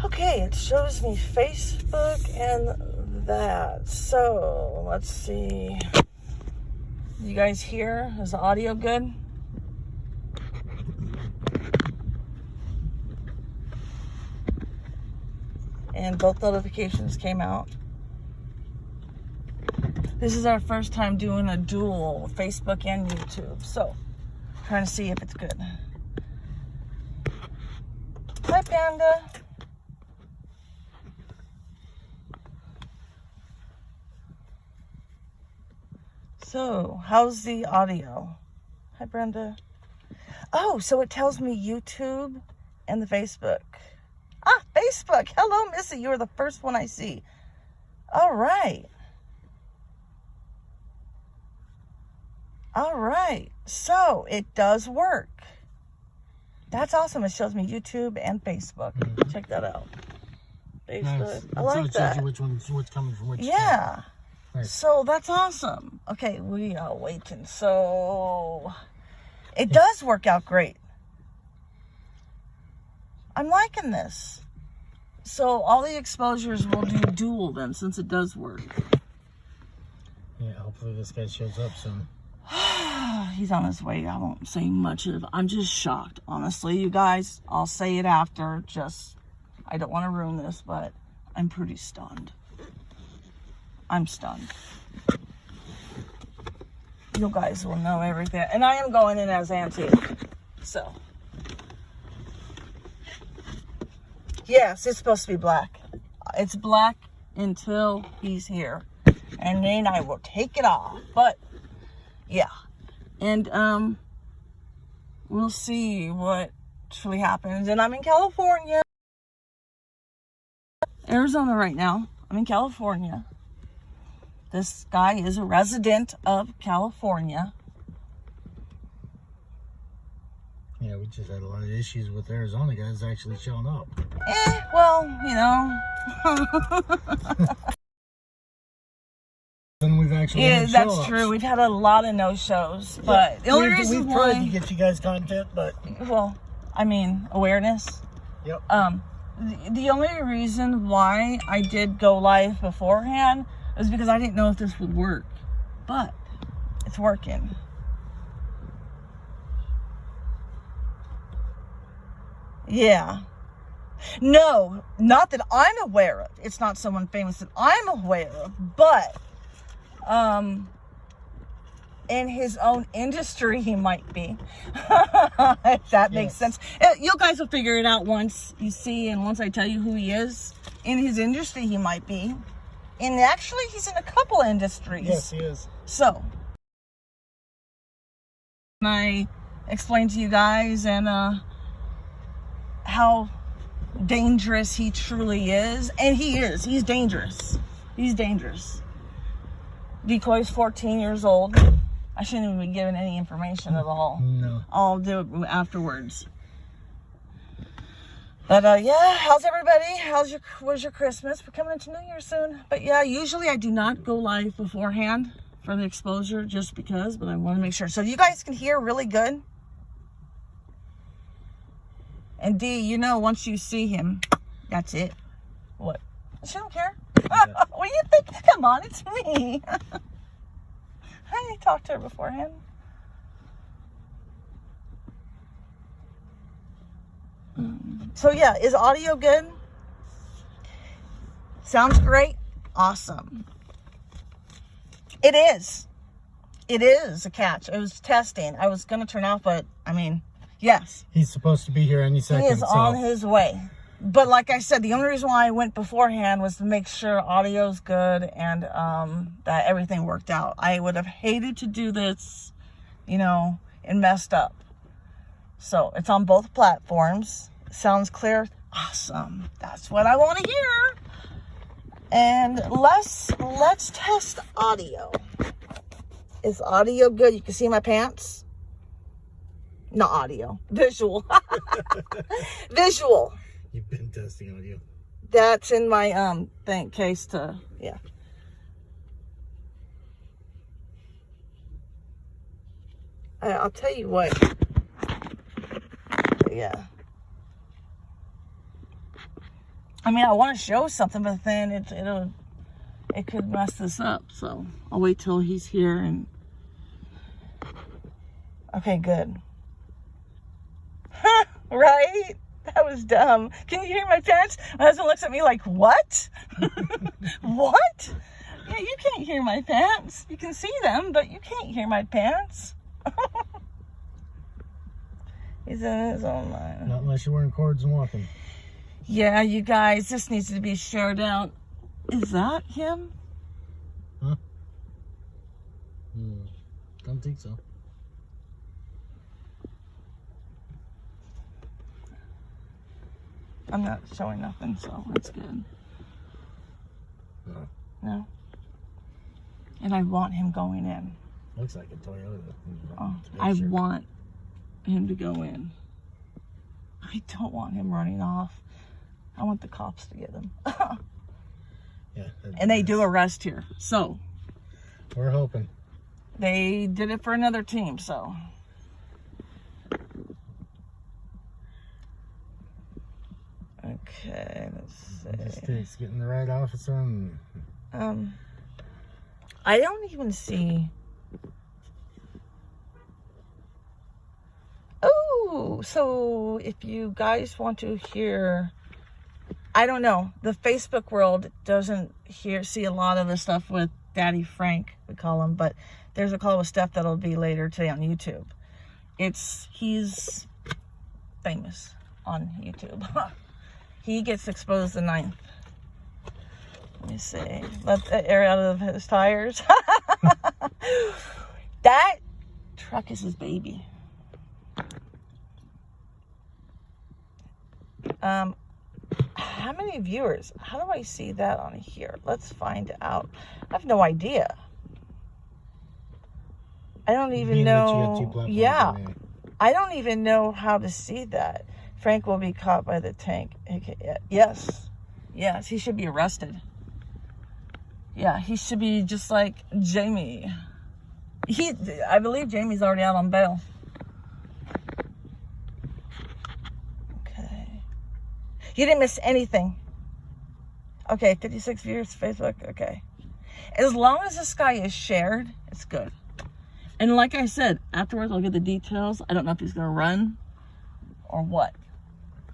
Okay, it shows me Facebook and that. So, let's see. You guys hear? Is the audio good? And both notifications came out. This is our first time doing a dual Facebook and YouTube. So, trying to see if it's good. Hi, Panda. So, how's the audio? Hi, Brenda. Oh, so it tells me YouTube and the Facebook. Ah, Facebook. Hello, Missy. You are the first one I see. All right. All right. So, it does work. That's awesome. It shows me YouTube and Facebook. Check that out. Facebook. Nice. I like that. What's coming from which. Yeah. Nice. So that's awesome. Okay, we are waiting. So it does work out great. I'm liking this. So all the exposures will do dual then, since it does work. Yeah, hopefully this guy shows up soon. He's on his way. I won't say much of. I'm just shocked, honestly, you guys. I'll say it after. I don't want to ruin this, but I'm pretty stunned. I'm stunned. You guys will know everything. And I am going in as Auntie. So. Yes, it's supposed to be black. It's black until he's here. And then I will take it off. But, yeah. And, we'll see what truly happens. And I'm in California. Arizona right now. I'm in California. This guy is a resident of California. Yeah, we just had a lot of issues with Arizona guys actually showing up. Well, you know. Then we've actually yeah, that's true. We've had a lot of no-shows, but the only reason we've tried to get you guys content, but well, I mean, awareness. Yep. The only reason why I did go live beforehand is because I didn't know if this would work, but it's working. Yeah. No, not that I'm aware of. It's not someone famous that I'm aware of, but in his own industry he might be. If that makes sense. You guys will figure it out once you see and once I tell you who he is. In his industry he might be. And actually he's in a couple industries. Yes, he is. So I explained to you guys and how dangerous he truly is. And he is. He's dangerous. He's dangerous. Decoy's 14 years old. I shouldn't even be given any information at all. No. I'll do it afterwards. But yeah, how's everybody? Where's your Christmas? We're coming into New Year soon. But yeah, usually I do not go live beforehand for the exposure just because, but I want to make sure. So you guys can hear really good. And D, you know, once you see him, that's it. What? She don't care. Yeah. What do you think? Come on, it's me. I talked to her beforehand. So yeah, is audio good? Sounds great. Awesome. It is. It is a catch. It was testing. I was going to turn off, but I mean, yes. He's supposed to be here any second. He is on his way. But like I said, the only reason why I went beforehand was to make sure audio's good and that everything worked out. I would have hated to do this, you know, and messed up. So it's on both platforms. Sounds clear. Awesome. That's what I want to hear. And let's test audio. Is audio good? You can see my pants. Not audio. Visual. Visual. You've been testing audio. That's in my thing case to yeah. I'll tell you what. Yeah. I mean, I want to show something, but then it could mess this up. So I'll wait till he's here and. Okay, good. Right? That was dumb. Can you hear my pants? My husband looks at me like, what? What? Yeah, you can't hear my pants. You can see them, but you can't hear my pants. He's in his own mind. Not unless you're wearing cords and walking. Yeah, you guys, this needs to be shared out. Is that him? Huh? Don't think so. I'm not showing nothing, so that's good. No. No? And I want him going in. Looks like a Toyota. Oh, I want him to go in. I don't want him running off. I want the cops to get him. Yeah. And they do arrest here. So. We're hoping. They did it for another team, so. Okay, let's see. Just takes getting the right officer and... I don't even see... Oh, so if you guys want to hear... I don't know. The Facebook world doesn't see a lot of the stuff with Daddy Frank, we call him, but there's a call with Steph that'll be later today on YouTube. He's famous on YouTube. He gets exposed the 9th. Let me see. Let the air out of his tires. That truck is his baby. How many viewers? How do I see that on here? Let's find out. I have no idea. I don't even know. Yeah. I don't even know how to see that. Frank will be caught by the tank. Okay. Yes. Yes, he should be arrested. Yeah, he should be just like Jamie. I believe Jamie's already out on bail. Okay. You didn't miss anything. Okay, 56 viewers, Facebook. Okay. As long as this guy is shared, it's good. And like I said, afterwards I'll get the details. I don't know if he's going to run or what.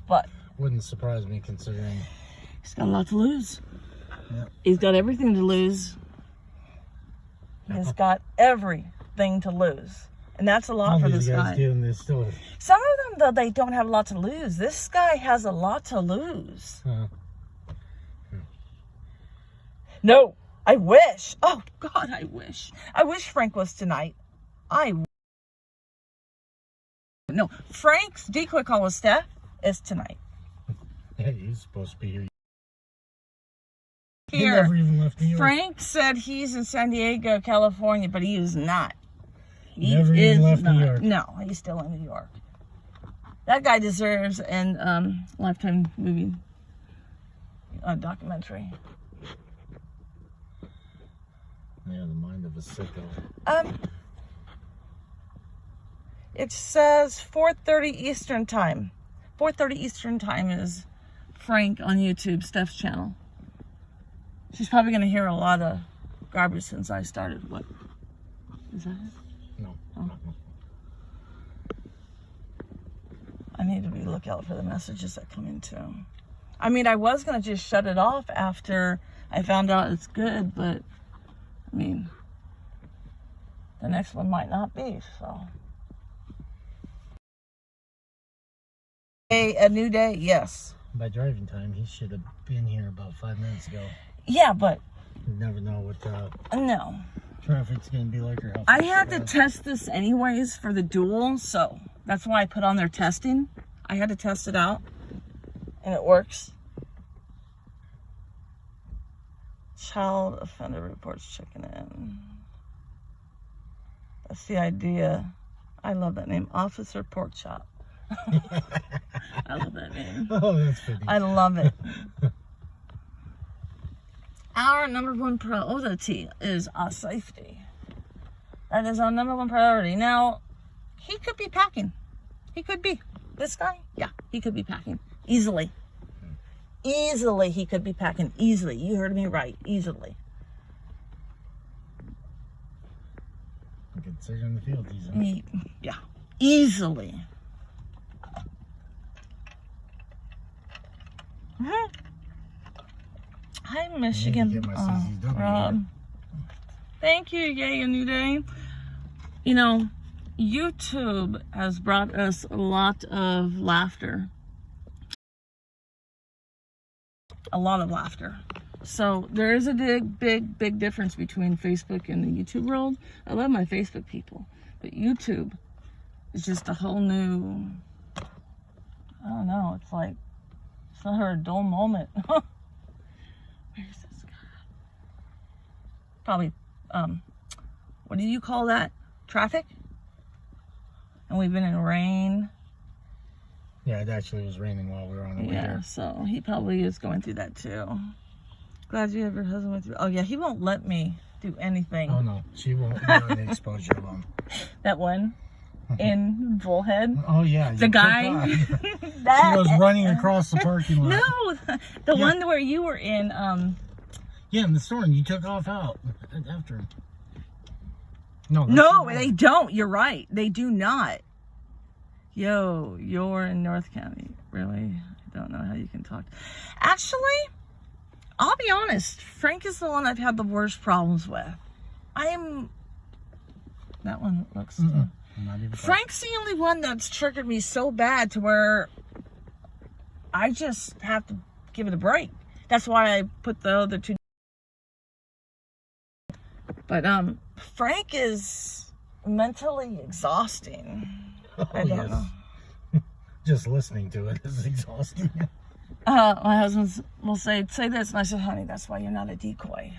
But wouldn't surprise me considering he's got a lot to lose. Yep. He's got everything to lose. He's got everything to lose. And that's a lot for this guy. Some of them, though, they don't have a lot to lose. This guy has a lot to lose. No, I wish. Oh, God, I wish. I wish Frank was tonight. No, Frank's decoy call with Steph is tonight. Yeah, he's supposed to be here. He never even left New York. Frank said he's in San Diego, California, but he is not. He never even left New York. No, he's still in New York. That guy deserves a Lifetime movie documentary. Yeah, the mind of a sicko. It says 4:30 Eastern time. 4:30 Eastern time is Frank on YouTube, Steph's channel. She's probably going to hear a lot of garbage since I started. What? Is that it? No. Oh. I need to be lookout for the messages that come in too. I mean, I was going to just shut it off after I found out it's good, but I mean, the next one might not be, so. A new day, yes. By driving time, he should have been here about 5 minutes ago. Yeah, but you never know what no traffic's gonna be like or how. I had to test this anyways for the duel, so that's why I put on their testing. I had to test it out, and it works. Child offender reports checking in. That's the idea. I love that name, Officer Pork Chop. I love that name. Oh, that's pretty. I love it. Our number one priority is our safety. That is our number one priority. Now, he could be packing. He could be. This guy? Yeah, he could be packing. Easily. Easily, he could be packing. Easily. You heard me right. Easily. I could sit in the field easily. Yeah. Easily. Hi, Michigan. Rob. Thank you. Yay, a new day. You know, YouTube has brought us a lot of laughter. A lot of laughter. So there is a big difference between Facebook and the YouTube world. I love my Facebook people, but YouTube is just a whole new, I don't know, it's like, it's not a dull moment. Where's this guy? Probably, what do you call that? Traffic? And we've been in rain. Yeah, it actually was raining while we were on the way Yeah, here. so he probably is going through that too. Glad you have your husband with you. Oh yeah, he won't let me do anything. Oh no, she won't do any exposure of them. That one in Bullhead. Oh yeah, The guy. She was running across the parking lot. No, the one where you were in. Yeah, in the store, and you took off out after him. No, No, they don't. You're right. They do not. Yo, you're in North County. Really? I don't know how you can talk. Actually, I'll be honest. Frank is the one I've had the worst problems with. That one looks... Frank's the only one that's triggered me so bad to where I just have to give it a break. That's why I put the other two. But Frank is mentally exhausting. I don't know. Just listening to it is exhausting. My husband will say this, and I said, honey, that's why you're not a decoy.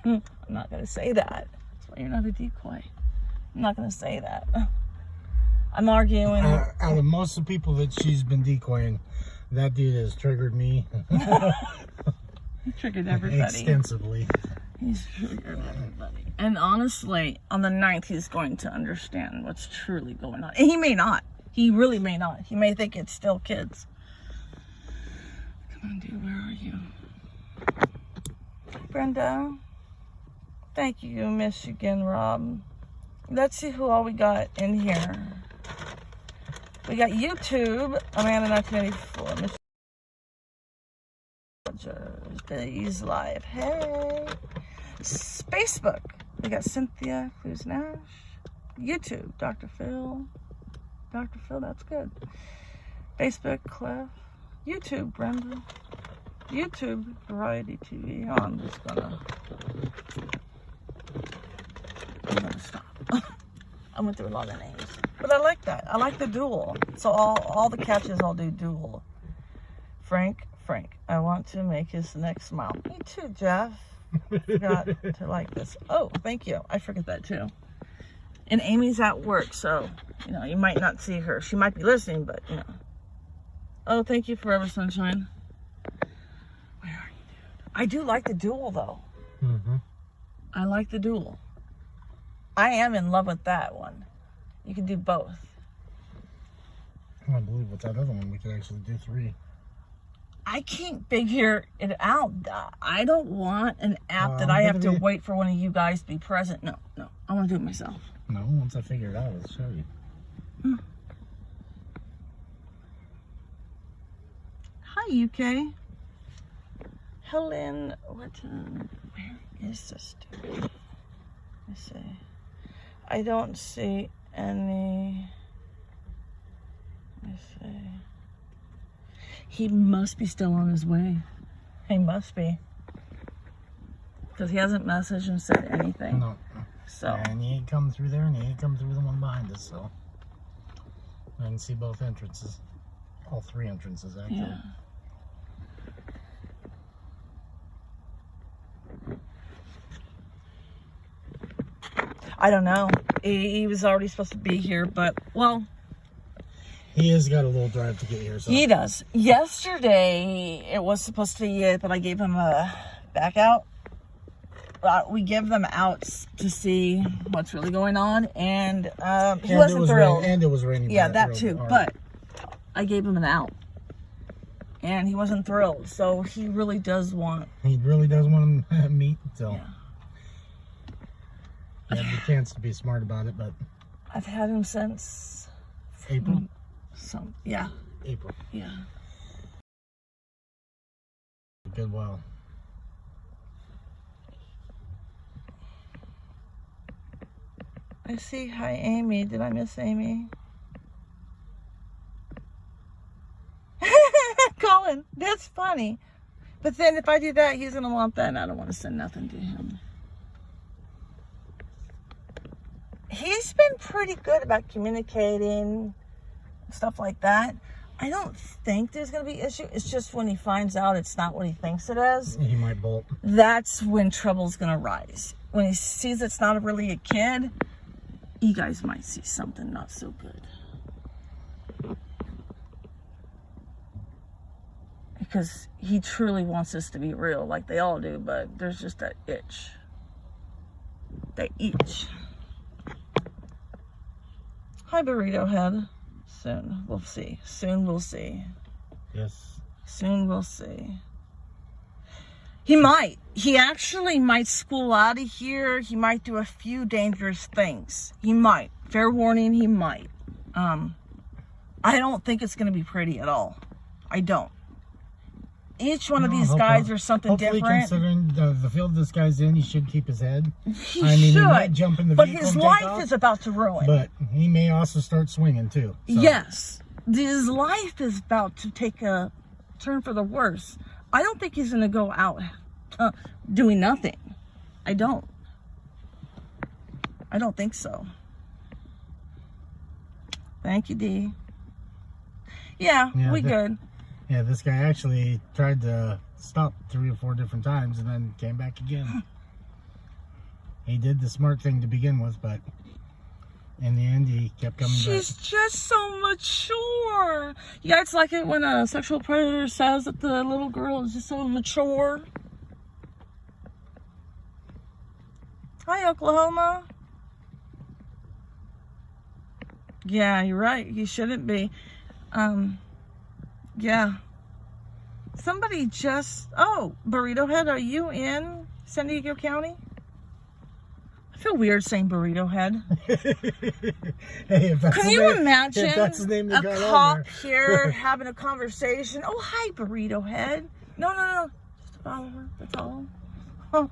I'm not going to say that. That's why you're not a decoy. I'm not going to say that. I'm arguing. Out of most of the people that she's been decoying, that dude has triggered me. He triggered everybody. Extensively. He's triggered everybody. And honestly, on the 9th, he's going to understand what's truly going on. And he may not. He really may not. He may think it's still kids. Come on, dude, where are you? Brenda. Thank you, Michigan Rob. Let's see who all we got in here. We got YouTube, Amanda 1984, Michigan Live. Hey. Facebook. We got Cynthia Cruz Nash. YouTube, Dr. Phil. Dr. Phil, that's good. Facebook, Cliff. YouTube, Brenda. YouTube, Variety TV. Oh, I'm gonna stop. I went through a lot of names. But I like that. I like the dual. So all the catches I'll do dual. Frank, I want to make his next smile. Me too, Jeff. Forgot to like this. Oh, thank you. I forget that too. And Amy's at work, so, you know, you might not see her. She might be listening, but, you know. Oh, thank you, Forever Sunshine. Where are you, dude? I do like the dual, though. Mm-hmm. I like the dual. I am in love with that one. You can do both. I believe with that other one, we could actually do 3. I can't figure it out. I don't want an app that I have to wait for one of you guys to be present. No. I want to do it myself. No, once I figure it out, I'll show you. Hi, UK. Helen, where is this dude? Let me see. I don't see any. Let me see. He must be still on his way. He must be. Because he hasn't messaged and said anything. No. So. And he ain't come through there, and he ain't come through the one behind us, so. I can see both entrances. All 3 entrances, actually. Yeah. I don't know. He was already supposed to be here, but, well. He has got a little drive to get here, so. He does. Yesterday, it was supposed to be it, but I gave him a back out. We give them outs to see what's really going on, and he wasn't thrilled. And it was raining. Yeah, that too. Hard. But I gave him an out, And he wasn't thrilled. So he really does want... He really does want to meet, so... Yeah. He had the chance to be smart about it, but... I've had him since... April? Yeah. April. Yeah. A good while. I see. Hi, Amy. Did I miss Amy? Colin, that's funny. But then if I do that, he's going to want that, and I don't want to send nothing to him. He's been pretty good about communicating, stuff like that. I don't think there's going to be issue. It's just when he finds out it's not what he thinks it is. He might bolt. That's when trouble's going to rise. When he sees it's not really a kid, you guys might see something not so good. Because he truly wants this to be real, like they all do, but there's just that itch. That itch. Hi, Burrito Head. Soon we'll see. Soon we'll see. Yes. Soon we'll see. He might. He actually might school out of here. He might do a few dangerous things. He might. Fair warning, he might. I don't think it's going to be pretty at all. I don't. Each one of these guys are something different. Considering the field this guy's in, he should keep his head. He He should. might jump in the But vehicle his and take life off, is about to ruin. But he may also start swinging too. So. Yes. His life is about to take a turn for the worse. I don't think he's going to go out doing nothing. I don't think so. Thank you, Dee. Yeah, we good. Yeah, this guy actually tried to stop 3 or 4 different times and then came back again. He did the smart thing to begin with, but in the end, he kept coming back. She's just so mature. You guys like it when a sexual predator says that the little girl is just so mature? Hi, Oklahoma. Yeah, you're right. You shouldn't be. Yeah. Somebody just... Oh, Burrito Head, are you in San Diego County? I feel weird saying Burrito Head. Hey, if that's Can you imagine a cop here having a conversation? Oh, hi, Burrito Head. No. Just a follower. That's all. Oh.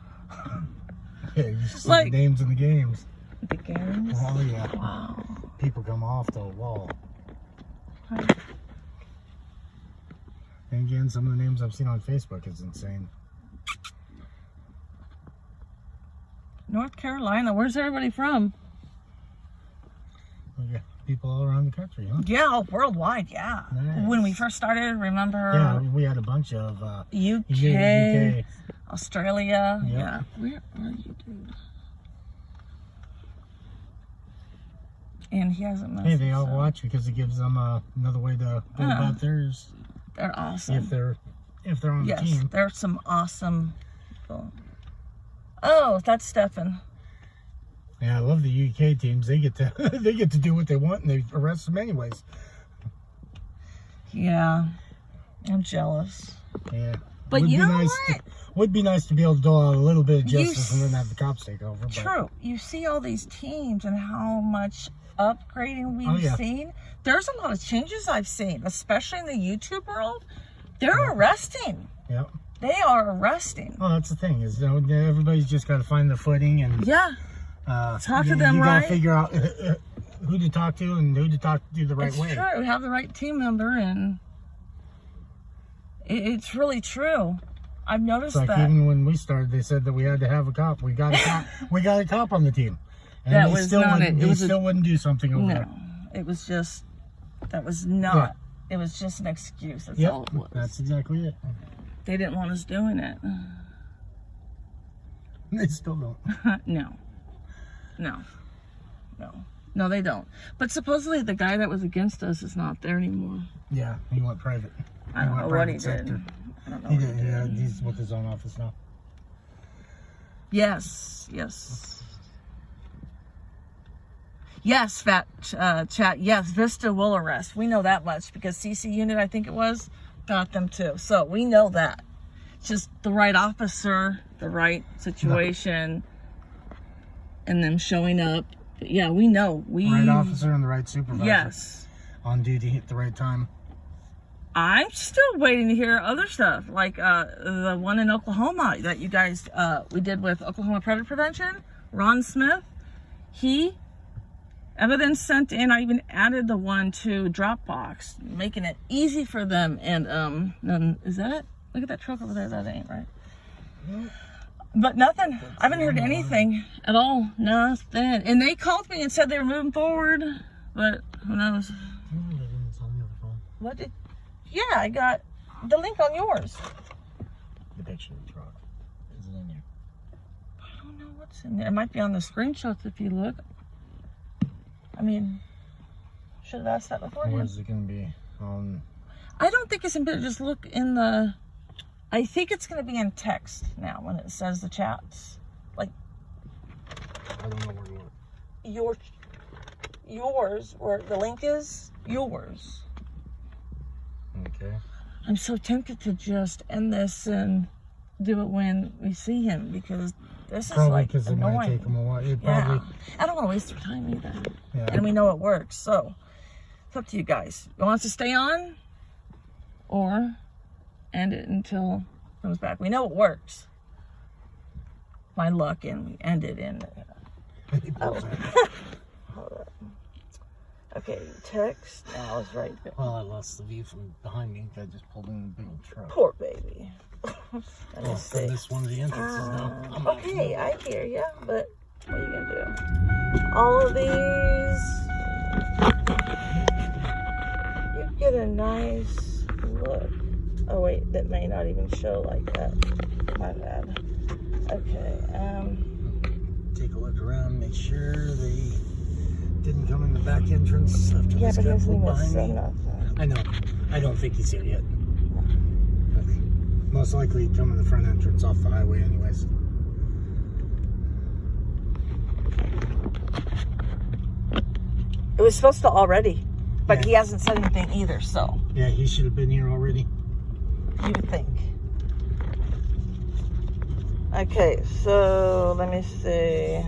Yeah, you see Like, the names in the games. The games? Oh, yeah. Wow. People come off the wall. Hi. And again, some of the names I've seen on Facebook is insane. North Carolina. Where's everybody from? We got people all around the country, huh? Yeah, worldwide, yeah. Nice. When we first started, remember? Yeah, we had a bunch of... UK, Australia. Yep. Yeah. Where are you, dude? And he hasn't messed Hey, they all us up. watch because it gives them another way to go about theirs. They're awesome. If they're on the team. Yes, there's some awesome people. Oh, that's Stefan. Yeah, I love the UK teams. They get to they get to do what they want and they arrest them anyways. Yeah, I'm jealous. Yeah, but you know what? Would be nice to be able to do a little bit of justice and then have the cops take over. But. True. You see all these teams and how much upgrading we've seen. There's a lot of changes I've seen, especially in the YouTube world. They're arresting. Yep. They are arresting. Well, that's the thing is, everybody's just got to find their footing and talk to them you right. got to figure out who to talk to and who to talk to the right way. It's true. Have the right team member, and it's really true. I've noticed that. Even when we started, they said that we had to have a cop. We got a cop. We got a cop on the team. And that they was still not wouldn't, it. They still wouldn't do something over there. It was just, that was not, it was just an excuse. That's all it was. That's exactly it. They didn't want us doing it. They still don't. No, they don't. But supposedly the guy that was against us is not there anymore. Yeah, he went private. I don't know what he did. I don't know what he did. Yeah, he's with his own office now. Yes. Yes, fat chat. Yes, Vista will arrest. We know that much because CC unit, I think it was, got them too. So we know that. Just the right officer, the right situation, and them showing up. But yeah, we know. Right officer and the right supervisor. Yes. On duty at the right time. I'm still waiting to hear other stuff, like the one in Oklahoma that you guys, we did with Oklahoma Predator Prevention. Ron Smith, evidence sent in. I even added the one to Dropbox, making it easy for them. And then, is that it? Look at that truck over there. That ain't right. Nope. But nothing. I haven't heard anything at all. Nothing. And they called me and said they were moving forward, but who knows? What did? Yeah, I got the link on yours. The picture of the truck. Is it in there? I don't know what's in there. It might be on the screenshots if you look. I mean, should have asked that before. Where is it going to be? I don't think it's in there. Just look in the... I think it's going to be in text now when it says the chats. Like... I don't know where to look. Yours, where the link is, yours. Okay. I'm so tempted to just end this and do it when we see him, because this is like because it annoying. might take him a while. Yeah. I don't want to waste their time either. Yeah. And we know it works, so it's up to you guys. You want us to stay on or end it until it comes back? We know it works. My luck, and we end it in. Oh. Hold up. Okay, text. Now it's right there. Well, I lost the view from behind me. I just pulled in a big truck. Poor baby. Let me see. This one's the entrances now. Okay, I hear you, but what are you gonna do? All of these, you get a nice look. Oh wait, that may not even show like that. My bad. Okay. Take a look around, make sure they didn't come in the back entrance after Yeah, this but he guy hasn't pulled even behind said me. nothing. I know. I don't think he's here yet. Most likely he'd come in the front entrance off the highway anyways. It was supposed to already, but Yeah. he hasn't said anything either, so Yeah, he should have been here already. you would think. Okay, so let me see.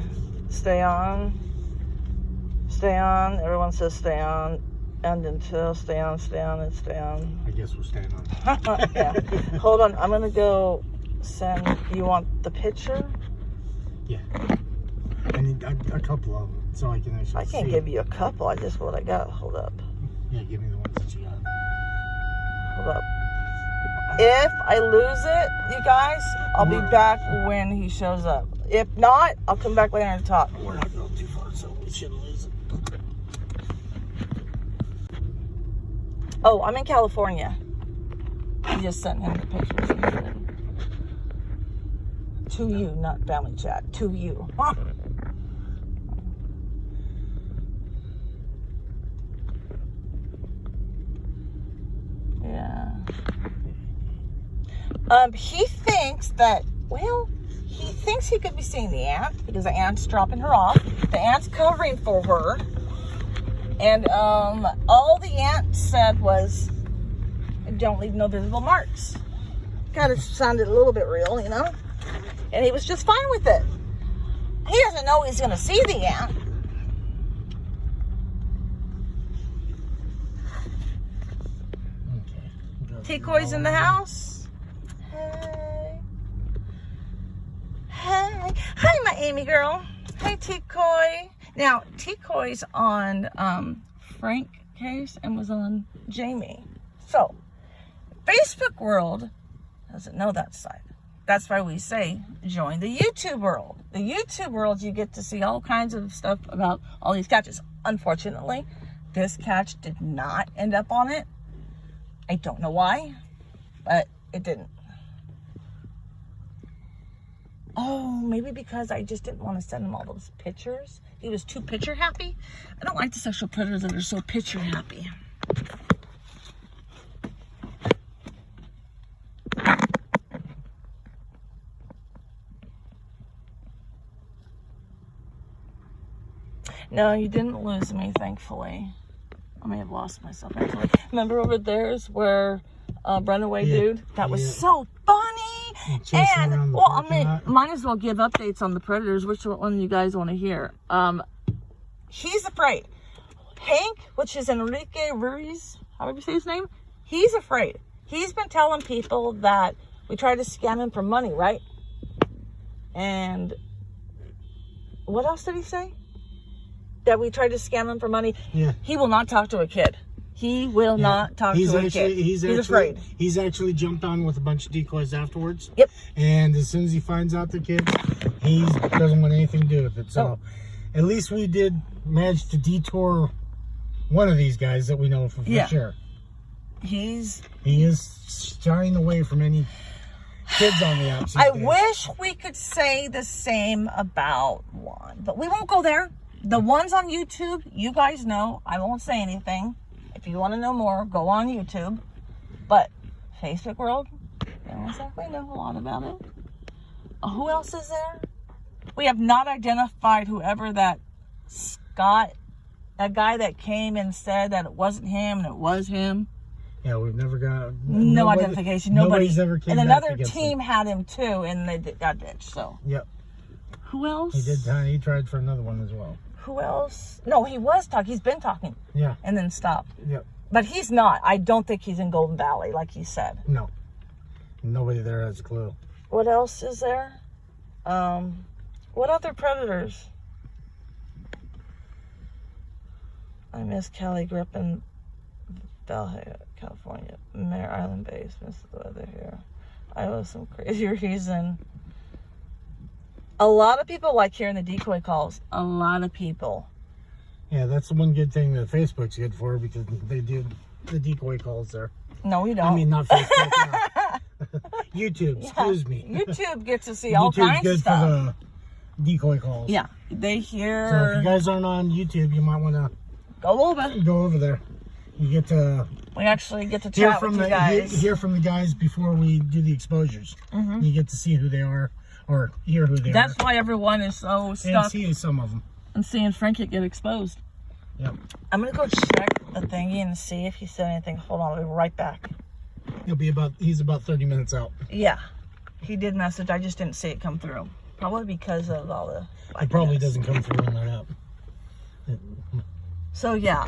Stay on. Stay on. Everyone says stay on. End until. Stay on, and stay on. I guess we're staying on. Yeah. Hold on. I'm going to go send. You want the picture? Yeah. I need a couple of them so I can actually see. I can't give you a couple. I just what I got. Hold up. Yeah, give me the ones that you got. Hold up. If I lose it, you guys, I'll be back when he shows up. If not, I'll come back later and talk. We're not going too far, so we shouldn't lose it. Oh, I'm in California. I just sent him the pictures. To you, not family chat. To you. Yeah. He thinks that, well, he thinks he could be seeing the aunt because the aunt's dropping her off. The aunt's covering for her. And all the aunt said was, don't leave no visible marks. Kind of sounded a little bit real, you know? And he was just fine with it. He doesn't know he's going to see the aunt. Okay. Decoy's in the house. Hey. Hey. Hi, my Amy girl. Hey, Decoy. Now, Decoy's on Frank case and was on Jamie. So, Facebook world doesn't know that side. That's why we say, join the YouTube world. The YouTube world, you get to see all kinds of stuff about all these catches. Unfortunately, this catch did not end up on it. I don't know why, but it didn't. Oh, maybe because I just didn't want to send him all those pictures. He was too picture happy. I don't like the sexual predators that are so picture happy. No, you didn't lose me, thankfully. I may have lost myself, actually. Remember over there's where runaway Yeah. dude. That was Yeah. so funny. Chasing And around the well, I parking mean, lot. might as well give updates on the predators. Which one you guys want to hear? He's afraid. Hank, which is Enrique Ruiz, however you say his name, he's afraid. He's been telling people that we tried to scam him for money, right? And what else did he say? That we tried to scam him for money. Yeah. He will not talk to a kid. He will not talk to a kid. He's afraid. He's actually jumped on with a bunch of decoys afterwards. Yep. And as soon as he finds out the kids, he doesn't want anything to do with it. So at least we did manage to detour one of these guys that we know for sure. He is shying away from any kids on the outside. I wish we could say the same about one, but we won't go there. The ones on YouTube, you guys know. I won't say anything. If you want to know more, go on YouTube. But Facebook world, we don't exactly know a lot about it. Who else is there? We have not identified whoever that Scott, that guy that came and said that it wasn't him and it was him. Yeah, we've never got no identification. Nobody's ever came and back another against team him. had him too, and they got ditched. So Yep. who else? He did. He tried for another one as well. Who else? No, he was talking. He's been talking. Yeah. And then stopped. Yep. But he's not. I don't think he's in Golden Valley, like he said. No. Nobody there has a clue. What else is there? What other predators? I miss Cali. Grew up in Valhalla, California. Mare Island base. Miss the weather here. I was some crazy reason. A lot of people like hearing the decoy calls. A lot of people. Yeah, that's the one good thing that Facebook's good for, because they do the decoy calls there. No, we don't. I mean, not Facebook. YouTube, excuse me. YouTube gets to see all kinds YouTube's of good stuff. for the decoy calls. Yeah, they hear. So if you guys aren't on YouTube, you might want to go over there. You get to we actually get to hear chat from with the you guys. hear from the guys before we do the exposures. Mm-hmm. You get to see who they are, or hear who they are. That's why everyone is so and stuck see some of them. and seeing Frank get exposed. Yep. I'm gonna go check the thingy and see if he said anything. Hold on, I'll be right back. He's about 30 minutes out. Yeah, he did message. I just didn't see it come through. Probably because of all the. It probably doesn't come through on that app. So yeah,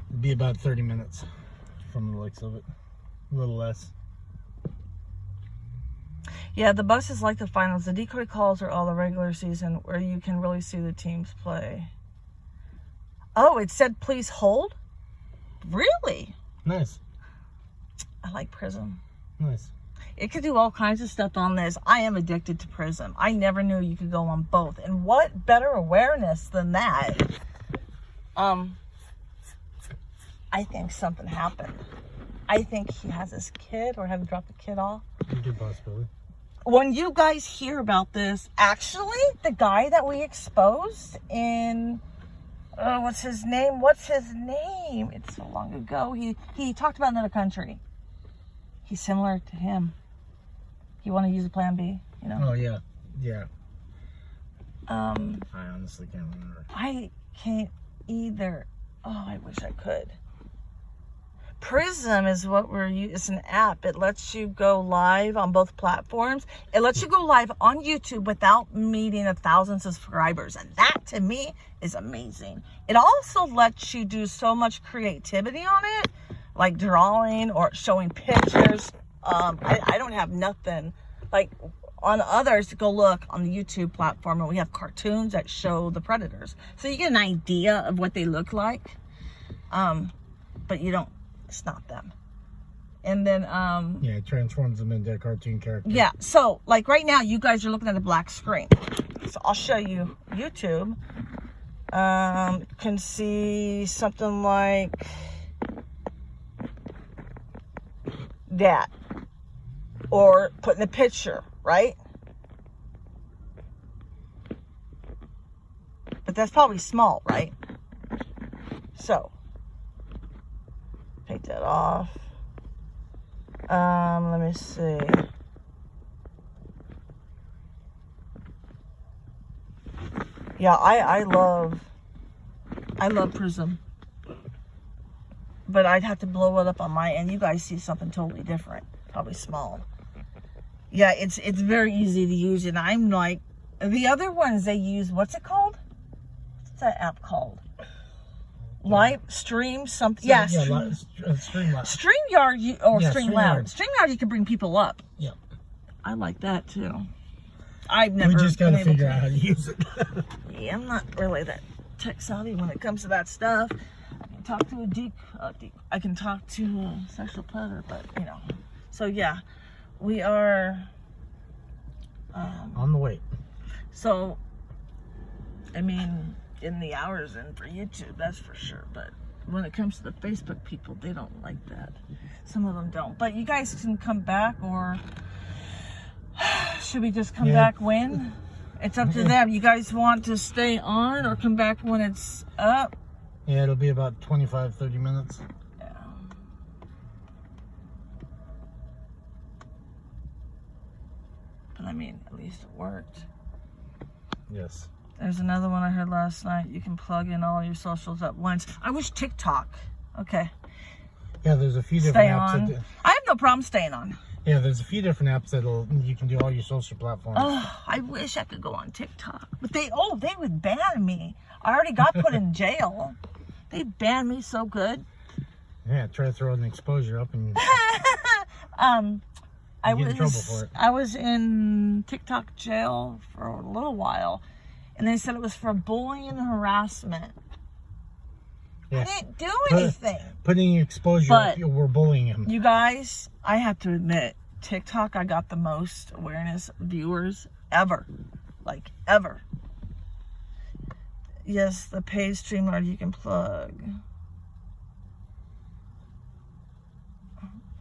It'd be about 30 minutes from the looks of it. A little less. yeah. The bus is like the finals. The decoy calls are all the regular season, where you can really see the teams play. Oh, it said please hold. Really? Nice. I like Prism. Nice. It could do all kinds of stuff on this. I am addicted to Prism. I never knew you could go on both. And what better awareness than that? I think something happened. I think he has his kid, or have dropped the kid off. Good possibility. When you guys hear about this, actually, the guy that we exposed in, what's his name? It's so long ago. He talked about another country. He's similar to him. You want to use a plan B, you know? Oh, yeah. Yeah. I I honestly can't remember. I can't either. Oh, I wish I could. Prism is what we're using. It's an app. It lets you go live on both platforms. It lets you go live on YouTube without meeting 1,000 subscribers. And that, to me, is amazing. It also lets you do so much creativity on it, like drawing or showing pictures. I don't have nothing. Like on others, go look on the YouTube platform, and we have cartoons that show the predators. So you get an idea of what they look like. But you don't. It's not them. And then yeah, it transforms them into a cartoon character. yeah, so like right now you guys are looking at a black screen, so I'll show you YouTube. Can see something like that, or putting a picture, right? But that's probably small, right? So take that off. Let me see. Yeah, I love Prism. but I'd have to blow it up on my end. You guys see something totally different, probably small. Yeah, it's very easy to use, and I'm like, the other ones they use, what's it called? What's that app called? Live stream something. Yeah, Streamlabs. StreamYard StreamLoud. StreamYard, you can bring people up. Yeah. I like that too. I've never. We just got to figure out how to use it. Yeah, I'm not really that tech savvy when it comes to that stuff. I can talk to I can talk to a sexual predator, but you know. So yeah, we are on the way. So, I mean, in the hours and for YouTube, that's for sure. But when it comes to the Facebook people, they don't like that. Some of them don't. But you guys can come back, or should we just come back when? It's up to them. You guys want to stay on or come back when it's up? Yeah, it'll be about 25-30 minutes. Yeah. But I mean, at least it worked. Yes. There's another one I heard last night. You can plug in all your socials at once. I wish TikTok. Okay. Yeah, there's a few different apps. I have no problem staying on. Yeah, there's a few different apps you can do all your social platforms. Oh, I wish I could go on TikTok. But they would ban me. I already got put in jail. They banned me so good. Yeah, try to throw an exposure up and I get in trouble for it. I was in TikTok jail for a little while, and they said it was for bullying and harassment. Yeah. I didn't do anything. Putting exposure up, we're bullying him. You guys, I have to admit, TikTok, I got the most awareness viewers ever. Like, ever. Yes, the paid StreamYard you can plug.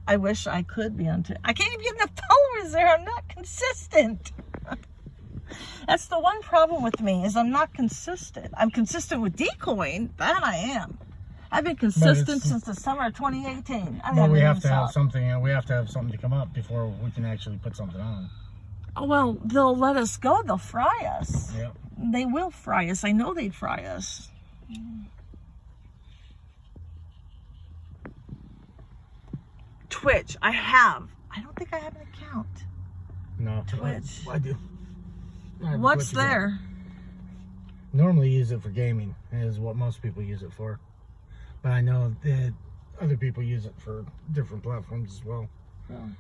I wish I could be on TikTok. I can't even get enough followers there. I'm not consistent. That's the one problem with me, is I'm not consistent. I'm consistent with decoying. That I am. I've been consistent since the summer of 2018. But we have to have something, and we have to have something to come up before we can actually put something on. Oh, well, they'll let us go. They'll fry us. Yep. They will fry us. I know they'd fry us. Twitch, I don't think I have an account. No. Twitch. I do. What's there? Normally use it for gaming, is what most people use it for. But I know that other people use it for different platforms as well. Oh.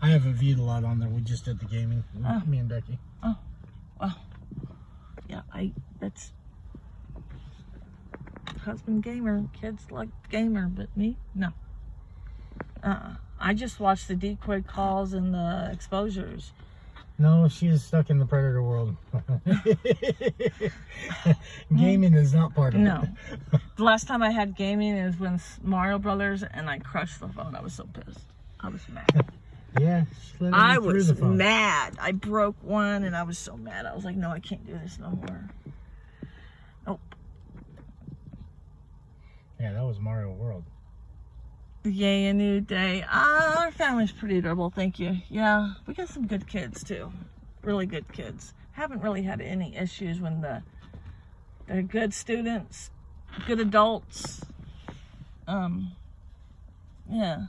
I haven't viewed a lot on there. We just did the gaming, me and Becky. Oh, well, yeah, that's husband gamer, kids like gamer, but me, no. I just watch the decoy calls and the exposures. No, she is stuck in the predator world. Gaming is not part of it. No. The last time I had gaming is when Mario Brothers, and I crushed the phone. I was so pissed. I was mad. Yeah, I was mad. I broke one, and I was so mad. I was like, no, I can't do this no more. Nope. Yeah, that was Mario World. Yay, a new day. Our family's pretty adorable, thank you. Yeah, we got some good kids too. Really good kids. Haven't really had any issues when they're good students, good adults. Yeah.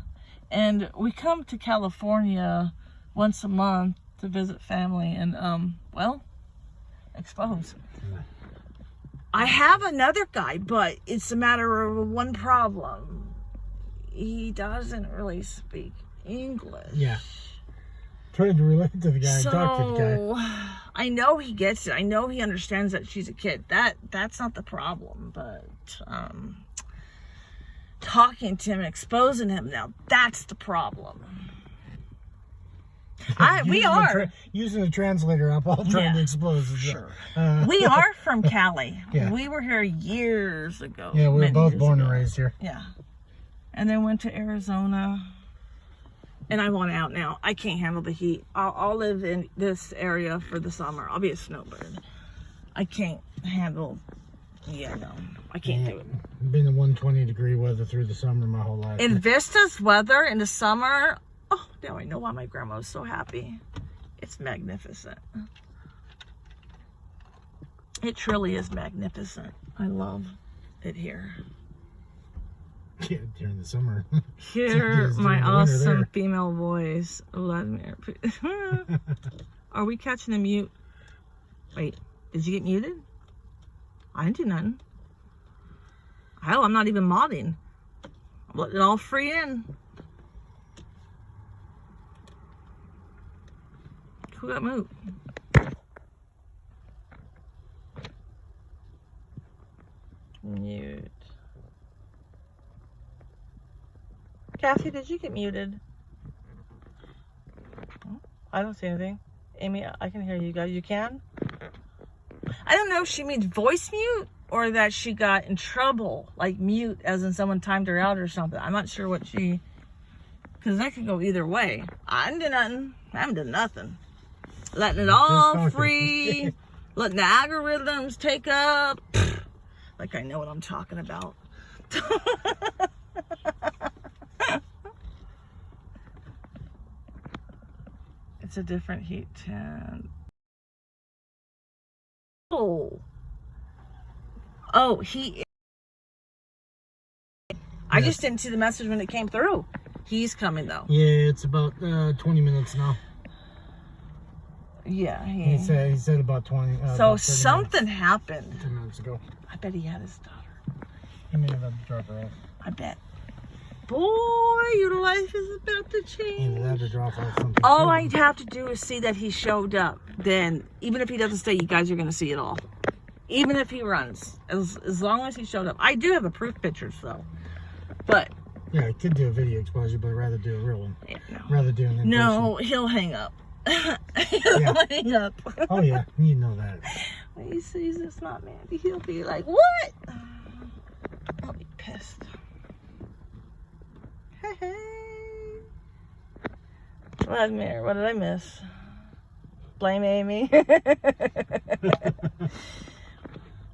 And we come to California once a month to visit family and, well, expose. I have another guy, but it's a matter of one problem. He doesn't really speak English. Yeah. Trying to relate to the guy, talk to the guy. I know he gets it. I know he understands that she's a kid. That's not the problem. But talking to him, exposing him, now that's the problem. We are using the translator app while trying to expose. Sure. We are from Cali. Yeah. We were here years ago. Yeah, we were both born and raised here. Yeah. And then went to Arizona. And I want out now. I can't handle the heat. I'll live in this area for the summer. I'll be a snowbird. I can't handle, no. I can't do it. I've been in 120-degree weather through the summer my whole life. In Vista's weather in the summer, oh, now I know why my grandma was so happy. It's magnificent. It truly is magnificent. I love it here. During the summer. Hear my awesome female voice. Vladimir. Are we catching a mute? Wait, did you get muted? I didn't do nothing. Hell, I'm not even modding. I'm letting it all free in. Who got moved? Mute. Kathy, did you get muted? I don't see anything. Amy, I can hear you guys. You can? I don't know if she means voice mute or that she got in trouble, like mute as in someone timed her out or something. I'm not sure what she, because that could go either way. I didn't do nothing. I haven't done nothing. Letting it all free. Letting the algorithms take up. Like I know what I'm talking about. It's a different heat tint. Oh, he. I just didn't see the message when it came through. He's coming though. Yeah, it's about 20 minutes now. Yeah, he said about 20. So about something happened. 10 minutes ago. I bet he had his daughter. He may have had to drop her off. I bet. Boy, your life is about to change. He had to drop off something. All I have to do is see that he showed up. Then, even if he doesn't stay, you guys are going to see it all. Even if he runs, as long as he showed up. I do have the proof pictures though, but yeah, I could do a video exposure, but I'd rather do a real one. Yeah, no. Rather do an in-person. No, he'll hang up. He'll hang up. Oh yeah, you know that. When he sees it's not Mandy, he'll be like, "What?" I'll be pissed. Hey. Vladimir, what did I miss? Blame Amy.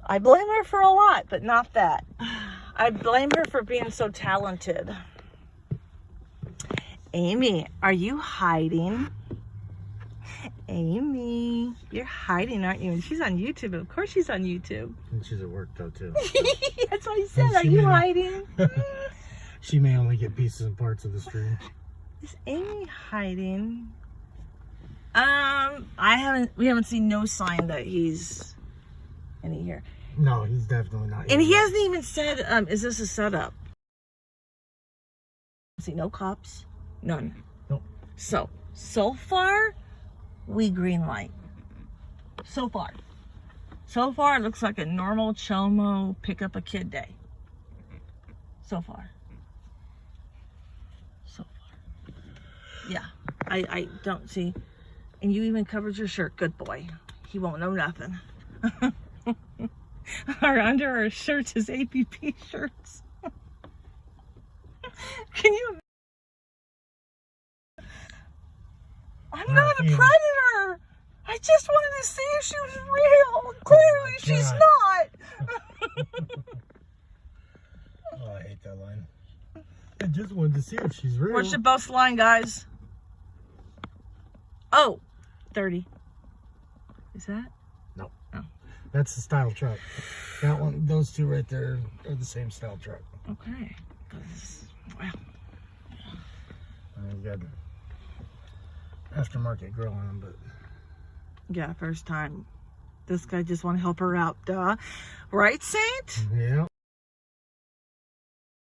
I blame her for a lot, but not that. I blame her for being so talented. Amy, are you hiding? Amy, you're hiding, aren't you? And she's on YouTube. Of course she's on YouTube. And she's at work though too. That's what I said. Are you hiding? She may only get pieces and parts of the stream. Is Amy hiding? We haven't seen no sign that he's in here. No, he's definitely not. And he hasn't even said, is this a setup? See, no cops, none. Nope. So far, we green light. So far, it looks like a normal Chomo pick up a kid day. So far. Yeah, I don't see. And you even covered your shirt. Good boy. He won't know nothing. Under our shirts is APP shirts. Can you? I'm not a predator. I just wanted to see if she was real. Clearly, she's not. Oh, I hate that line. I just wanted to see if she's real. What's your bus line, guys? Oh, 30. Is that? No. Oh. That's the style truck. That one, those two right there are the same style truck. Okay. Wow. I've got aftermarket grill on them, but yeah, first time. This guy just want to help her out, duh. Right, Saint? Yeah.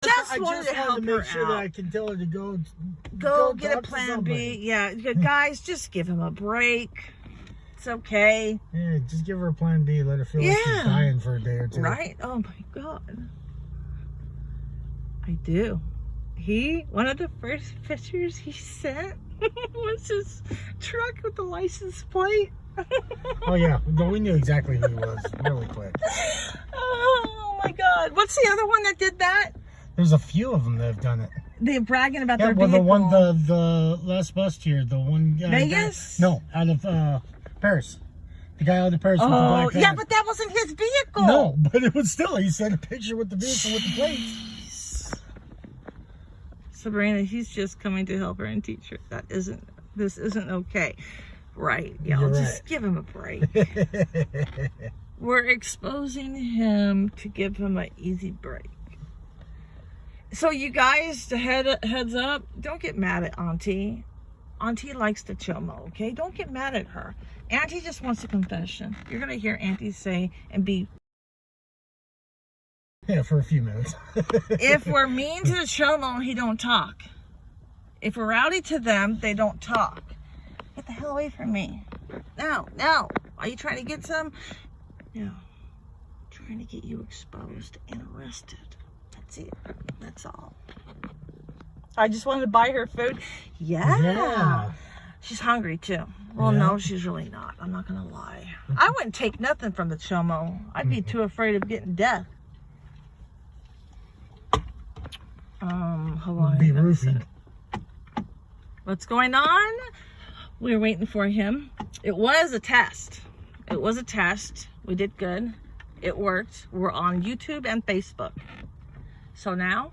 I just wanted to make sure that I can tell her to go get a plan B. Yeah, guys, just give him a break. It's okay. Yeah, just give her a plan B. Let her feel like she's dying for a day or two. Right? Oh my God. I do. One of the first pictures he sent was his truck with the license plate. Oh yeah, no, we knew exactly who he was really quick. Oh my God. What's the other one that did that? There's a few of them that have done it. They're bragging about their vehicle. The one, the last bust here, the one guy. Vegas? No, out of Paris. The guy out of Paris with the black van. Yeah, but that wasn't his vehicle. No, but it was still, he sent a picture with the vehicle with the plates. Sabrina, he's just coming to help her and teach her. This isn't okay. Right. Yeah, You're just give him a break. We're exposing him to give him an easy break. So you guys, heads up, don't get mad at Auntie. Auntie likes the chomo, okay? Don't get mad at her. Auntie just wants a confession. You're going to hear Auntie say and be... Yeah, for a few minutes. If we're mean to the chomo, he don't talk. If we're rowdy to them, they don't talk. Get the hell away from me. No. Are you trying to get some? No. Trying to get you exposed and arrested. That's it. That's all. I just wanted to buy her food. Yeah. She's hungry too. Well, no, she's really not. I'm not gonna lie. I wouldn't take nothing from the chomo. I'd be too afraid of getting death. Hold on. Be roofied. What's going on? We were waiting for him. It was a test. It was a test. We did good. It worked. We're on YouTube and Facebook. So now,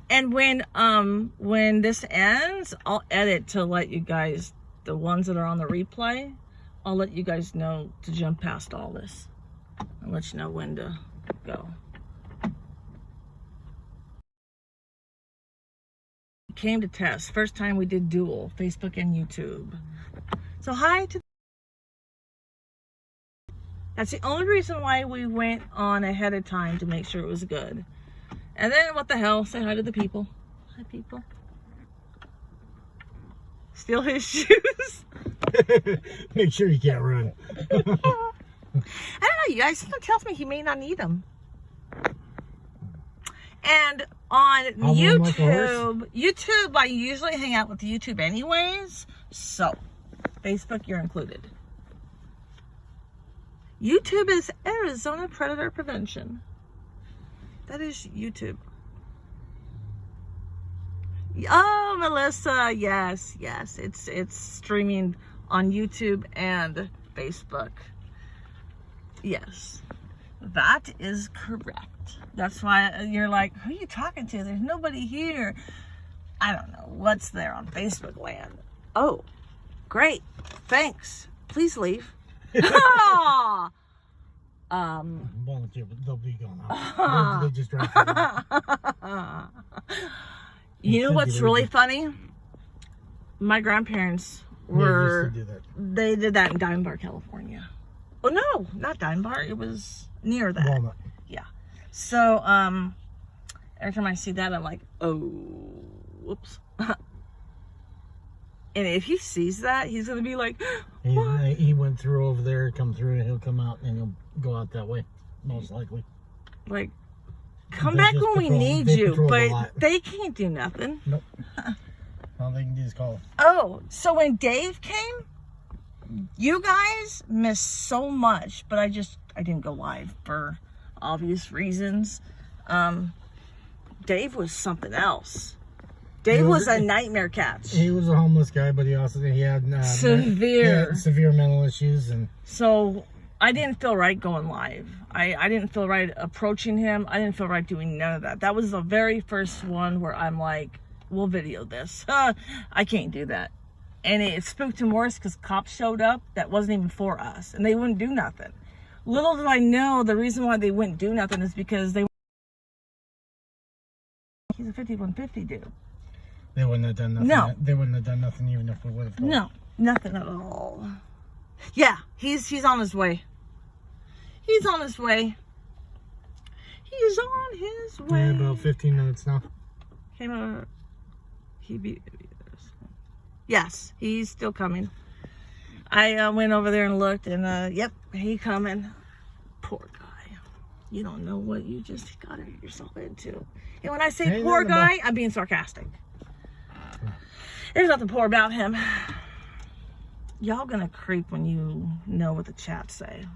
and when this ends, I'll edit to let you guys, the ones that are on the replay, I'll let you guys know to jump past all this. I'll let you know when to go. Came to test. First time we did dual, Facebook and YouTube. So hi to... That's the only reason why we went on ahead of time, to make sure it was good. And then what the hell, say hi to the people. Hi people. Steal his shoes. Make sure you can't run. I don't know, you guys. Someone tells me he may not need them. And on YouTube, I usually hang out with YouTube anyways. So, Facebook, you're included. YouTube is Arizona Predator Prevention. That is YouTube. Oh, Melissa, yes. It's streaming on YouTube and Facebook. Yes, that is correct. That's why you're like, who are you talking to? There's nobody here. I don't know what's there on Facebook land. Oh, great. Thanks. Please leave. Volunteer, but they'll be gone out. They just drive through. You know what's really funny? My grandparents were, they did that in Diamond Bar, California. Oh no, not Diamond Bar. It was near that. Walnut. Yeah. So, every time I see that, I'm like, oh, whoops. And if he sees that, he's going to be like, what? He went through over there, come through, and he'll come out, and he'll go out that way, most likely. Like, come back when we need you, but they can't do nothing. Nope. All they can do is call. Oh, so when Dave came, you guys missed so much, but I didn't go live for obvious reasons. Dave was something else. Dave was a nightmare catch. He was a homeless guy, but he had severe mental issues, and so I didn't feel right going live. I didn't feel right approaching him. I didn't feel right doing none of that. That was the very first one where I'm like, we'll video this. I can't do that. And it spooked him worse because cops showed up that wasn't even for us, and they wouldn't do nothing. Little did I know the reason why they wouldn't do nothing is because he's a 5150 dude. They wouldn't have done nothing. No. They wouldn't have done nothing even if we would have told. No, nothing at all. Yeah, he's on his way. He's on his way. He's on his way. Yeah, about 15 minutes now. Came over. Yes, he's still coming. I went over there and looked, and yep, he coming. Poor guy. You don't know what you just got yourself into. And when I say poor guy, I'm being sarcastic. There's nothing poor about him. Y'all gonna creep when you know what the chat say.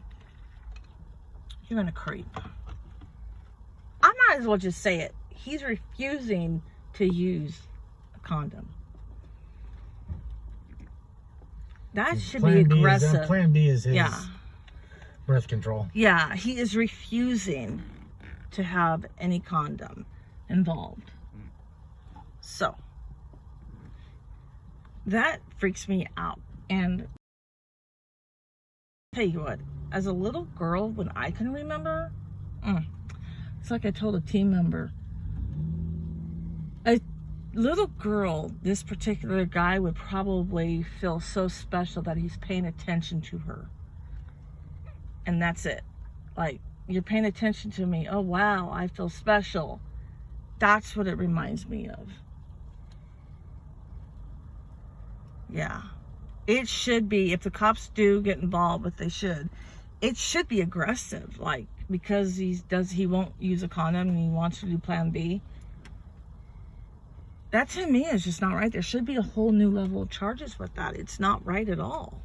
You're gonna creep. I might as well just say it. He's refusing to use a condom. That should be aggressive. Plan B is his birth control. Yeah, he is refusing to have any condom involved. So, that freaks me out. And tell you what, as a little girl, when I can remember, it's like I told a team member, little girl, this particular guy would probably feel so special that he's paying attention to her. And that's it. Like, you're paying attention to me. Oh, wow, I feel special. That's what it reminds me of. Yeah. It should be, if the cops do get involved, but they should, it should be aggressive. Like, because he won't use a condom and he wants to do plan B. That to me is just not right. There should be a whole new level of charges with that. It's not right at all.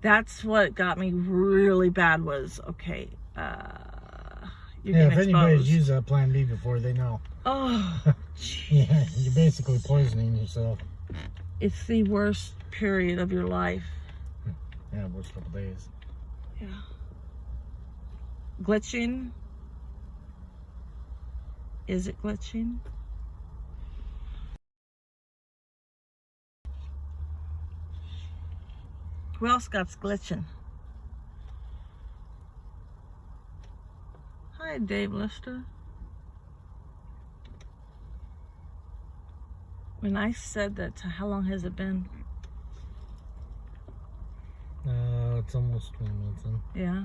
That's what got me really bad was, okay, you're yeah, getting if exposed. anybody's used that plan B before, they know. Oh, yeah, you're basically poisoning yourself. It's the worst period of your life. Yeah, worst couple days. Yeah. Glitching? Is it glitching? Who else got glitching? Hi, Dave Lister. When I said that, how long has it been? It's almost 20 minutes in. Yeah.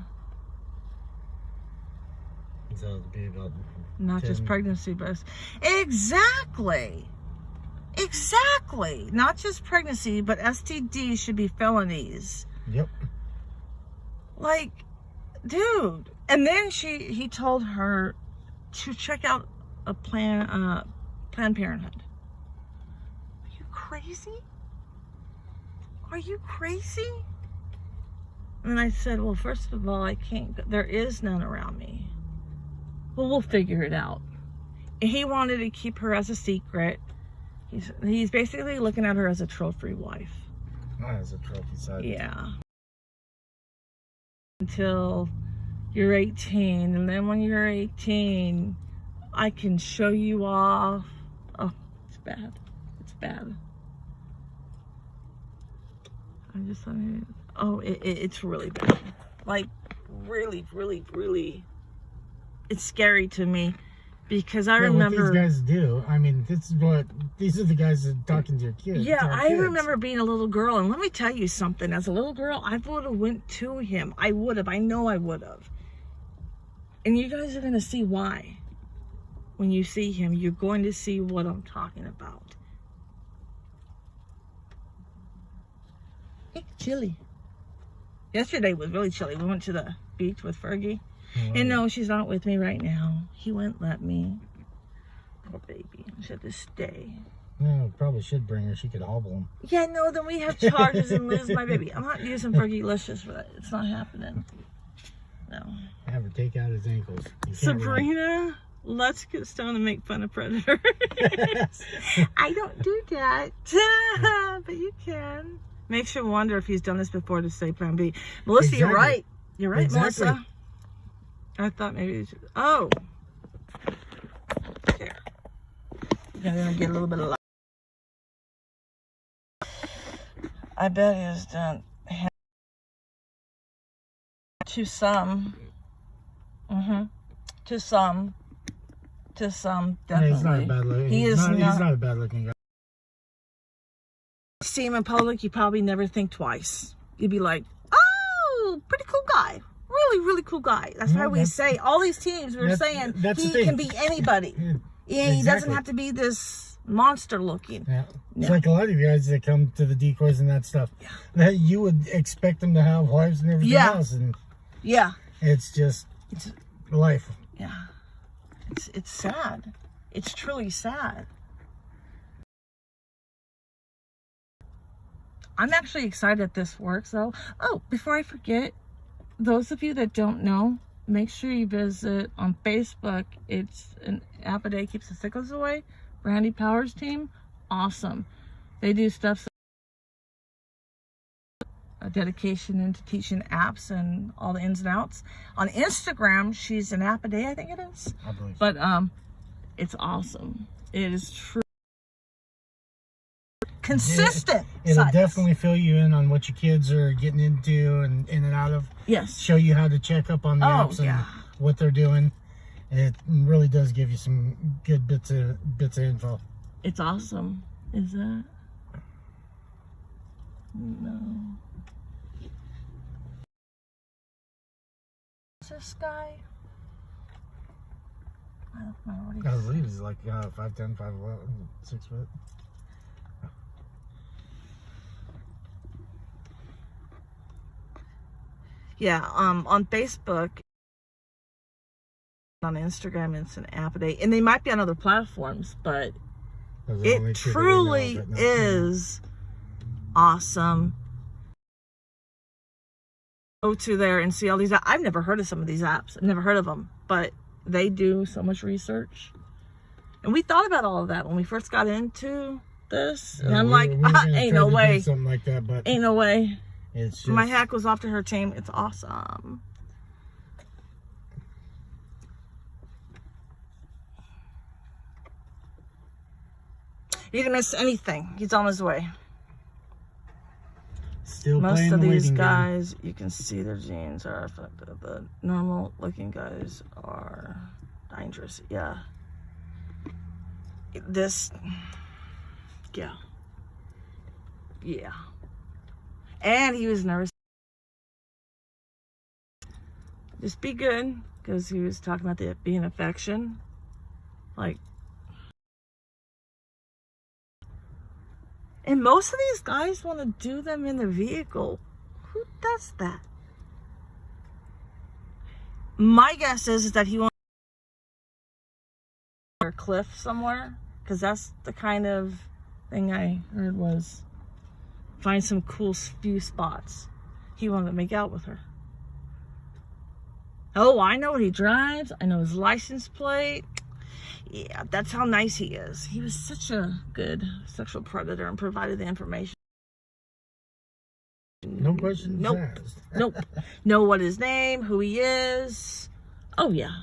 So it'll be about Not 10. just pregnancy, but exactly. Not just pregnancy, but STDs should be felonies. Yep. Like, dude. And then he told her to check out a Planned Parenthood. Are you crazy? Are you crazy? And I said, well, first of all, I can't go. There is none around me. Well, we'll figure it out. He wanted to keep her as a secret. He's basically looking at her as a trophy wife. Not as a trophy side. Yeah. Until you're 18. And then when you're 18, I can show you off. Oh, it's bad. It's bad. I'm just saying. Oh, it's really bad. Like, really, really, really. It's scary to me. Because I remember what these guys do. I mean, these are the guys that are talking to your kids. Yeah, I remember being a little girl, and let me tell you something. As a little girl, I would have went to him. I would have. I know I would have. And you guys are gonna see why. When you see him, you're going to see what I'm talking about. It's chilly. Yesterday was really chilly. We went to the beach with Fergie. And no, she's not with me right now. He wouldn't let me. Poor baby. She had to stay. No, probably should bring her. She could hobble him. Yeah, no, then we have charges and lose my baby. I'm not using Fergie-licious for that. It's not happening. No. Have her take out his ankles. Sabrina, let's get stoned and make fun of Predator. I don't do that. But you can. Makes you wonder if he's done this before to say Plan B. Melissa, exactly. You're right. You're right, exactly. Melissa. I thought maybe you should. Oh. Here. I'm going to get a little bit of light. I bet he has done. To some. To some, definitely. Yeah, he's not a bad looking. He's not a bad looking guy. See him in public, you probably never think twice. You'd be like, oh, pretty cool guy. Really, really cool guy. That's why we say, all these teams, we're saying he can be anybody. Yeah, he doesn't have to be this monster looking. Yeah. It's like a lot of you guys that come to the decoys and that stuff. Yeah. That you would expect them to have wives and everything else. And it's just life. Yeah. It's sad. It's truly sad. I'm actually excited that this works though. Oh, before I forget, those of you that don't know, make sure you visit on Facebook. It's an app a day keeps the sickles away. Brandy Powers team, awesome. They do stuff, a dedication into teaching apps and all the ins and outs. On Instagram, she's an app a day, I think it is. I believe so. But it's awesome. It is true. Consistent. It'll definitely fill you in on what your kids are getting into and in and out of. Yes. Show you how to check up on the apps and what they're doing. It really does give you some good bits of info. It's awesome. Is that? No. Is this guy? I don't know what I believe he's like 5'10", 5'11", 6 foot. Yeah, on Facebook, on Instagram, it's an app a day, and they might be on other platforms, but it truly is awesome. Go to there and see all these. I've never heard of some of these apps. I've never heard of them, but they do so much research. And we thought about all of that when we first got into this. And I'm like, ain't no way. Something like that, but ain't no way. It's just... My hat goes off to her team. It's awesome. He didn't miss anything. He's on his way. Still most of these guys, you can see their genes are affected. The normal looking guys are dangerous. Yeah. This, yeah. Yeah. And he was nervous. Just be good, because he was talking about it being affection. Like, and most of these guys want to do them in the vehicle. Who does that? My guess is that he wants a cliff somewhere, because that's the kind of thing I heard was find some cool few spots. He wanted to make out with her. Oh, I know what he drives. I know his license plate. Yeah, that's how nice he is. He was such a good sexual predator and provided the information. No questions asked. Nope. Know what his name, who he is. Oh, yeah.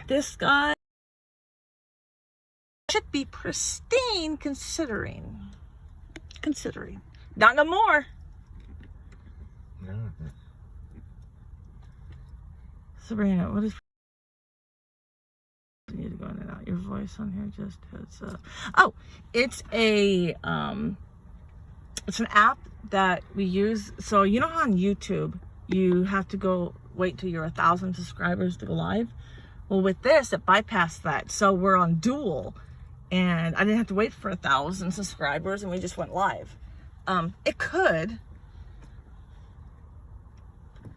This guy should be pristine considering. Not no more. No. Sabrina, what is... You need to go in and out. Your voice on here just heads up. Oh, it's a it's an app that we use. So you know how on YouTube you have to go wait till you're 1,000 subscribers to go live? Well, with this, it bypassed that. So we're on dual, and I didn't have to wait for 1,000 subscribers, and we just went live. It could.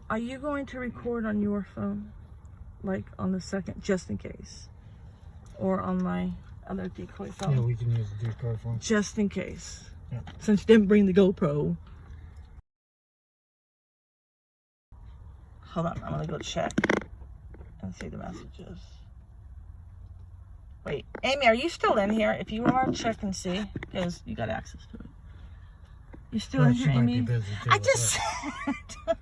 Are you going to record on your phone, like on the second, just in case? Or on my other decoy phone? Yeah, we can use the decoy phone. Just in case. Yeah. Since you didn't bring the GoPro. Hold on, I'm gonna go check and see the messages. Wait, Amy, are you still in here? If you are, check and see, because you got access to it. You still in here, Amy? I just said.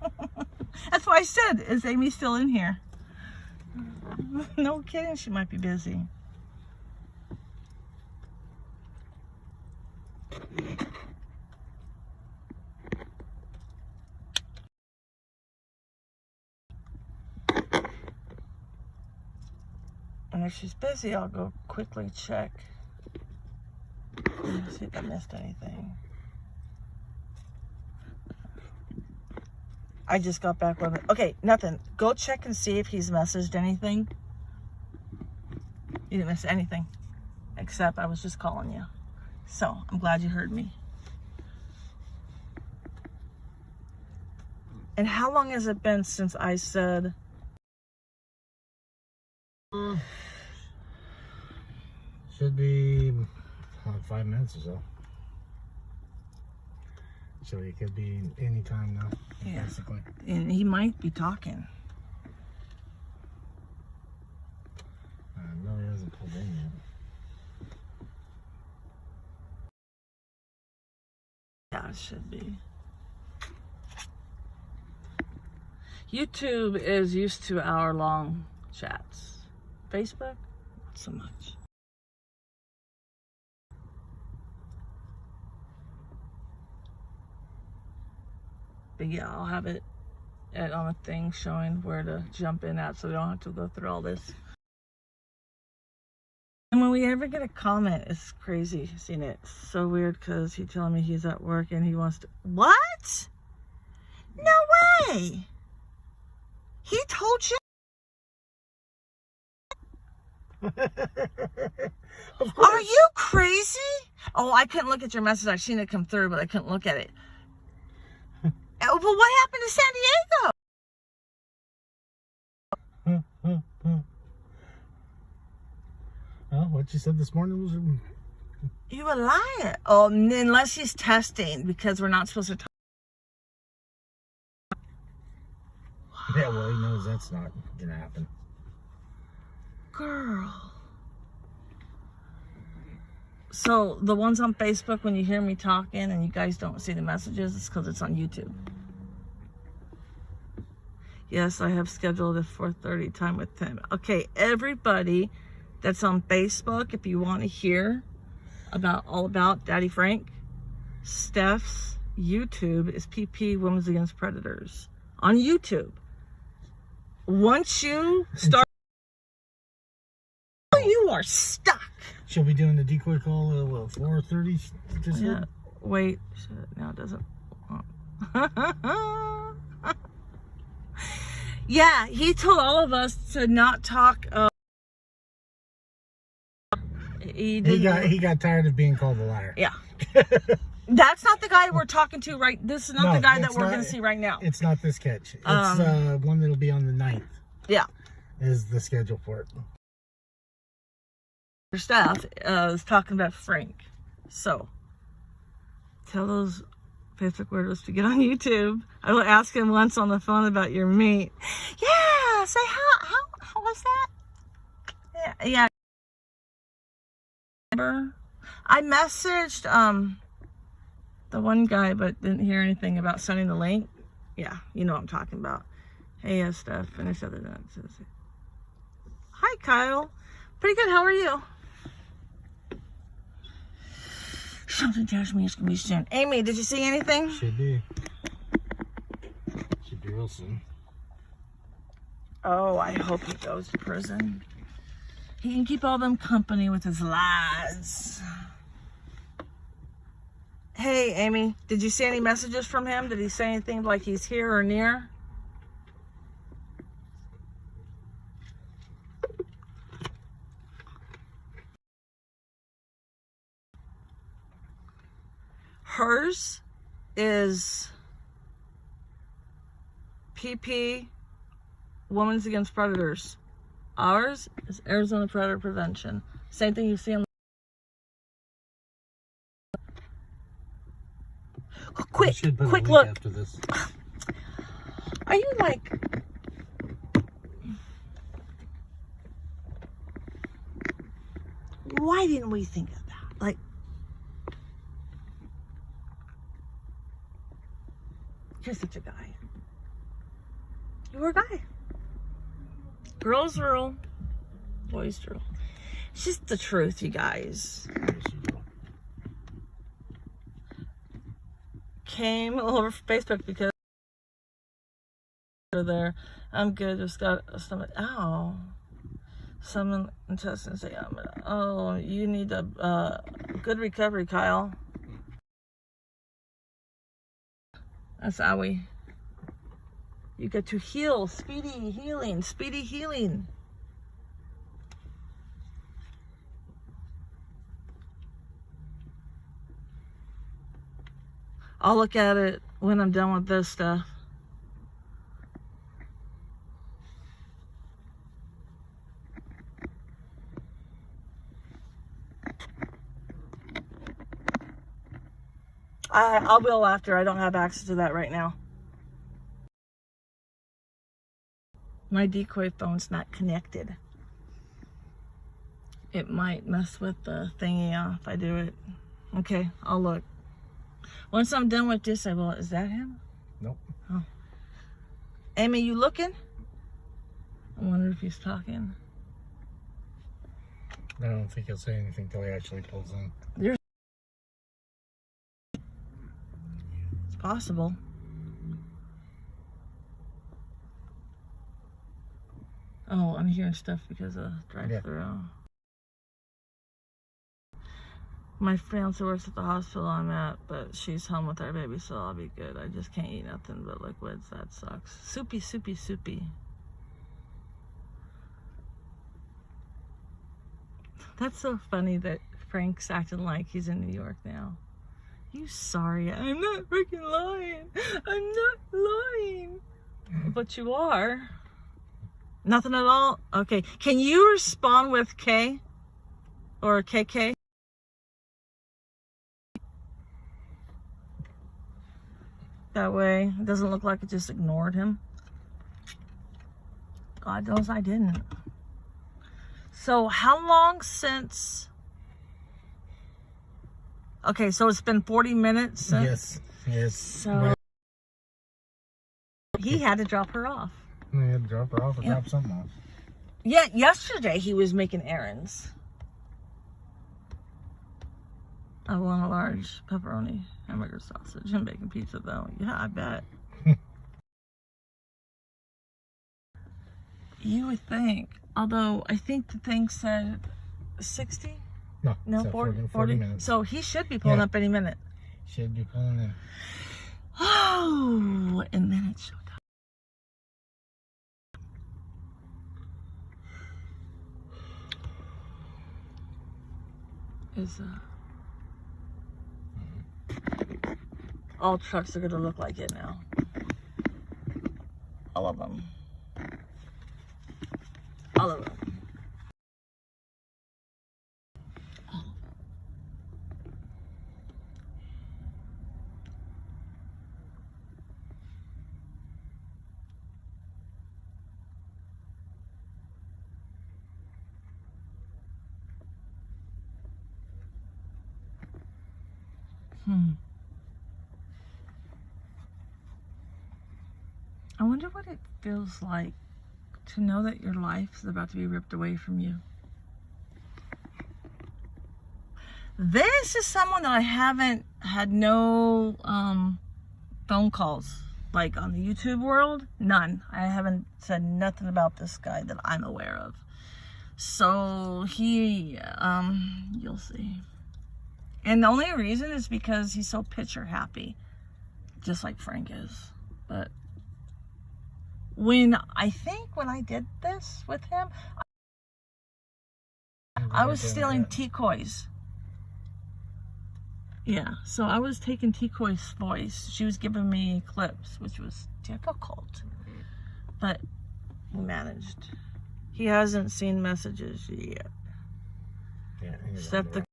That's why I said, is Amy still in here? No kidding, she might be busy. And if she's busy, I'll go quickly check. See if I missed anything. I just got back with it. Okay, nothing. Go check and see if he's messaged anything. You didn't miss anything. Except I was just calling you. So, I'm glad you heard me. And how long has it been since I said... Should be 5 minutes or so. So it could be any time now, yeah. Basically. And he might be talking. No, he hasn't pulled in yet. Yeah, it should be. YouTube is used to hour-long chats. Facebook, not so much. But yeah, I'll have it on a thing showing where to jump in at, so we don't have to go through all this. And when we ever get a comment, it's crazy seeing it. It's so weird because he's telling me he's at work and he wants to. What? No way. He told you? Are you crazy? Oh, I couldn't look at your message. I seen it come through, but I couldn't look at it. Oh, but what happened to San Diego? Well, what you said this morning was... You a liar. Oh, unless he's testing, because we're not supposed to talk. Yeah, well, he knows that's not gonna happen. Girl. So the ones on Facebook, when you hear me talking and you guys don't see the messages, it's because it's on YouTube. Yes, I have scheduled a 4:30 time with Tim. Okay, everybody that's on Facebook, if you want to hear all about Daddy Frank, Steph's YouTube is PP Women's Against Predators on YouTube. Once you start, you are stuck. She'll be doing the decoy call at 4:30. Yeah. Wait. Shit, now it doesn't. Yeah, he told all of us to not talk. He got tired of being called a liar. Yeah. That's not the guy we're talking to right. This is not the guy that we're going to see right now. It's not this catch. It's one that'll be on the 9th. Yeah. Is the schedule for it. Your staff is talking about Frank. So, tell those Facebook weirdos to get on YouTube. I will ask him once on the phone about your meat. Yeah, say how was that? Yeah. I messaged the one guy, but didn't hear anything about sending the link. Yeah, you know what I'm talking about. Hey, Steph, finish other than that. Hi, Kyle. Pretty good. How are you? Something tells me it's gonna be soon. Amy, did you see anything? Should be. Should be real soon. Oh, I hope he goes to prison. He can keep all them company with his lies. Hey, Amy, did you see any messages from him? Did he say anything like he's here or near? Hers is PP, Women's Against Predators. Ours is Arizona Predator Prevention. Same thing you see on. Quick look. After this. Are you like? Why didn't we think of that? Like, you're such a guy. You were a guy. Girls rule, boys rule. It's just the truth, you guys. Came over Facebook because there. I'm good. Just got a stomach. Ow. Someone intestines say, oh, you need a good recovery, Kyle. That's owie. You get to heal. Speedy healing. Speedy healing. I'll look at it when I'm done with this stuff. I will after. I don't have access to that right now. My decoy phone's not connected. It might mess with the thingy if I do it. Okay, I'll look. Once I'm done with this, I will. Is that him? Nope. Oh. Amy, you looking? I wonder if he's talking. I don't think he'll say anything till he actually pulls in. It's possible. Oh, I'm hearing stuff because of drive-through. Yeah. My fiance works at the hospital I'm at, but she's home with our baby, so I'll be good. I just can't eat nothing but liquids. That sucks. Soupy, soupy, soupy. That's so funny that Frank's acting like he's in New York now. You sorry? I'm not freaking lying. I'm not lying. But you are. Nothing at all? Okay. Can you respond with K? Or KK? That way it doesn't look like it just ignored him. God knows I didn't. So how long since... Okay, so it's been 40 minutes since... Yes. So he had to drop her off. He had to drop her off or drop something off. Yeah, yesterday he was making errands. I want a large pepperoni hamburger sausage and bacon pizza though. Yeah, I bet. You would think. Although I think the thing said 60? No, 40 minutes. So he should be pulling up any minute. Should be pulling in. Oh, and then it showed up. All trucks are gonna look like it now. All of them. All of them. I wonder what it feels like to know that your life is about to be ripped away from you. This is someone that I haven't had no phone calls, like on the YouTube world, none. I haven't said nothing about this guy that I'm aware of. So he, you'll see. And the only reason is because he's so picture happy, just like Frank is. But when I did this with him, I was stealing decoys. Yeah, so I was taking decoy's voice. She was giving me clips, which was difficult, but we managed. He hasn't seen messages yet. Yeah, Except the...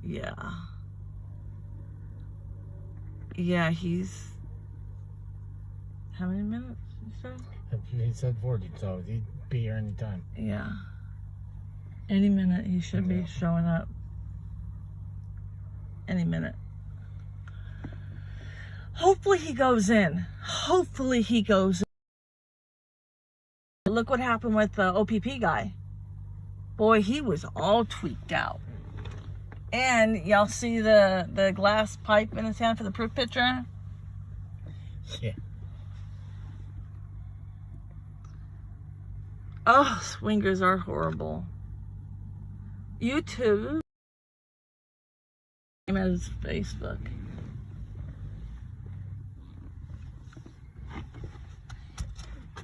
Yeah. Yeah, he's... How many minutes, you said? He said 40, so he'd be here anytime. Yeah. Any minute he should be showing up. Any minute. Hopefully he goes in. Hopefully he goes in. Look what happened with the OPP guy. Boy, he was all tweaked out. And y'all see the glass pipe in his hand for the proof picture? Yeah. Oh, swingers are horrible. YouTube. Same as Facebook.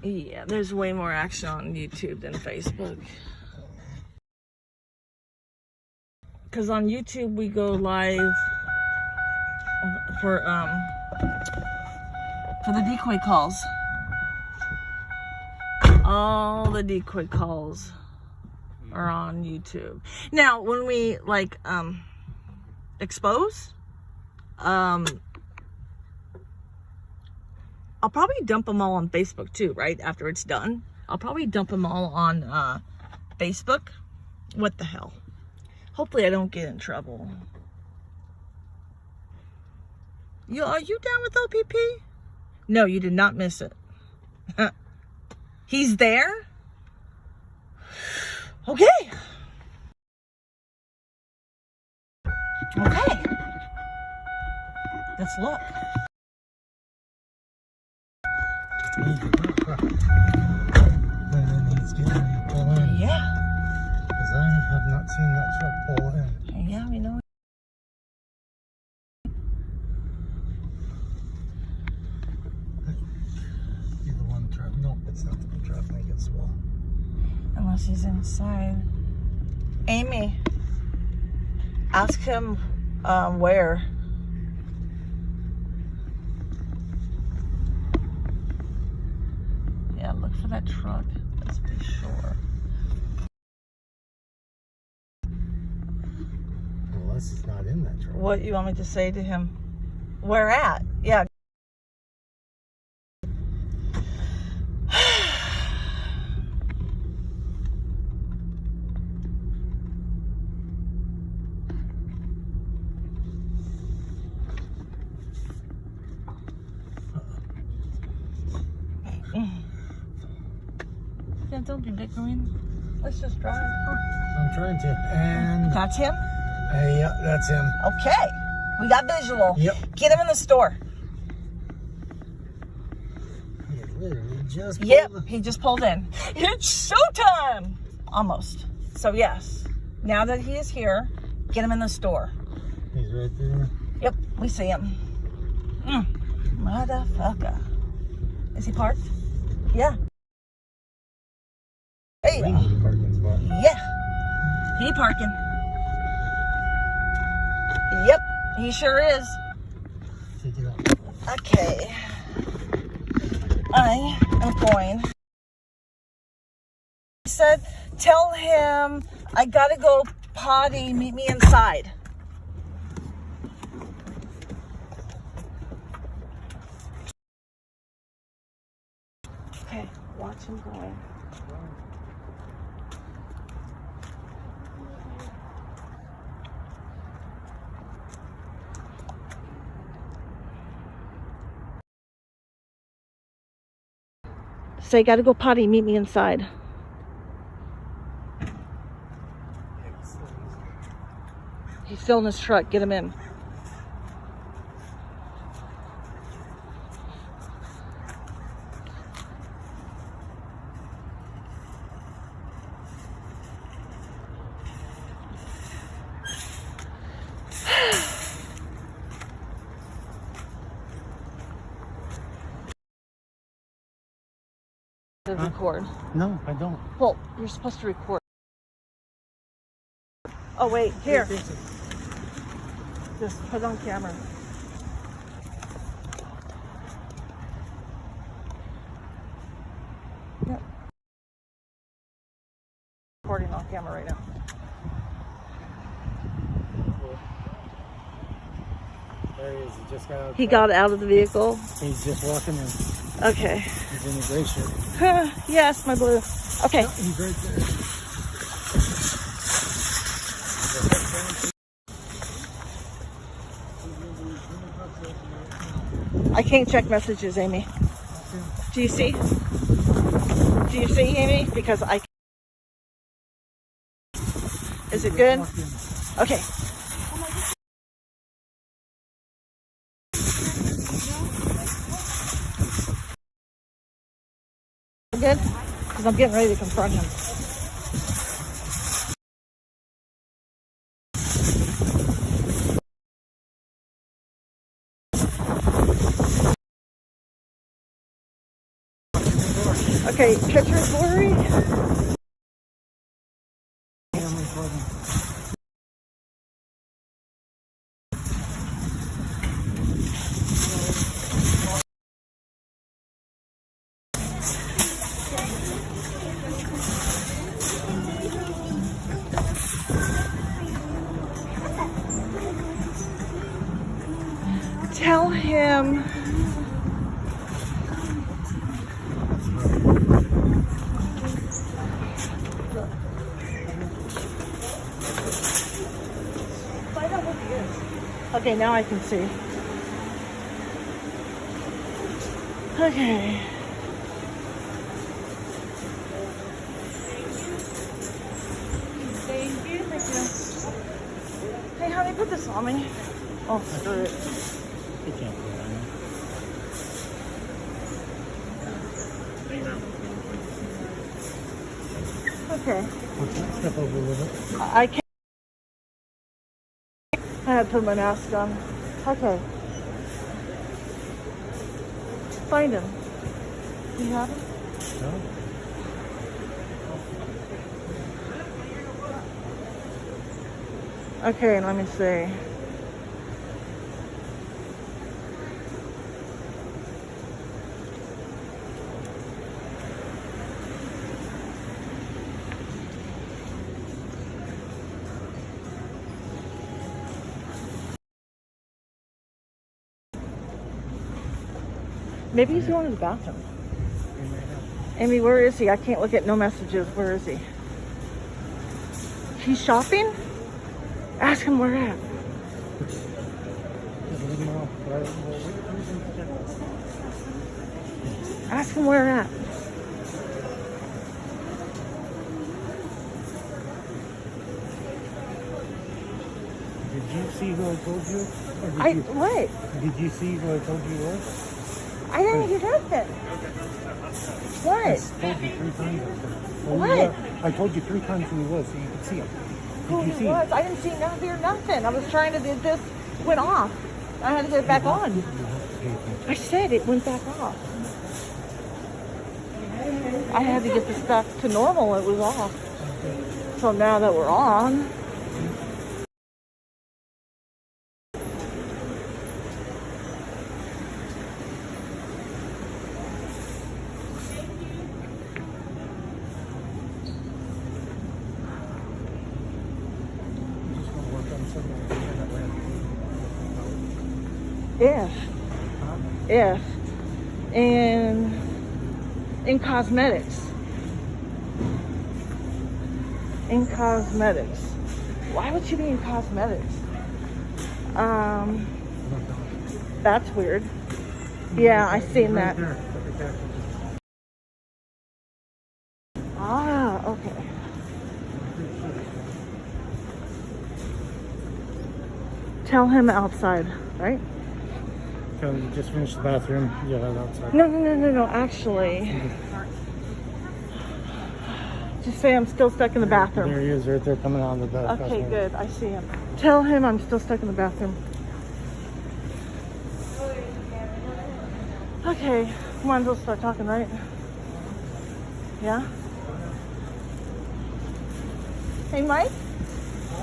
Yeah, there's way more action on YouTube than Facebook. Because on YouTube we go live for the decoy calls. All the decoy calls are on YouTube. Now, when we like expose, I'll probably dump them all on Facebook too, right? After it's done, I'll probably dump them all on Facebook. What the hell? Hopefully I don't get in trouble. Are you down with OPP? No, you did not miss it. He's there? Okay. Okay. Let's look. And then he's getting ready to pull in. Yeah. Because I have not knows he's inside. Amy, ask him where. Yeah, look for that truck. Let's be sure. Unless it's not in that truck. What you want me to say to him? Where at? Yeah. Yeah, don't be bickering. Let's just drive. I'm trying to. And That's him? yeah, that's him. Okay. We got visual. Yep. Get him in the store. He literally just Yep, pulled he just pulled in. It's showtime! Almost. So yes, now that he is here, get him in the store. He's right there. Yep, we see him. Motherfucker. Is he parked? Yeah. Hey. We need a parking spot. Yeah. He parking. Yep, he sure is. Take it out. Okay. I am going. He said, tell him I gotta go potty, meet me inside. Okay, watch him going. Say, gotta go potty, meet me inside. He's still in his truck, get him in. To record. No, I don't. Well, you're supposed to record. Oh wait, here. Just put it on camera. Yep. Recording on camera right now. There he is. He just got out. He got out of the vehicle. He's just walking in. Okay. He's in the gray shirt. Yes, my blue. Okay. No, he's right there. I can't check messages, Amy. Do you see? Do you see, Amy? Because I... Is it good? Okay. Good? Because I'm getting ready to confront him. Okay, picture blurry. Tell him. Find out what he is. Okay, now I can see. Okay. Thank you. Hey, honey, put this on me. Oh, screw it. He can't put it on there. Okay. Step over a little bit. I can't. I had to put my mask on. Okay. Find him. Do you have him? No? Okay, let me see. Maybe he's going to the bathroom. Amy, where is he? I can't look at no messages. Where is he? He's shopping? Ask him where at. Ask him where at. Did you see who I told you? What? Did you see who I told you was? I didn't hear nothing. What? I told you 3 times. What? I told you 3 times who he was, so you could see him. Who Did you see was? him? I didn't see nothing or nothing. I was trying to do this. Went off. I had to get it back on. I said it went back off. I had to get this back to normal. It was off. So now that we're on. If in cosmetics. In cosmetics. Why would you be in cosmetics? That's weird. Yeah, I seen that. Ah, okay. Tell him outside, right? You just finished the bathroom. Yeah, outside. No. Actually, just say I'm still stuck in the bathroom. There he is, right there, coming out of the bathroom. Okay, good. I see him. Tell him I'm still stuck in the bathroom. Okay, might as well start talking, right? Yeah? Hey, Mike.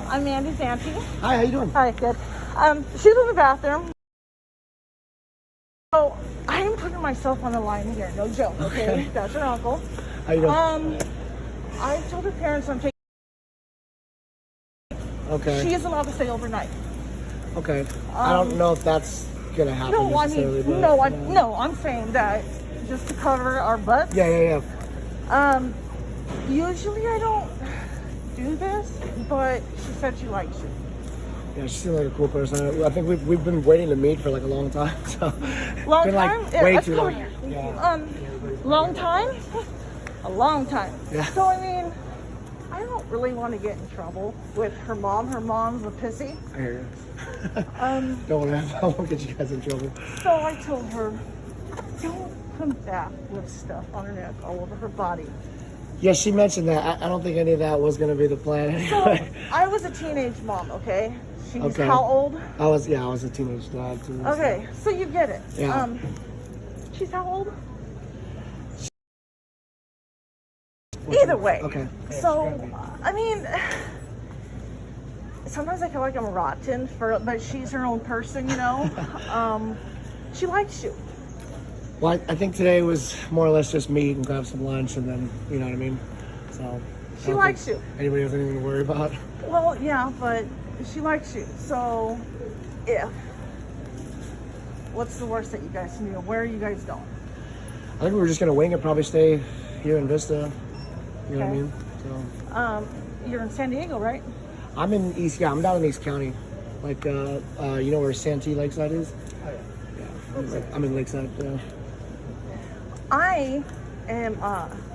I'm Andy's auntie. Hi, how you doing? Hi, good. She's in the bathroom. So, I am putting myself on the line here. No joke, okay? That's her uncle. How you doing? I told her parents I'm taking. Okay. She is allowed to stay overnight. Okay. I don't know if that's gonna happen. No, I mean, no, I'm saying that just to cover our butts. Yeah. Usually I don't do this, but she said she likes you. Yeah, she seems like a cool person. I think we've been waiting to meet for like a long time. So Long been time? like Yeah, way let's too go long. here. Yeah. Long time? A long time. Yeah. So I mean, I don't really want to get in trouble with her mom. Her mom's a pissy. I hear you. I won't get you guys in trouble. So I told her, don't come back with stuff on her neck all over her body. Yeah, she mentioned that. I don't think any of that was gonna be the plan So anyway. I was a teenage mom, okay? She's Okay. how old? I was a teenage dad too. Okay, so you get it. Yeah. She's how old? Either way. Okay. So, I mean, sometimes I feel like I'm rotten but she's her own person, you know? She likes you. Well, I think today was more or less just meet and grab some lunch, and then you know what I mean. So She likes you. Anybody has anything to worry about? Well, yeah, but she likes you. So, what's the worst that you guys can do? Where are you guys going? I think we were just gonna wing it. Probably stay here in Vista. You know what I mean? So You're in San Diego, right? I'm in East. Yeah, I'm down in East County. Like you know where Santee Lakeside is? Oh yeah. I'm in Lakeside. Yeah. I am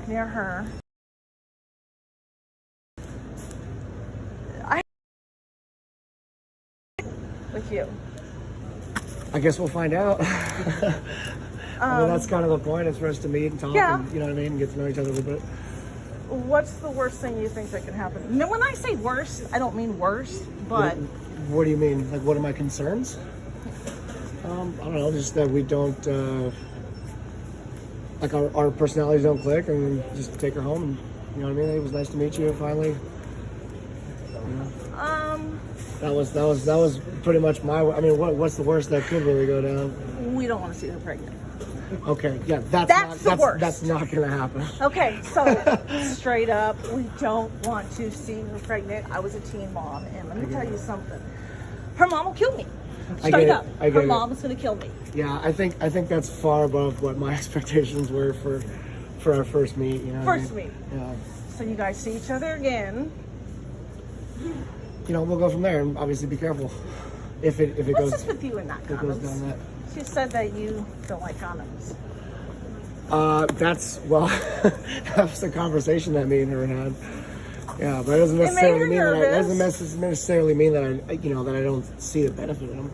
near her. With you. I guess we'll find out. I mean, that's kind of the point, is for us to meet and talk, Yeah. and, you know what I mean, and get to know each other a little bit. What's the worst thing you think that can happen? No, when I say worst, I don't mean worst, but What do you mean? Like, what are my concerns? I don't know, just that we don't, like our personalities don't click, and just take her home, and, you know what I mean? It was nice to meet you finally. You know? That was pretty much my. I mean, what's the worst that could really go down? We don't want to see her pregnant. Okay, yeah, That's the worst. That's not gonna happen. Okay, so straight up, we don't want to see her pregnant. I was a teen mom, and let me tell you something. Her mom will kill me. Straight up, her mom is gonna kill me. Yeah, I think that's far above what my expectations were for our first meet. You know, First meet. Yeah. So you guys see each other again. You know, we'll go from there, and obviously be careful if it What's goes. this with you and not If it goes down condoms? that. She said that you don't like condoms. That's that was a conversation that me and her had. Yeah, but it doesn't It made her necessarily mean that nervous. doesn't necessarily mean that that I don't see the benefit in them.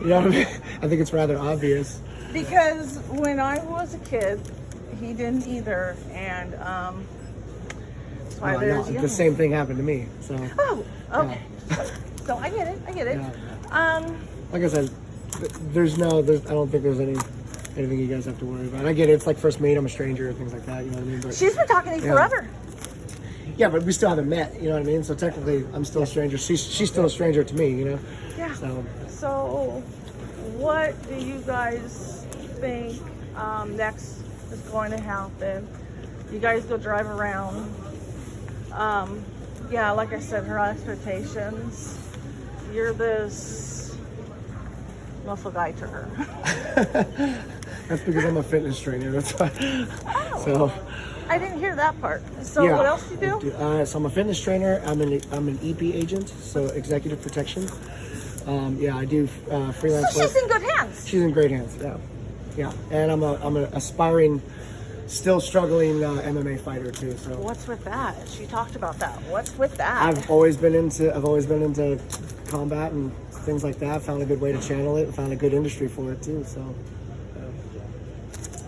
You know what I mean? I think it's rather obvious. Because when I was a kid, he didn't either, and that's why there's The same thing happened to me. So. Oh, okay. So I get it. Yeah. Like I said, I don't think there's anything you guys have to worry about. I get it. It's like first meet. I'm a stranger, things like that. You know what I mean? But she's been talking to you forever. Yeah, but we still haven't met. You know what I mean? So technically, I'm still a stranger. She's still a stranger to me. You know? Yeah. So what do you guys think next is going to happen? You guys go drive around. Yeah, like I said, her expectations. You're this muscle guy to her. That's because I'm a fitness trainer. That's why. Oh. So. I didn't hear that part. So what else do you do? So I'm a fitness trainer. I'm an EP agent, so executive protection. I do freelance. So she's in good hands. She's in great hands. Yeah. And I'm an aspiring, still struggling MMA fighter too. So what's with that? She talked about that. What's with that? I've always been into combat and things like that. Found a good way to channel it. Found a good industry for it too. So.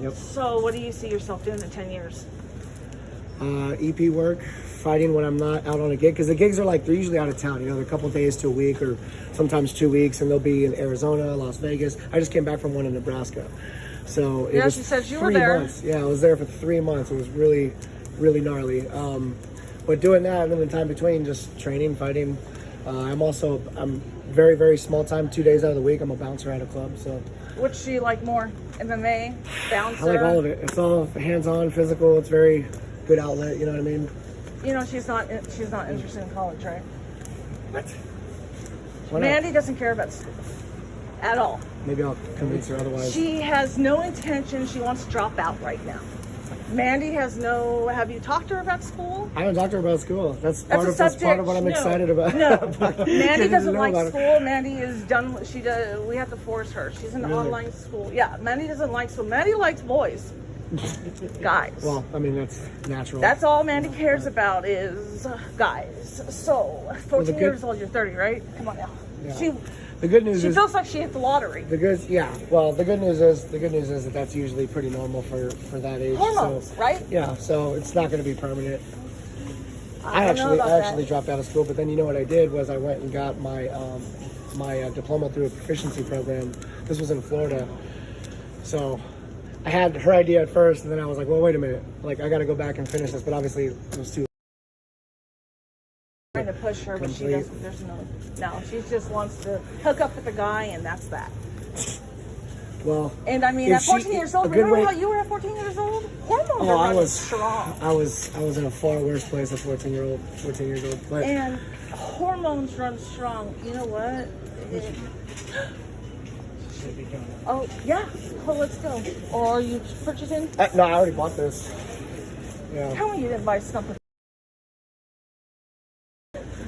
Yep. So what do you see yourself doing in 10 years? EP work, fighting when I'm not out on a gig, because the gigs are they're usually out of town. You know, they're a couple of days to a week, or sometimes 2 weeks, and they'll be in Arizona, Las Vegas. I just came back from one in Nebraska, so it was she said you 3 were there. months. Yeah, I was there for 3 months. It was really, really gnarly. But doing that, and then the time between, just training, fighting. I'm very, very small time. 2 days out of the week, I'm a bouncer at a club. So. Which do you like more? MMA, bouncer? I like all of it. It's all hands-on, physical. It's very good outlet. You know what I mean? You know, she's not interested in college, right? What? Why not? Mandy doesn't care about school at all. Maybe I'll convince her otherwise. She has no intention. She wants to drop out right now. Mandy has no. Have you talked to her about school? I haven't talked to her about school. That's part of what I'm excited about. No, Mandy doesn't like school. Mandy is done. She does. We have to force her. She's in online school. Yeah, Mandy doesn't like school. Mandy likes boys, guys. Well, I mean that's natural. That's all Mandy cares about is guys. So, 14 years old. You're 30, right? Come on now. Yeah. The good news is she feels like she hit the lottery. The good news is that that's usually pretty normal for that age. Hormones, right? Yeah, so it's not going to be permanent. I actually dropped out of school, but then you know what I did was I went and got my diploma through a proficiency program. This was in Florida, so I had her idea at first, and then I was like, well, wait a minute, I got to go back and finish this, but obviously it was too. Trying to push her, but she doesn't. There's no. She just wants to hook up with the guy, and that's that. Well, and I mean, at 14 years old, remember how you were at 14 years old? Hormones are running strong. I was in a far worse place at 14 years old. But and hormones run strong. You know what? Oh yeah. Oh, let's go. Or are you purchasing? No, I already bought this. Yeah. Tell me you didn't buy something.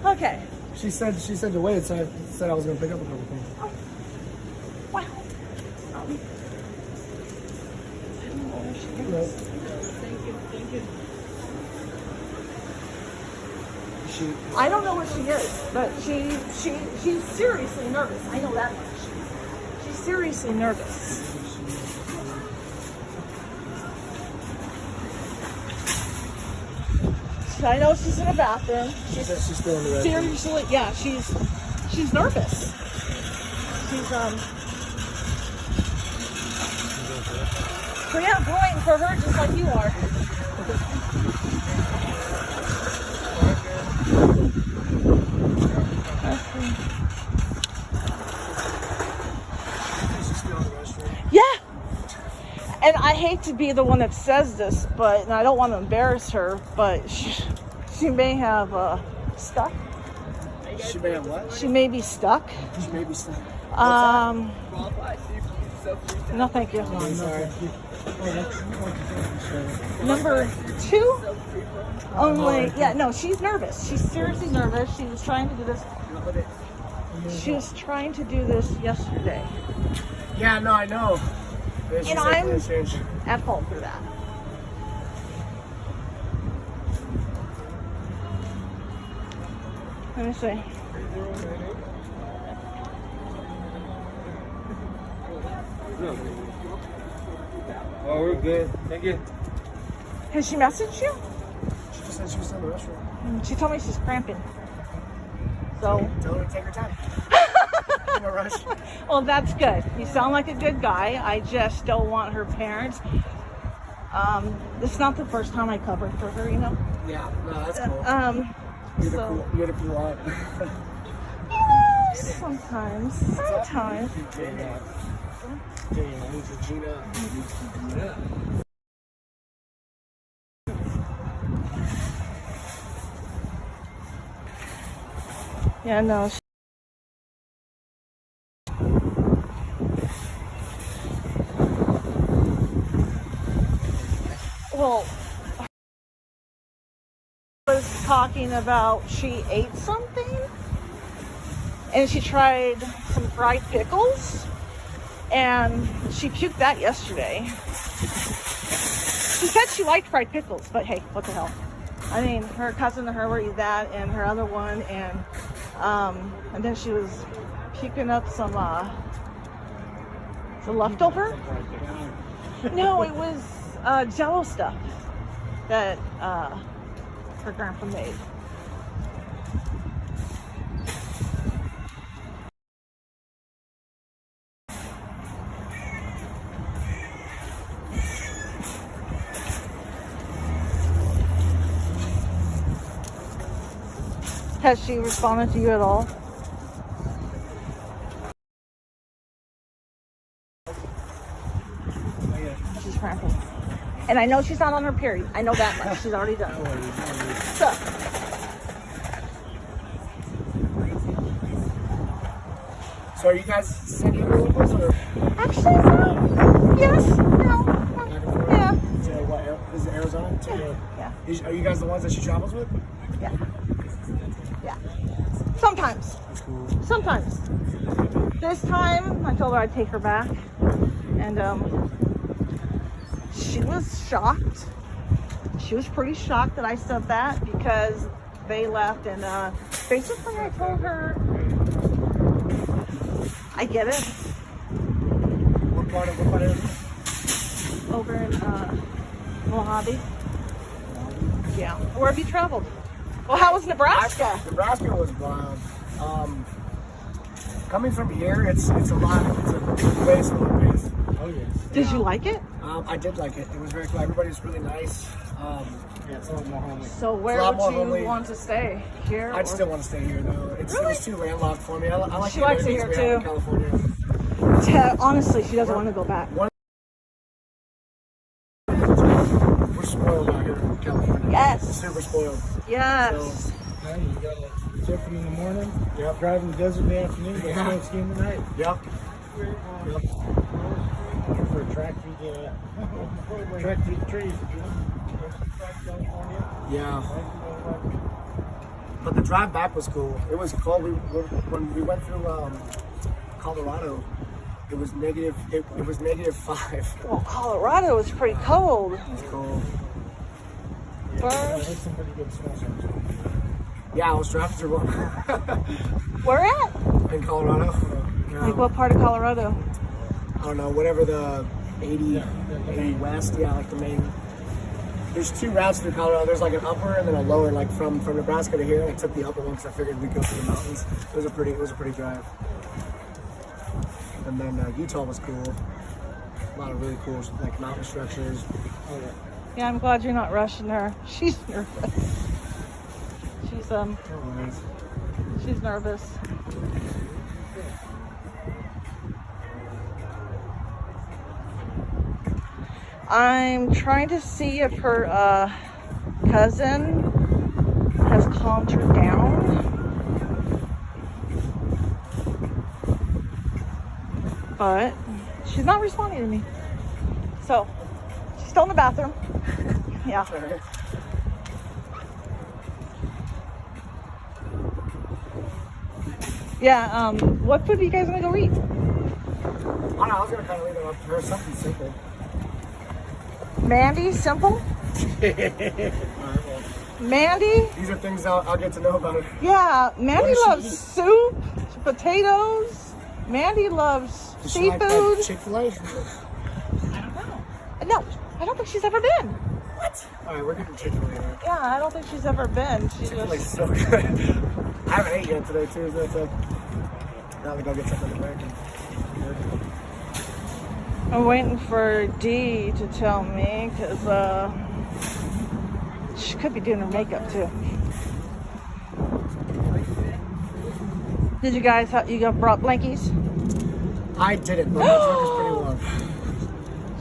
Okay. She said to wait, so I said I was going to pick up a couple things. Oh. Wow. Thank you. I don't know what she is, but she's seriously nervous. I know that much. She's seriously nervous. I know she's in the bathroom. She's still in the bathroom. Seriously, yeah, she's nervous. She's So yeah, I'm waiting for her just like you are. hate to be the one that says this, but and I don't want to embarrass her, but she may have stuck. She may have what? She may be stuck. She may be stuck. No, thank you. I'm sorry. Number 2. Only, yeah, no, she's nervous. She's seriously nervous. She was trying to do this. She was trying to do this yesterday. Yeah, no, I know. And I'm at fault for that. Let me see. Oh, we're good. Thank you. Has she messaged you? She just said she was in the restaurant. She told me she's cramping. So. Tell her to take her time. No rush. Well, that's good. You sound like a good guy. I just don't want her parents. This is not the first time I covered for her, you know. Yeah, no, that's cool. You're the cool aunt. Sometimes. Yeah, no. Well, was talking about she ate something and she tried some fried pickles and she puked that yesterday. She said she liked fried pickles, but hey, what the hell. I mean, her cousin and her were eating that and her other one, and then she was puking up some leftover. No, it was Jello stuff that her grandpa made. Has she responded to you at all? She's cramping. And I know she's not on her period. I know that much. She's already done. So are you guys San Diego locals or? Actually, no. Yes. No. Yeah. To what? Is it Arizona? Yeah. Are you guys the ones that she travels with? Yeah. Yeah. Sometimes. That's cool. Sometimes. This time, I told her I'd take her back. And she was shocked. She was pretty shocked that I said that because they left. And basically, I told her, I get it. What part of Arizona? Over in Mojave. Yeah. Where have you traveled? Well, how was Nebraska? Nebraska was wild. Coming from here, it's a lot. It's a way slower pace. Oh yes. Did you like it? I did like it. It was very cool. Everybody's really nice. Yeah, it's a little more homely. So where It's a lot would more you homely. want to stay? Here? I'd or- still want to stay here though. It was too landlocked for me. I like She the likes it amenities here, we have in California. Honestly, she doesn't want to go back. We're spoiled out here in California. Yes. Super spoiled. Yes. Yeah, you got surfing in the morning. Yep. Driving the desert in the afternoon. Go snow skiing at night. Yep. Yep. For a track through the trees. Yeah. But the drive back was cool. It was cold. When we went through Colorado, it was negative. It was -5. Well, Colorado is pretty cold. It was cold. There's some pretty good snowstorms. Yeah, I was driving through one Where at? in Colorado. Like what part of Colorado? I don't know, whatever the 80 west. Yeah, like the main. There's 2 routes through Colorado. There's like an upper and then a lower. Like from Nebraska to here, I took the upper one because I figured we'd go through the mountains. It was a pretty drive. And then Utah was cool. A lot of really cool like mountain structures. Oh yeah. Yeah, I'm glad you're not rushing her. She's nervous. She's nervous. I'm trying to see if her cousin has calmed her down. But she's not responding to me. So, she's still in the bathroom. Yeah. Yeah, what food are you guys gonna go eat? I don't know, I was gonna kind of leave it up to her, something simple. Mandy, simple? Mandy? These are things I'll get to know about her. Yeah, Mandy does she loves eat? soup, potatoes. Mandy loves Does she like seafood. Chick-fil-A? I don't know. No, I don't think she's ever been. What? Alright, we're getting Chick-fil-A right? Yeah, I don't think she's ever been. She Chick-fil-A's just... so good. I haven't ate yet today too, so it's like, now we go get something American. I'm waiting for Dee to tell me because she could be doing her makeup too. Did you guys brought blankies? I didn't, but my truck is pretty warm.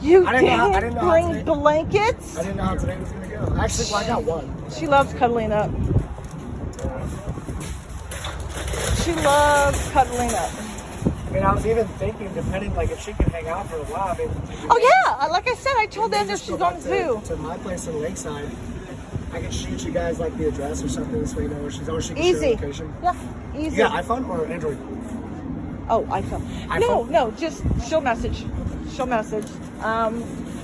You I didn't know how bring today- blankets? I didn't know how today was gonna go. Actually, well, I got one. She loves cuddling up. She loves cuddling up. I mean, I was even thinking, depending, like, if she could hang out for a while, maybe. Oh yeah, like I said, I told them that just she's go going back to. to my place in Lakeside. I can shoot you guys like the address or something this way, you know, where she's, or she can share Easy. location. Yeah, easy. You got iPhone or Android? Oh, iPhone. iPhone? No, just she'll message. She'll message.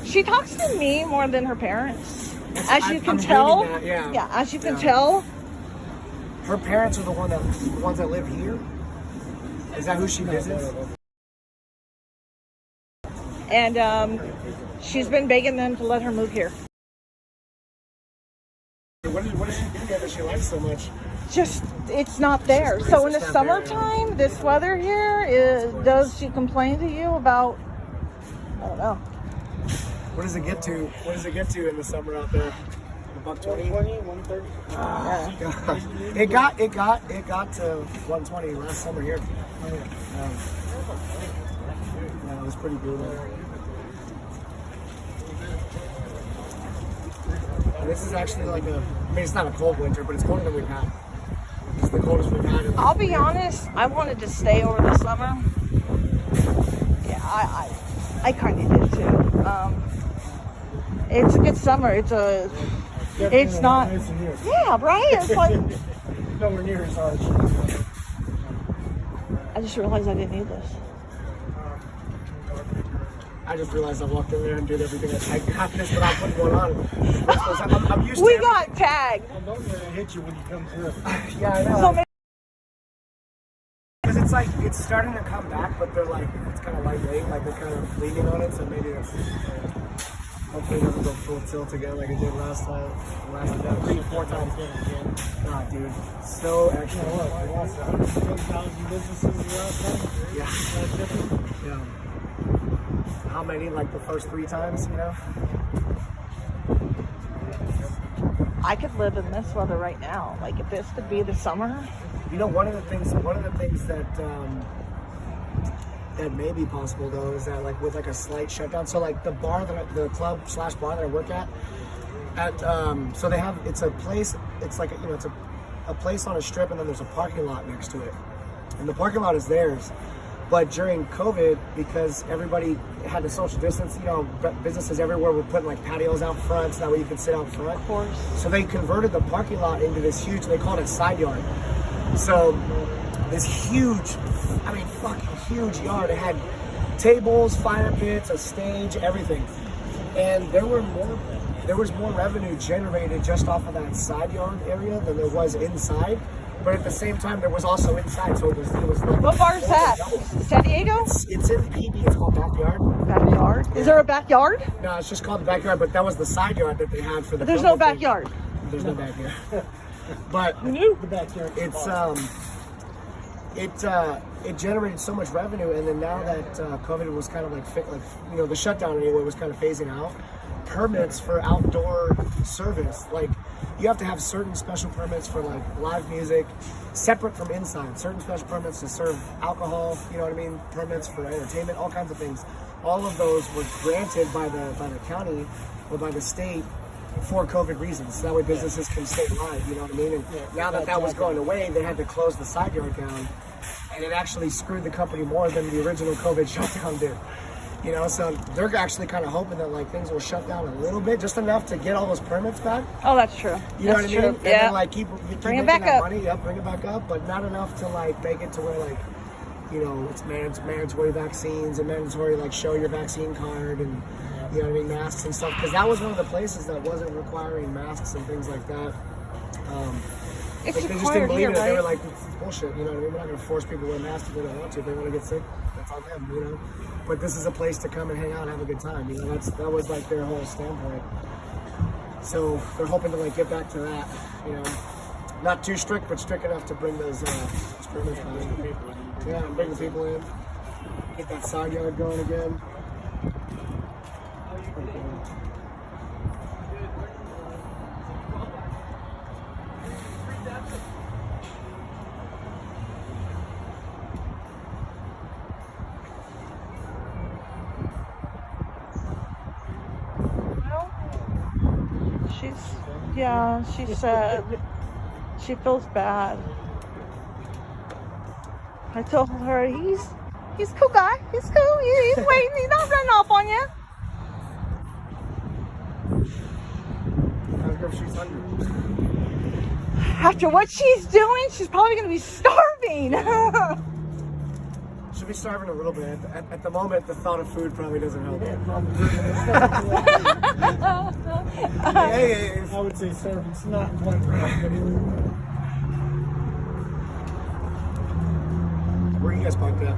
She talks to me more than her parents, as you can I'm tell. reading that, yeah. Yeah, as you can Yeah. tell. Her parents are the ones that live here. Is that who she visits? And she's been begging them to let her move here. What is she doing that she likes so much? Just, it's not there. So in the It's not there, summertime, this weather here, does she complain to you about, I don't know. What does it get to? What does it get to in the summer out there? $120? 130. Ah, God. It got to 120 last summer here. Yeah, it was pretty brutal. This is actually like I mean, it's not a cold winter, but it's colder than we've had. It's the coldest we've had. I'll be honest, I wanted to stay over the summer. Yeah, I kind of did too. It's a good summer. It's not. Yeah, right. It's like Nowhere near as hard. I just realized I didn't need this. I just realized I walked in there and did everything. I got this without putting one on. I'm used to We it. got tagged. Don't let it hit you when you come through. Yeah, I know. So maybe Because it's like, it's starting to come back, but they're like, it's kind of lightweight, like they're kind of leaning on it, so maybe it's, hopefully it doesn't go full tilt again like it did last time. Last time, 3 or 4 times. Nah, dude, so extra. We lost 110,000 businesses the last time. Yeah. Yeah. How many, like the first 3 times, you know? I could live in this weather right now. Like if this could be the summer. You know, one of the things that that may be possible though is that like with like a slight shutdown. So like the the club/bar that I work at so they have, it's a place. It's like it's a place on a strip, and then there's a parking lot next to it, and the parking lot is theirs. But during COVID, because everybody had to social distance, businesses everywhere were putting like patios out front, so that way you could sit out front. Of course. So they converted the parking lot into this huge, they called it side yard. So this huge, fucking huge yard. It had tables, fire pits, a stage, everything. And there was more revenue generated just off of that side yard area than there was inside. But at the same time, there was also inside, so it was like. What bar is that? San Diego? It's in PB. It's called Backyard. Backyard? Is there a backyard? No, it's just called the Backyard. But that was the side yard that they had for the. There's no film thing. backyard. There's no backyard. But Who the backyard. It generated so much revenue, and then now that COVID was kind of like the shutdown anyway was kind of phasing out. Permits for outdoor service, like you have to have certain special permits for like live music, separate from inside. Certain special permits to serve alcohol, you know what I mean? Permits for entertainment, all kinds of things. all of those were granted by the county or by the state for COVID reasons. So that way businesses can stay alive, you know what I mean? And now that was going away, they had to close the side yard down, and it actually screwed the company more than the original COVID shutdown did. You know, so they're actually kind of hoping that like things will shut down a little bit, just enough to get all those permits back. Oh, that's true. You know what I mean? True. And then like keep bring it making back that up. money. Yep, bring it back up, but not enough to like make it to where like, you know, it's mandatory vaccines and mandatory like show your vaccine card and you know what I mean, masks and stuff. Because that was one of the places that wasn't requiring masks and things like that. It's like, they just didn't believe it. Right? They were like, it's bullshit. You know what I mean? We're not going to force people to wear masks if they don't want to. If they want to get sick, that's on them. You know. But this is a place to come and hang out and have a good time. You know, that was like their whole standpoint. So they're hoping to like get back to that. You know, not too strict, but strict enough to bring those experiments in. Yeah, and bring the people in. Get that side yard going again. She said she feels bad. I told her he's a cool guy. He's cool. He's waiting. He's not running off on you. Ask her if she's hungry. After what she's doing, she's probably going to be starving. She'll be starving a little bit. At the moment, the thought of food probably doesn't help. Hey. I would say servant's not one right. Where are you guys parked at?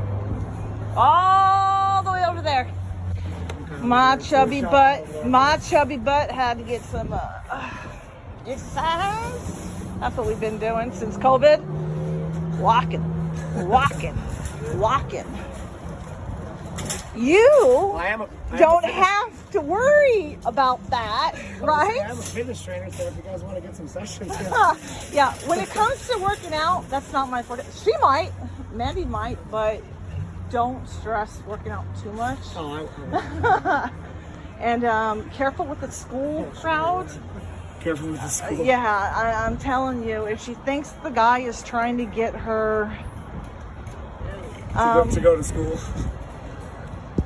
All the way over there. Okay. My chubby butt had to get some exercise. That's what we've been doing since COVID. Walking. You don't have to worry about that, right? I am a fitness trainer, so if you guys want to get some sessions, Yeah, when it comes to working out, that's not my forte. She might, Mandy might, but don't stress working out too much. Oh, And careful with the school crowd. Careful with the school. Yeah, I'm telling you, if she thinks the guy is trying to get her to go to school.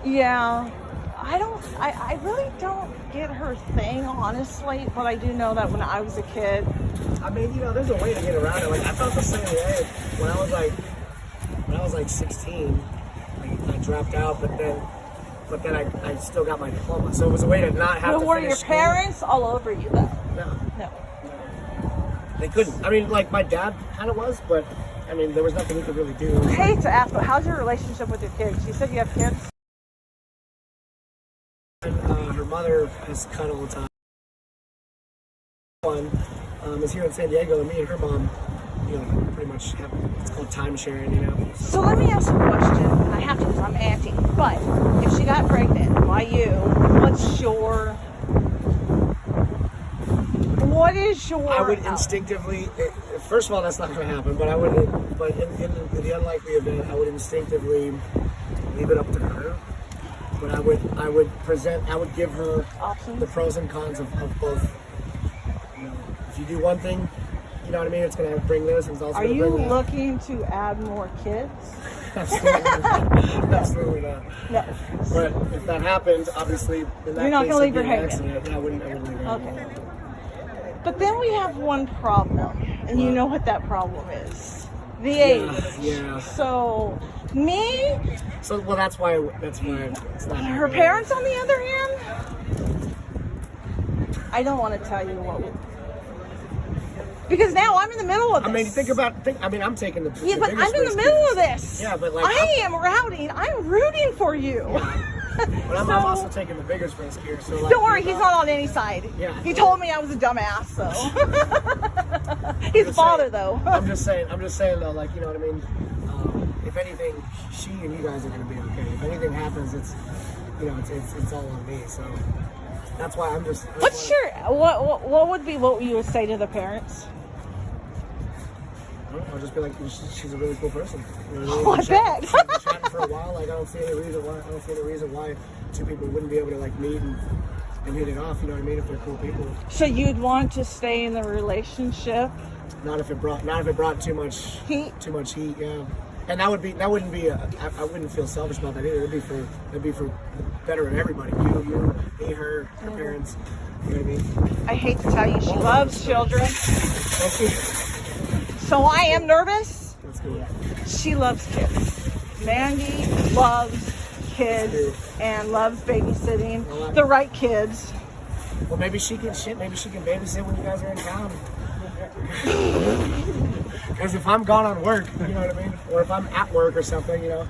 Yeah, I really don't get her thing, honestly, but I do know that when I was a kid. I mean, you know, there's a way to get around it. Like, I felt the same way when I was like 16. I dropped out, but then I still got my diploma. So it was a way to not have to Were finish your school. parents all over you, though? No. No. They couldn't. I mean, like, my dad kind of was, but, I mean, there was nothing he could really do. I hate to ask, but how's your relationship with your kids? You said you have kids? Her mother has cut all the time. One is here in San Diego, and me and her mom, you know, pretty much have, it's called time sharing, you know. So let me ask a question. I have to because I'm auntie. But if she got pregnant by you, what is your... I would instinctively, first of all, that's not going to happen, but I would, but in the unlikely event, I would instinctively leave it up to her. But I would give her Options. the pros and cons of both. You know, if you do one thing, you know what I mean, it's going to bring this, and it's also Are going to you bring that. looking to add more kids? Absolutely not. No. But if that happens, obviously, in that You're not case, gonna leave it'd her be an hanging. accident. I wouldn't leave her hanging. Okay. But then we have one problem, and you know what that problem is. The age. Yeah. So, me, So, well, that's why it's not her parents on the other hand, I don't want to tell you what because now I'm in the middle of this. I mean, I'm taking the Yeah, but biggest I'm in the risk middle of this. Yeah, but like I'm rooting for you. But I'm also taking the biggest risk here. So like, Don't worry, he's not on any side. Yeah. He told me I was a dumbass, so. He's a father, though. I'm just saying though, like, you know what I mean? If anything, she and you guys are gonna be okay. If anything happens, it's all on me. So that's why I'm just. What would be what you would say to the parents? I'll just be like, she's a really cool person. You know Oh, what I bet. We've been chatting for a while. Like, I don't see any reason why two people wouldn't be able to like meet and hit it off. You know what I mean? If they're cool people. So you'd want to stay in the relationship? Not if it brought too much Heat? Yeah. And I wouldn't feel selfish about that either. It'd be for better of everybody. You, me, her parents. You know what I mean? I hate to tell you, she loves children. Okay. So I am nervous. That's cool. She loves kids. Mandy loves kids and loves babysitting the right kids. Well, maybe she can babysit when you guys are in town. Because if I'm gone on work, you know what I mean, or if I'm at work or something, you know,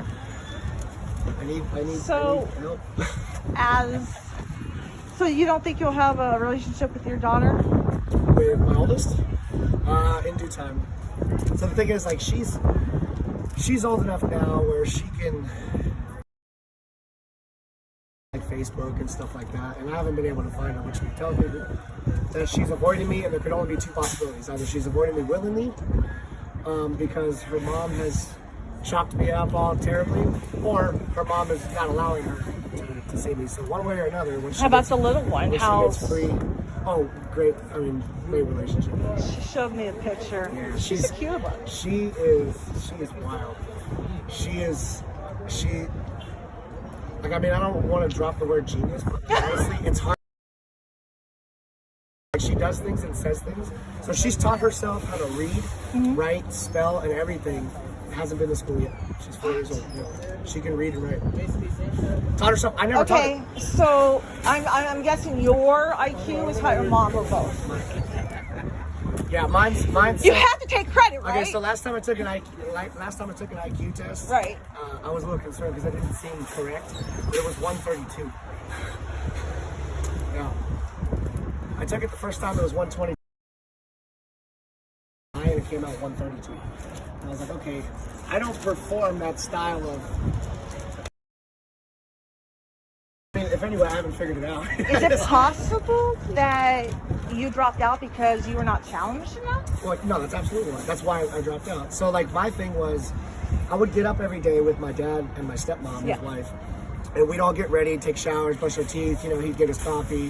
I need help. So you don't think you'll have a relationship with your daughter? With my oldest, in due time. So the thing is, like, she's old enough now where she can, like, Facebook and stuff like that, and I haven't been able to find her, which would tell me that she's avoiding me, and there could only be two possibilities. Either she's avoiding me willingly, because her mom has chopped me up all terribly, or her mom is not allowing her to see me. So one way or another, when she How about the little one? when she gets free. Oh, great! I mean, great relationship. She showed me a picture. Yeah, she's a cute one. She is wild. She. Like, I mean, I don't want to drop the word genius, but honestly, it's hard. Like, she does things and says things. So she's taught herself how to read, write, spell, and everything. Hasn't been to school yet. She's 4 years old. Yeah. She can read and write. Taught herself. I never taught her. Okay, so I'm guessing your IQ is higher, mom, or both. Yeah, mine's. You have to take credit, right? Okay, so last time I took an IQ test, right. I was a little concerned because I didn't seem correct, but it was 132. Yeah, I took it the first time. It was 120, and it came out 132. And I was like, okay, I don't perform that style of. I mean, if anyway, I haven't figured it out. Is it possible that you dropped out because you were not challenged enough? Well, no, that's absolutely right. That's why I dropped out. So, like, my thing was, I would get up every day with my dad and my stepmom, his wife, and we'd all get ready, take showers, brush our teeth. You know, he'd get his coffee,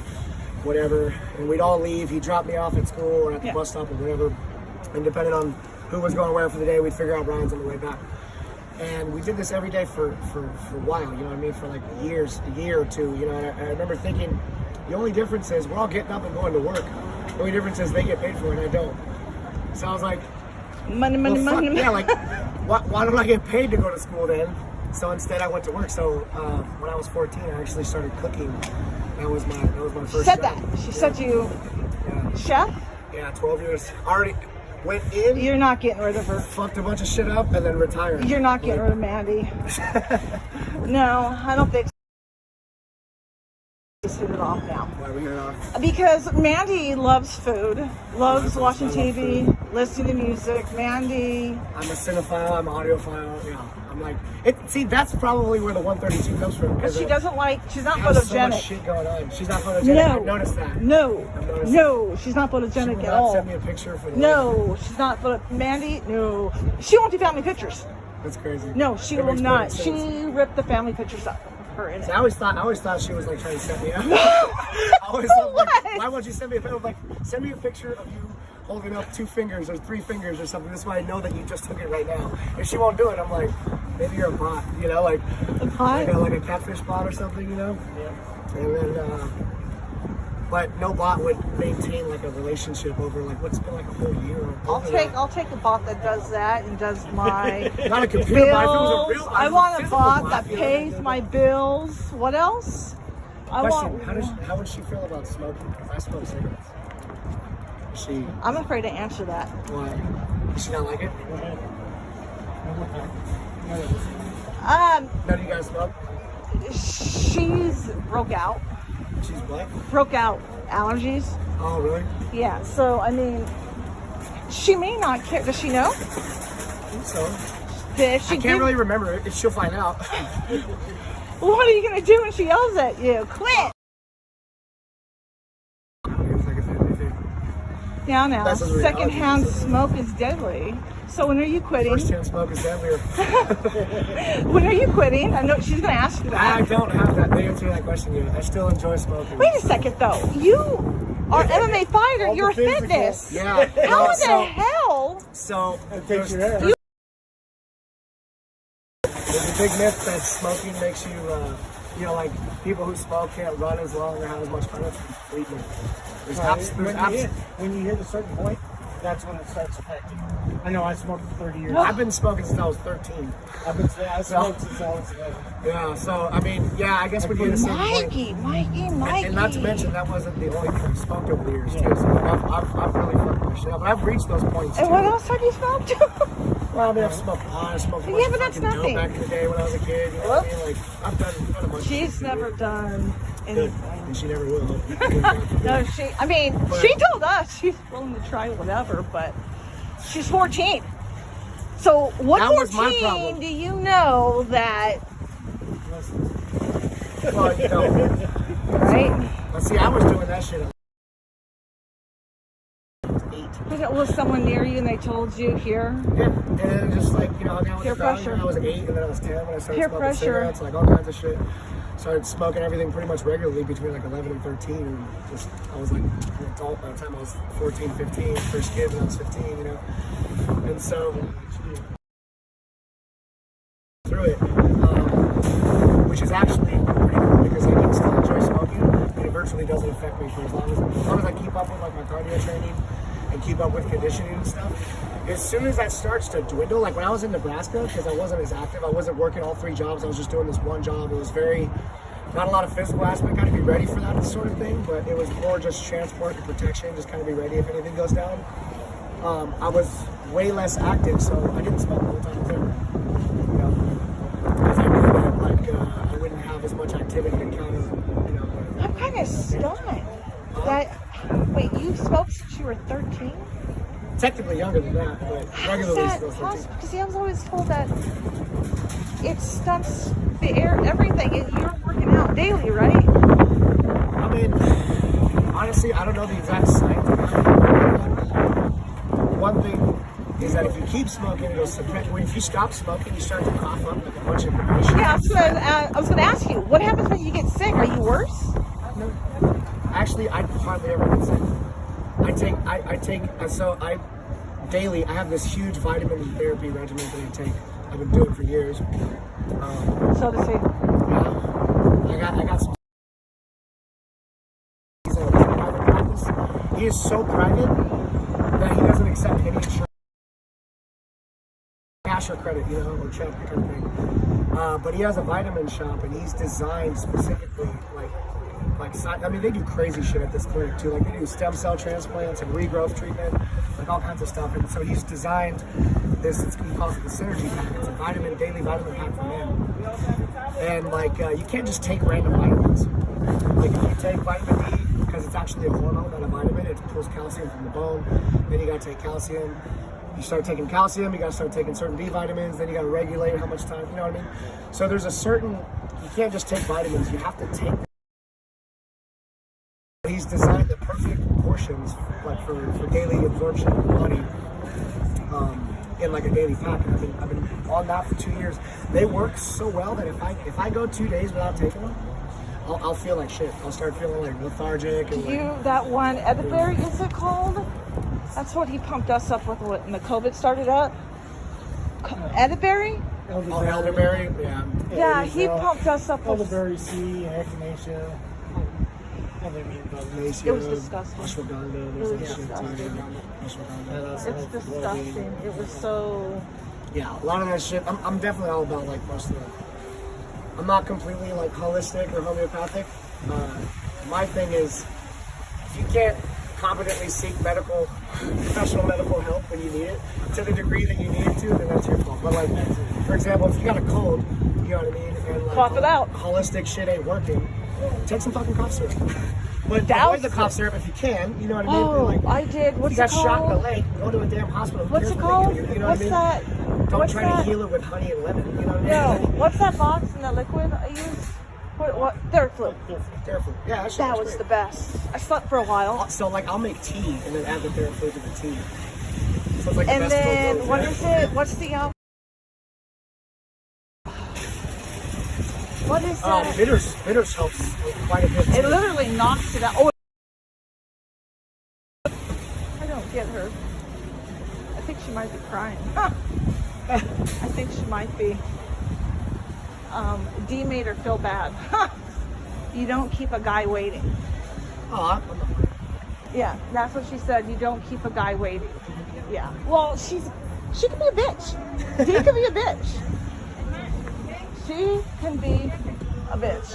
whatever, and we'd all leave. He'd drop me off at school or at the bus stop or whatever, and depending on who was going where for the day, we'd figure out rides on the way back. And we did this every day for a while, you know what I mean, for like a year or two, you know. And I remember thinking, the only difference is we're all getting up and going to work. The only difference is they get paid for it and I don't. So I was like, money. yeah, like, why don't I get paid to go to school then? So instead I went to work. So when I was 14, I actually started cooking. That was my first She said job. that. She said you, chef? Yeah, 12 years. Already went in. You're not getting rid of her. Fucked a bunch of shit up and then retired. You're not getting rid of Mandy. No, I don't think so. Just hit it off now. Why are we hitting off? Because Mandy loves food, loves watching TV, listening to music. Mandy. I'm a cinephile, I'm an audiophile, yeah. I'm like, see, that's probably where the 132 comes from. But she doesn't like, she's not has so much photogenic. shit going on. She's not photogenic. No. I've noticed that. No, she's not She photogenic will at not all. send me a picture for the No, she's not Mandy, no. She won't do family pictures. That's crazy. No, she That will makes not. perfect She sense. ripped the family pictures up. Her in it. See, I always thought she was like trying to set me up. I always thought, like, What? why won't you send me a picture? Like, send me a picture of you holding up 2 fingers or 3 fingers or something. This way I know that you just took it right now. If she won't do it, I'm like, maybe you're a bot, you know, like bot? like a catfish bot or something, you know. Yeah. And then, but no bot would maintain like a relationship over like what's been like a whole year. I'll take a bot that does that and does my Not a computer bot. If it was bills. a real, I want a physical bot that you know what I pays mean? my bills. What else? Question: How would she feel about smoking? If I smoke cigarettes, she. I'm afraid to answer that. Why? Does she not like it? None of you guys smoke? She's broke out. She's what? Broke out allergies. Oh, really? Yeah. So I mean, she may not care. Does she know? I think so. If she I can't really remember it. She'll find out. What are you gonna do when she yells at you? Quit. It's like if it, Now, That's what we- secondhand oh, Jesus. smoke is deadly. So when are you quitting? First chance smoke is deadlier. When are you quitting? I know she's going to ask you I that. don't have that. They answer that question yet. I still enjoy smoking. Wait a second, though. You are an MMA fighter. All You're the physical. fitness. Yeah. How no, in the hell? So It there's takes your hair. a big myth that smoking makes you, like people who smoke can't run as long or have as much fun. That's completely. There's When you hit a certain point, that's when it starts affecting you. I know I smoked for 30 years. I've been smoking since I was 13. I smoked since I was 11. Yeah, so I mean, yeah, I guess we get the same point. Mikey. And not to mention, that wasn't the only thing I smoked over the years, too. So I've really fucked my shit up. But I've reached those points, And too. what else have you smoked? Well, I mean, I've smoked pot, I smoked a bunch Yeah, of but that's fucking dope nothing. back in the day when I was a kid. You know what I mean? Like, I've done a bunch of She's shit. never done Good. anything. And she never will. No, she told us she's willing to try whatever, but she's 14. So what That was my 14 problem. do you know that, Well, you know. right? But see, I was doing that shit. Was someone near you and they told you here? Yeah, and then just like, hung out with Peer the crowd. pressure. I was 8 and then I was 10 when I started Peer smoking pressure. cigarettes, like all kinds of shit. Started smoking everything pretty much regularly between like 11 and 13. And just, I was like an adult by the time I was 14, 15, first kid when I was 15, And so, through it, which is actually pretty cool because I can still enjoy smoking. And it virtually doesn't affect me for as long as I keep up with like my cardio training and keep up with conditioning and stuff. As soon as that starts to dwindle, like when I was in Nebraska, because I wasn't as active, I wasn't working all 3 jobs, I was just doing this one job. It was not a lot of physical aspect, kind of be ready for that sort of thing, but it was more just transport and protection, just kind of be ready if anything goes down. I was way less active, so I didn't smoke the whole time I was there. Because I knew that I wouldn't have as much activity to counter, I'm kind of stunned. Wait, you smoked since you were 13? Technically younger than that, but regularly still 13. Because I was always told that it stunts the air, everything. And you're working out daily, right? I mean, honestly, I don't know the exact science of that. One thing is that if you keep smoking, it'll suppress. If you stop smoking, you start to cough up like a bunch of information. Yeah, I was going to ask you, what happens when you get sick? Are you worse? No. Actually, I hardly ever get sick. Daily, I have this huge vitamin therapy regimen that I take. I've been doing for years. So to say. Yeah. I got some. He's a private practice. He is so private that he doesn't accept any insurance. Cash or credit, or check kind of thing. But he has a vitamin shop and he's designed specifically they do crazy shit at this clinic too. Like they do stem cell transplants and regrowth treatment, like all kinds of stuff. And so he's designed this, he calls it the Synergy Pack. It's a daily vitamin pack for men. And you can't just take random vitamins. Like if you take vitamin D, because it's actually a hormone, not a vitamin, it pulls calcium from the bone. Then you gotta take calcium. You start taking calcium, you gotta start taking certain B vitamins, then you gotta regulate how much time, you know what I mean? So there's you can't just take vitamins, you have to take them. He's designed the perfect portions, for daily absorption in the body, in like a daily pack. And I've been on that for 2 years. They work so well that if I go 2 days without taking them, I'll feel like shit. I'll start feeling like lethargic. And That one, Edinburgh, is it called? That's what he pumped us up with when the COVID started up. Edinburgh? Elderberry, yeah. Yeah, he pumped us up with. Elderberry C, echinacea. It was disgusting. Ashwagandha. It was disgusting. It's disgusting. It was so. Yeah, a lot of that shit. I'm definitely all about most of that. I'm not completely holistic or homeopathic. My thing is, if you can't competently seek professional medical help when you need it, to the degree that you need it to, then that's your fault. But for example, if you got a cold, you know what I mean, and cough it out. Holistic shit ain't working, take some fucking cough syrup. But Douse avoid the cough syrup if you can, you know what I mean? Oh, I did. What's if you got it called? shot in the leg, go to a damn hospital. What's it called? You know What's what I mean? that? Don't What's try that? to heal it with honey and lemon, you know what I mean? No. What's that box and that liquid I use? What? Theraflu. Thereflu. Yeah, That was the best. I slept for a while. So I'll make tea and then add the Theraflu to the tea. So it's like And the best then, of both what worlds, is it? What's the, what is that? Bitters helps with quite a bit. It literally knocks it out. Oh, I don't get her. I think she might be crying. I think she might be. D made her feel bad. You don't keep a guy waiting. Oh, Yeah, that's what she said. You don't keep a guy waiting. Yeah. Well, she can be a bitch. D can be a bitch. She can be a bitch.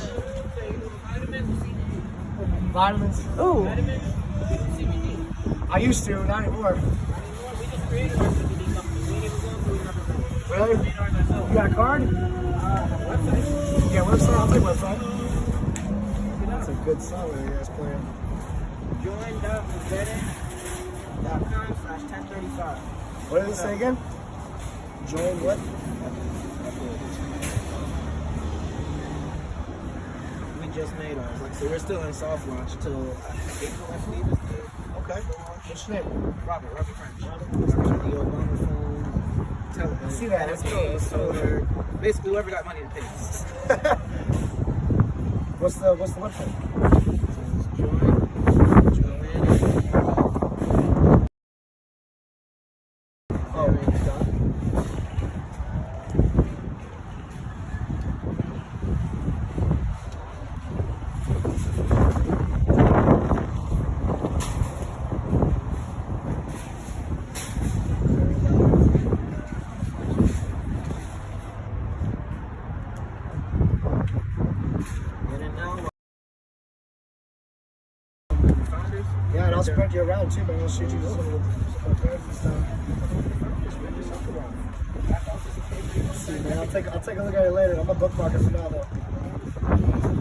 vitamins. Ooh. I used to, not anymore. Really? You got a card? Yeah, website. I'll take website. That's a good song that you guys playing. Join.com/1035. What does it say again? Join what? We just made ours. Like, so we're still in soft launch till April, I believe. Is the Okay. What's your name? Robert French. The Obama phone. Television. I see that. That's cool. Solar. Basically, whoever got money to pay us. What's the website? Yeah, and I'll spread you around too, man. I'll shoot you some of the cards and stuff. See, man, I'll take a look at it later. I'm gonna bookmark it for now, though.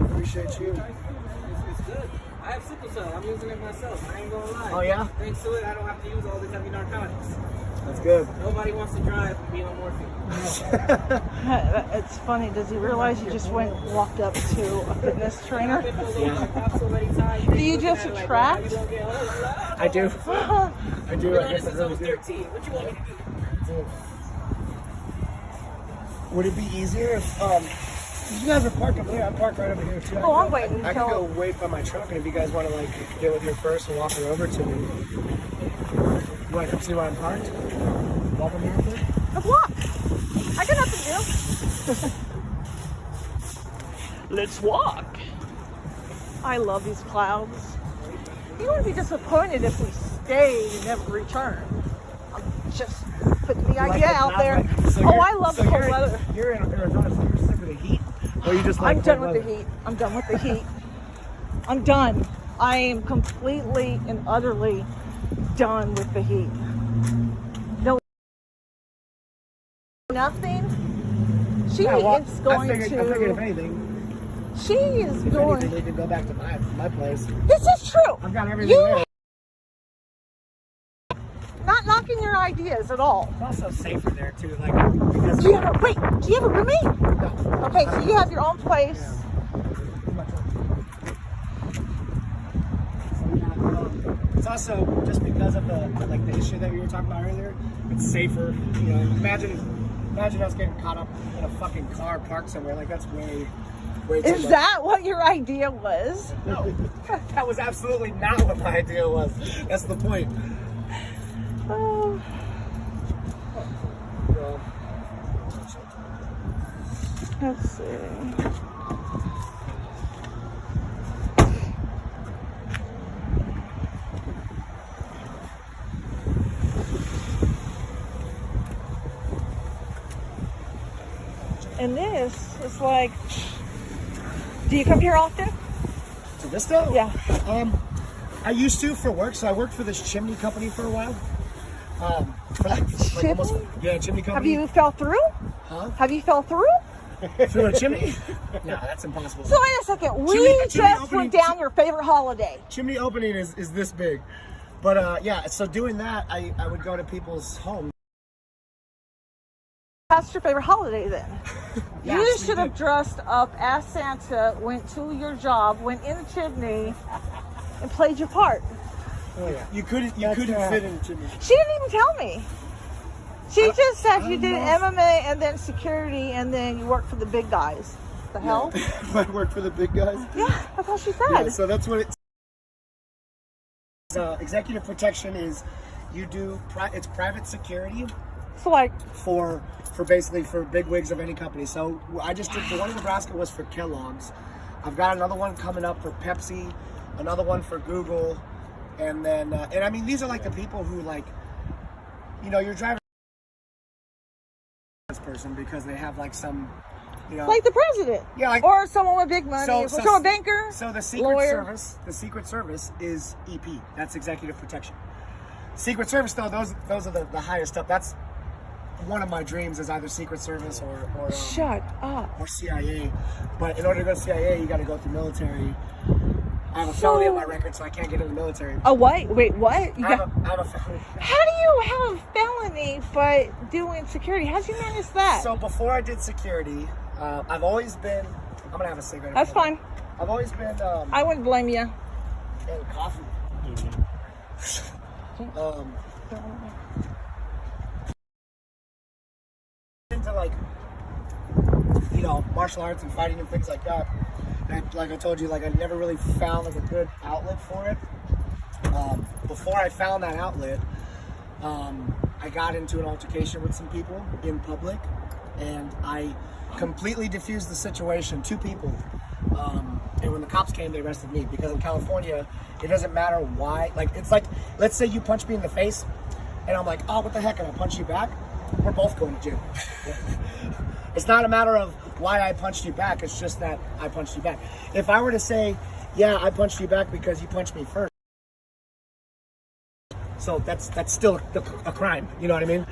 Appreciate you. It's good. I have sickle cell. I'm using it myself. I ain't gonna lie. Oh, yeah? Thanks to it, I don't have to use all these heavy narcotics. That's good. Nobody wants to drive and be on morphine. It's funny. Does he realize you just walked up to a fitness trainer? Do you just attract? I do. I do. I guess I really do. 13. What you want me to do? Would it be easier if you guys are parked over there? I'm parked right over here too. Oh, I'm waiting I can until- go wait by my truck, and if you guys want to like get with here first and walk her over to me, you want to come see where I'm parked? Walk over here real quick. Let's walk. I got nothing to do. Let's walk. I love these clouds. You wouldn't be disappointed if we stayed and never returned. I'm just putting the idea out there. I love the cold weather. You're in Arizona, so you're sick of the heat? Or you just like I'm done cold with the weather? heat. I'm done with the heat. I'm done. I am completely and utterly done with the heat. No, nothing. She Yeah, well, is going I figured if to. anything, She is going. they could go back to my place. This is true. I've got everything You there. not knocking your ideas at all. It's also safer there too, like because Do you have a roommate? no. Okay, so you have your own place. It's also just because of the issue that we were talking about earlier. It's safer, you know. Imagine us getting caught up in a fucking car parked somewhere. Like that's way too Is much. that what your idea was? No, that was absolutely not what my idea was. That's the point. Oh. Well, Let's see. And this is like, do you come here often? to Vista? Yeah. I used to for work. So I worked for this chimney company for a while. For Chimney? chimney company. Have you fell through? Huh? Have you fell through? Through a chimney? No, that's impossible. So wait a second. We Chimney just opening- went down your favorite holiday. Chimney opening is this big. But yeah, so doing that, I would go to people's homes. That's your favorite holiday then. Yeah, You actually should have do. dressed up as Santa, went to your job, went in the chimney, and played your part. Oh yeah. You couldn't That's gonna fit into me. She didn't even tell me. She just said you I'm did not- MMA and then security and then you worked for the big guys. The hell? I work for the big guys. Yeah, that's all she said. Yeah, so that's what it's. Executive protection is you do. It's private security So like, for basically for big wigs of any company. So I just did the one in Nebraska was for Kellogg's. I've got another one coming up for Pepsi, another one for Google, and then and I mean these are like the people who like, you know, you're driving this person because they have like some, you know, like the president. yeah, like Or someone with big money. So a banker. So the Secret Service is EP. That's executive protection. Secret Service though, those are the highest up. That's one of my dreams is either Secret Service or Shut up. or CIA. But in order to go to CIA, you got to go through military. I have a felony on my record, so I can't get in the military. A what? Wait, what? You I got, have a felony. how do you have a felony but doing security? How'd you manage that? So before I did security, I've always been. I'm gonna have a cigarette. That's fine. I've always been. I wouldn't blame you. And coffee. Into like, you know, martial arts and fighting and things like that. And like I told you, like I never really found like a good outlet for it. Before I found that outlet, I got into an altercation with some people in public, and I completely diffused the situation. 2 people. And when the cops came, they arrested me because in California, it doesn't matter why. Like, it's like, let's say you punch me in the face, and I'm like, oh, what the heck, and I punch you back. We're both going to jail. It's not a matter of why I punched you back. It's just that I punched you back. If I were to say, yeah, I punched you back because you punched me first. So that's still a crime. You know what I mean?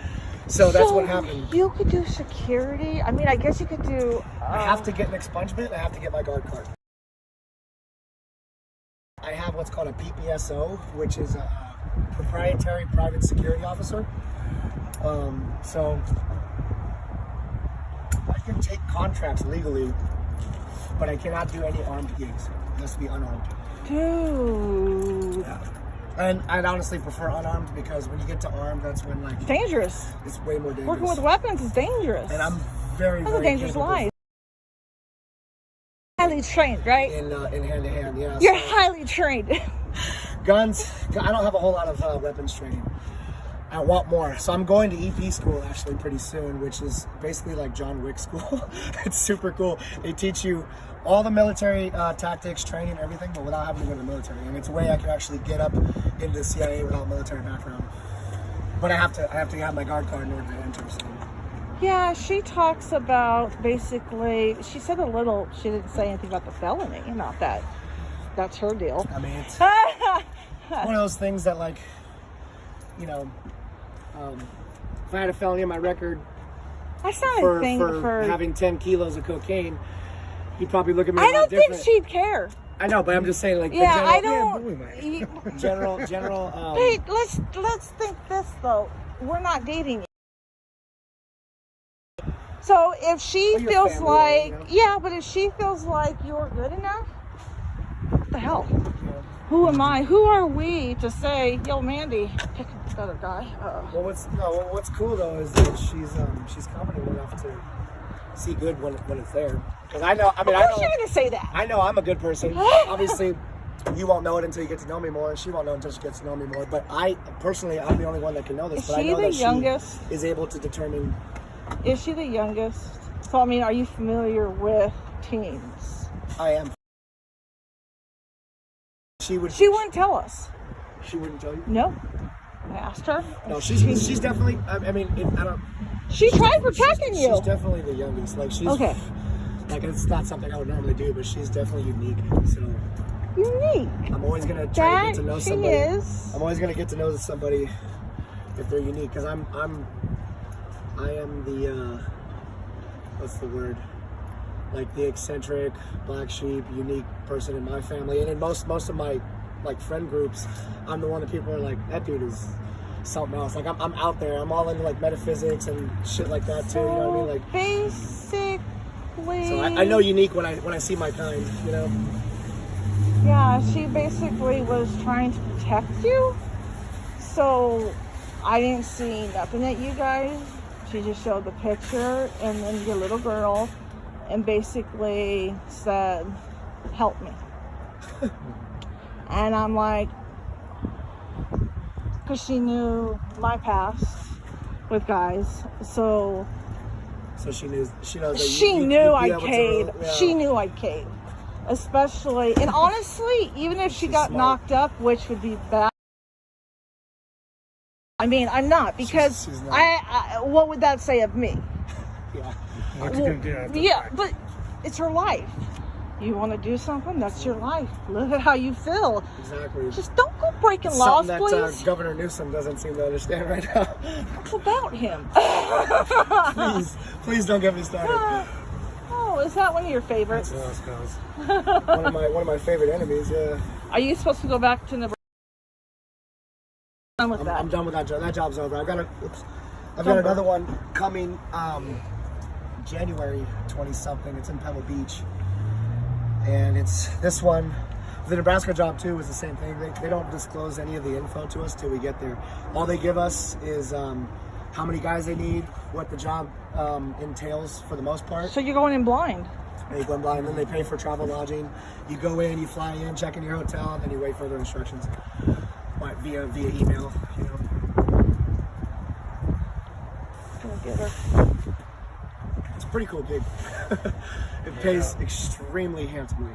So that's what happened. You could do security. I mean, I guess you could do. I have to get an expungement. I have to get my guard card. I have what's called a PPSO, which is a proprietary private security officer. So I can take contracts legally, but I cannot do any armed gigs. It has to be unarmed. Dude. Yeah. And I'd honestly prefer unarmed because when you get to armed, that's when like Dangerous. it's way more dangerous. Working with weapons is dangerous. And I'm very, That's very a dangerous capable life. Highly trained, right? in hand to hand. Yeah. You're So highly trained. guns. I don't have a whole lot of weapons training. I want more. So I'm going to EP school actually pretty soon, which is basically like John Wick school. It's super cool. They teach you all the military tactics, training, everything, but without having to go to the military. And it's a way I can actually get up into the CIA without military background. But I have to have my guard card in order to enter. So. Yeah, she talks about basically. She said a little. She didn't say anything about the felony. Not that. That's her deal. I mean, it's one of those things that, like, you know, if I had a felony on my record That's not for a thing for having 10 kilos of cocaine, you'd probably look at me. I a lot don't think different. she'd care. I know, but I'm just saying, like, the Yeah, general, I don't. we might. general. Wait, let's think this though. We're not dating yet. So if she Well, you're feels family, like, you know? yeah, but if she feels like you're good enough, what the hell? Who am I? Who are we to say, yo, Mandy, pick another guy? Well, what's cool though is that she's competent enough to see good when it's there. Because I know, I mean, Of I course know, you're gonna say that. I know I'm a good person. Obviously, you won't know it until you get to know me more, and she won't know until she gets to know me more. But I'm the only one that can know this. Is but I she know the that youngest? she is able to determine. Is she the youngest? So I mean, are you familiar with teens? I am. She wouldn't tell us. She wouldn't tell you. No. I asked her. No, she's definitely. I mean, I don't. She tried protecting you. She's definitely the youngest. Like she's Okay. Like it's not something I would normally do, but she's definitely unique. So Unique. I'm always gonna try to get to know She somebody. is. I'm always gonna get to know somebody if they're unique, because I am the what's the word? Like the eccentric, black sheep, unique person in my family, and in most of my like friend groups, I'm the one that people are like, that dude is something else. Like I'm out there. I'm all into like metaphysics and shit like that too. You know what I mean? Like Basically. so I know unique when I see my kind. You know. Yeah, she basically was trying to protect you. So I didn't see nothing at you guys. She just showed the picture and then your little girl and basically said, help me. And I'm like, because she knew my past with guys. So she knows that she you'd knew be I'd able to cave. yeah. She knew I'd cave. Especially, and honestly, even if she got smart. knocked up, which would be bad. I mean, I'm not, because she's not. I what would that say of me? Yeah. What's you gonna do after Yeah, that? but it's her life. You want to do something? That's your life. Live it how you feel. Exactly. Just don't go breaking It's laws, something that please. Governor Newsom doesn't seem to understand right now. What's about him? Please don't get me started. Oh, is that one of your favorites? That's one of my favorite enemies. Yeah. Are you supposed to go back to Nebraska? Done with that. I'm done with that job. That job's over. I've got another one coming January 20-something. It's in Pebble Beach. And it's this one. The Nebraska job too was the same thing. They don't disclose any of the info to us till we get there. All they give us is how many guys they need, what the job entails for the most part. So you're going in blind. And you go in blind, and then they pay for travel lodging. You go in, you fly in, check in your hotel, and then you wait further instructions via email. You know. Gonna get her. It's a pretty cool gig. It pays extremely handsomely.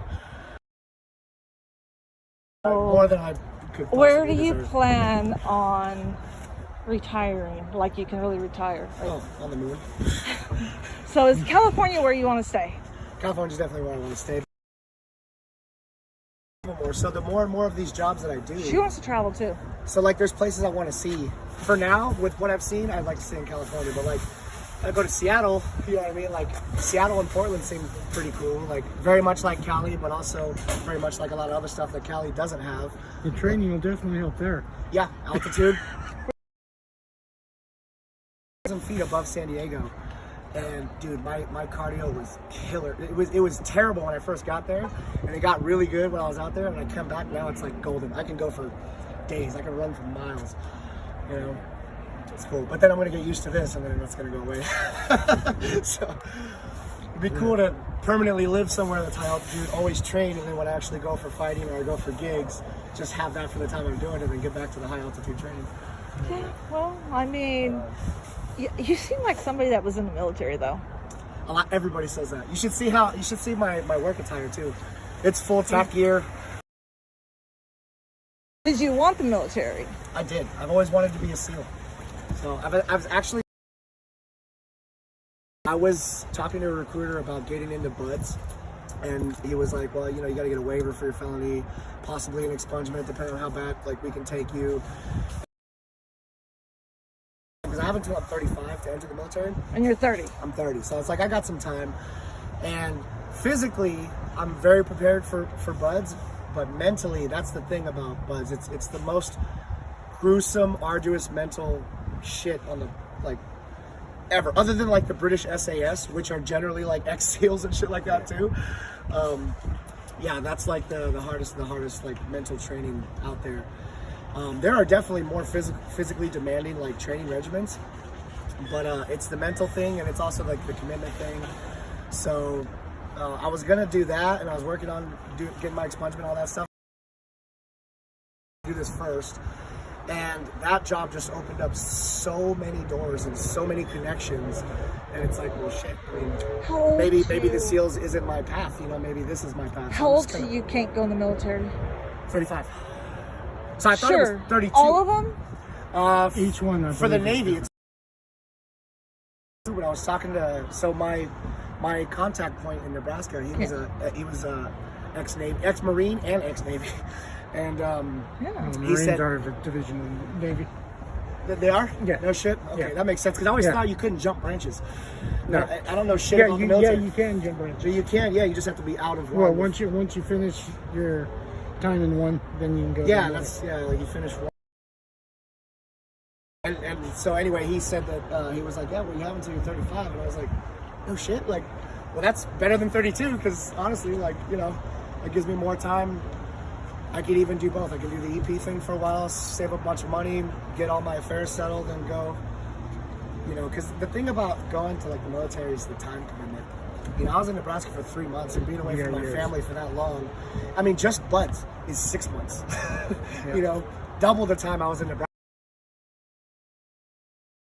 More than I could possibly Where do you deserve. plan on retiring? Like you can really retire. Like, Oh, on the moon. So is California where you want to stay? California's definitely where I want to stay. So the more and more of these jobs that I do, She wants to travel too. so like there's places I want to see. For now, with what I've seen, I'd like to stay in California. But like, I go to Seattle, you know what I mean? Like Seattle and Portland seem pretty cool. Like very much like Cali, but also very much like a lot of other stuff that Cali doesn't have. The training will definitely help there. Yeah, altitude. 1,000 feet above San Diego. And dude, my cardio was killer. It was terrible when I first got there, and it got really good when I was out there. And I come back now, it's like golden. I can go for days. I can run for miles. You know, it's cool. But then I'm gonna get used to this, and then that's gonna go away. So it'd be cool to permanently live somewhere that's high altitude, always train, and then when I actually go for fighting or I go for gigs, just have that for the time I'm doing it, and then get back to the high altitude training. Yeah. Well, I mean, you seem like somebody that was in the military, though. Everybody says that. You should see my work attire too. It's full tech gear. Did you want the military? I did. I've always wanted to be a SEAL. So I was talking to a recruiter about getting into buds, and he was like, well, you know, you got to get a waiver for your felony, possibly an expungement, depending on how bad like we can take you. Because I have until I'm 35 to enter the military. And you're 30. I'm 30, so it's like I got some time. And physically, I'm very prepared for buds, but mentally, that's the thing about buds. It's the most gruesome, arduous mental shit on the like ever. Other than like the British SAS, which are generally like ex-SEALs and shit like that too. Yeah, that's like the hardest like mental training out there. There are definitely more physically demanding like training regimens, but it's the mental thing, and it's also like the commitment thing. So I was gonna do that, and I was working on getting my expungement, all that stuff. Do this first, and that job just opened up so many doors and so many connections, and it's like, well, shit. I mean, maybe the SEALs isn't my path. You know, maybe this is my path. How old do you can't go in the military? 35. So I thought it was 32. All of them? Each one. For the Navy, it's when I was talking to my contact point in Nebraska, he was a ex-Marine and ex-Navy, and he Marines said are a division in the Navy. they are. Yeah. No shit. Okay, Yeah. that makes sense because I always Yeah. thought you couldn't jump branches. No. I don't know shit about the military. you can jump branches. So you can. Yeah, you just have to be out of one. Well, once you finish your time in one, then you can go. Yeah, to the that's like you finish one. And so anyway, he said that he was like, yeah, well, you have until you're 35, and I was like, no shit, like, well, that's better than 32 because honestly, like, you know, it gives me more time I could even do both. I could do the EP thing for a while, save a bunch of money, get all my affairs settled, and go. You know, because the thing about going to like the military is the time commitment. You know, I was in Nebraska for 3 months and being away from my family for that long. I mean, just buds is 6 months. You know, double the time I was in Nebraska.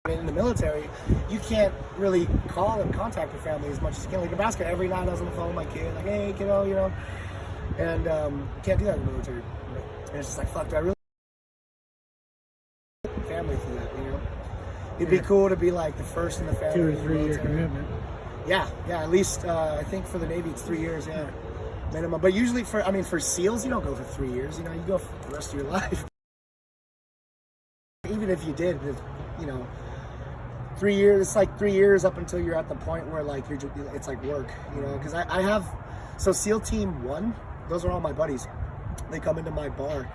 In the military, you can't really call and contact your family as much as you can. Like Nebraska, every night I was on the phone with my kid, like, hey, kiddo, you know. And you can't do that in the military. And it's just like, fuck, do I really family for that, you know? It'd be cool to be like the first in the family. 2 or 3 year commitment. Yeah, at least I think for the Navy it's 3 years, minimum. But usually for SEALs, you don't go for 3 years. You know, you go for the rest of your life. Even if you did, you know, 3 years. It's like 3 years up until you're at the point where like it's like work, you know. Because I have SEAL Team 1. Those are all my buddies. They come into my bar.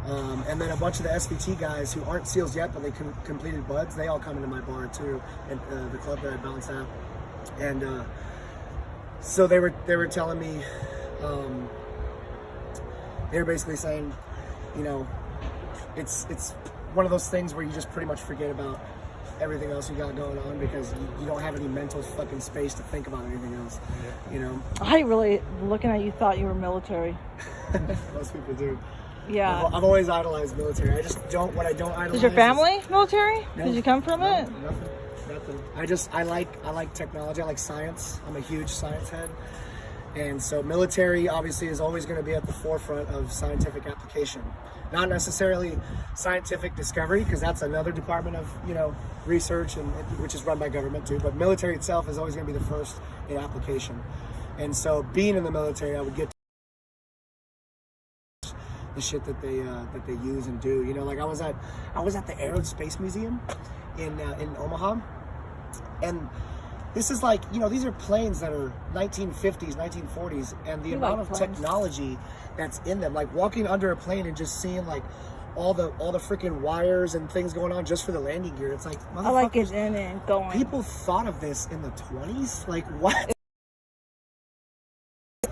And then a bunch of the SVT guys who aren't SEALs yet, but they completed buds, they all come into my bar too, and the club that I bounce at. And so they were telling me, they were basically saying, you know, it's one of those things where you just pretty much forget about everything else you got going on because you don't have any mental fucking space to think about anything else, you know. I really, looking at you, thought you were military. Most people do. Yeah. I've always idolized military. I just don't. What I don't idolize. Is your family military? No, Did you come from it? Nothing. I like technology. I like science. I'm a huge science head, and so military obviously is always going to be at the forefront of scientific application. Not necessarily scientific discovery, because that's another department of, you know, research, and which is run by government too. But military itself is always going to be the first in application, and so being in the military, I would get the shit that they use and do. You know, like I was at the Aerospace Museum in Omaha, and this is like, you know, these are planes that are 1950s, 1940s, and the amount of technology that's in them. Like walking under a plane and just seeing like all the freaking wires and things going on just for the landing gear. It's like, I like it in and going. People thought of this in the 20s. Like what?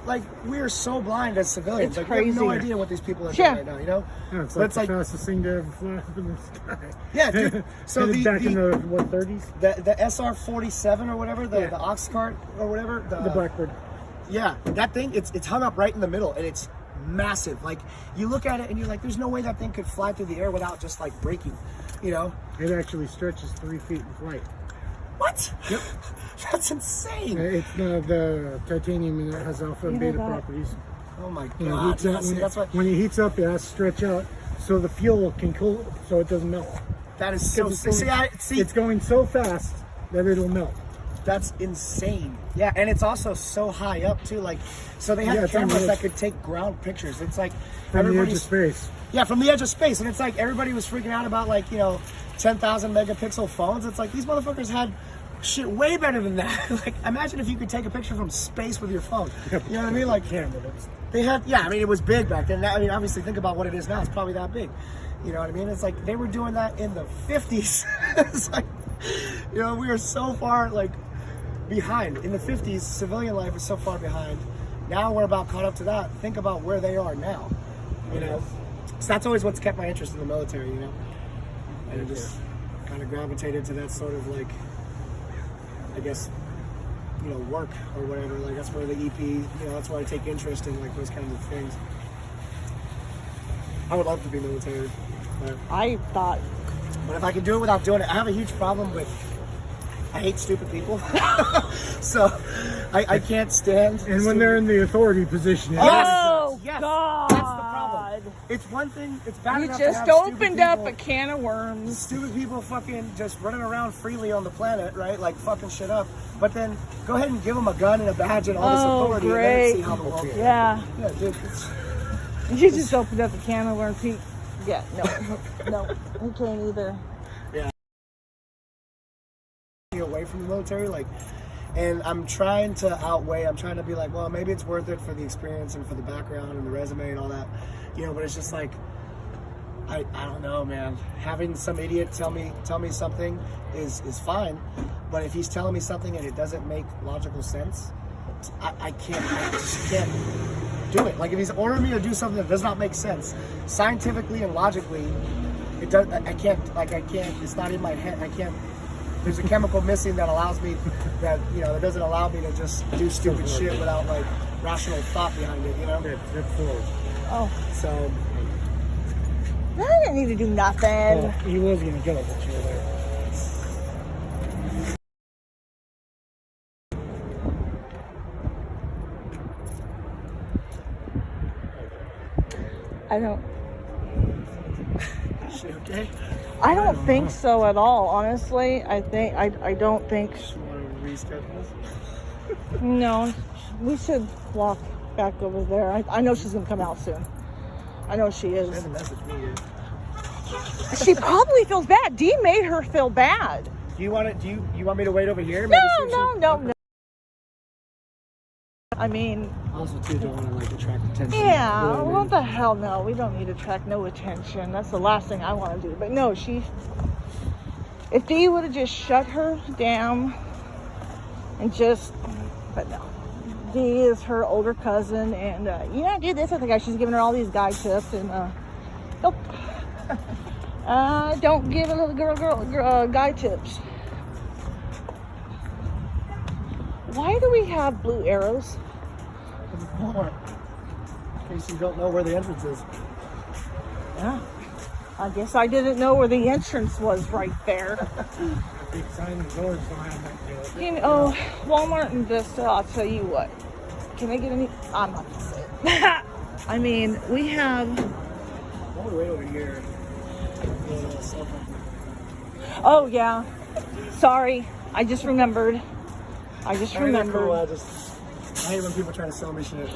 Like, we are so blind as civilians. It's like, crazy. We have no idea what these people are doing right now, you know? Yeah, it's like the fastest thing to ever fly up in the sky. Yeah, dude. So back in the, what, 30s? The SR-47 or whatever, the ox cart or whatever. The Blackbird. Yeah, that thing, it's hung up right in the middle, and it's massive. Like, you look at it, and you're like, there's no way that thing could fly through the air without just, like, breaking, you know? It actually stretches 3 feet in flight. What? Yep. That's insane. It's the titanium, and it has alpha and beta properties. Oh my When God. when it heats up, it has to stretch out so the fuel can cool so it doesn't melt. That is so see. It's going so fast that it'll melt. That's insane. Yeah, and it's also so high up too. Like, so they had cameras that could take ground pictures. It's like from the edge of space. Yeah, from the edge of space, and it's like everybody was freaking out about, like, you know, 10,000 megapixel phones. It's like these motherfuckers had shit way better than that. Like, imagine if you could take a picture from space with your phone. You know what I mean? Like, they had, yeah, I mean, it was big back then. I mean, obviously, think about what it is now. It's probably that big. You know what I mean? It's like they were doing that in the 50s. It's like, you know, we are so far, like, behind. In the 50s, civilian life was so far behind. Now we're about caught up to that. Think about where they are now. You know? So that's always what's kept my interest in the military, you know? And I just kind of gravitated to that sort of, like, I guess, you know, work or whatever. Like, that's where the EP, you know, that's where I take interest in, like, those kinds of things. I would love to be military. But if I could do it without doing it, I have a huge problem with, I hate stupid people. So I can't stand. And when they're in the authority position. Oh, yes, God. that's the problem. It's one thing, it's bad enough You just to have opened up a can of worms. Stupid people fucking just running around freely on the planet, right? Like fucking shit up. But then go ahead and give them a gun and a badge and all this authority, great. and then see how the world goes. Yeah. Yeah, dude. You just opened up a can of worms, Pete. Yeah, no, you can't either. Yeah. Away from the military, like, and I'm trying to be like, well, maybe it's worth it for the experience and for the background and the resume and all that, you know. But it's just like, I don't know, man. Having some idiot tell me something is fine, but if he's telling me something and it doesn't make logical sense, I just can't do it. Like if he's ordering me to do something that does not make sense, scientifically and logically, it does. I can't. It's not in my head. I can't. There's a chemical missing that allows me, that doesn't allow me to just do stupid shit without like rational thought behind it. That's full. Oh, So I didn't need to do nothing. Well, he was gonna go, but you were there. I don't. shit, okay. I don't think so at all. Honestly, I don't think. Just want to reschedule. No, we should walk back over there. I know she's gonna come out soon. I know she She is. hasn't messaged me yet. She probably feels bad. Dee made her feel bad. Do you want me to wait over here? No. I mean, Also, too, don't want to like attract attention. yeah, You know what I what mean? the hell? No, we don't need to attract no attention. That's the last thing I want to do. But no, if Dee would have just shut her down and but no. Dee is her older cousin, and do this with the guy. She's giving her all these guy tips, and nope. Don't give a little girl guy tips. Why do we have blue arrows? More. In case you don't know where the entrance is. Yeah. I guess I didn't know where the entrance was right there. Big sign and doors don't have that deal. Walmart and Vista, I'll tell you what. Can I get any? I'm not gonna say it. I mean, we have. Why don't we wait over here? Oh yeah. Sorry, I just remembered. Cool. I hate when people try to sell me shit.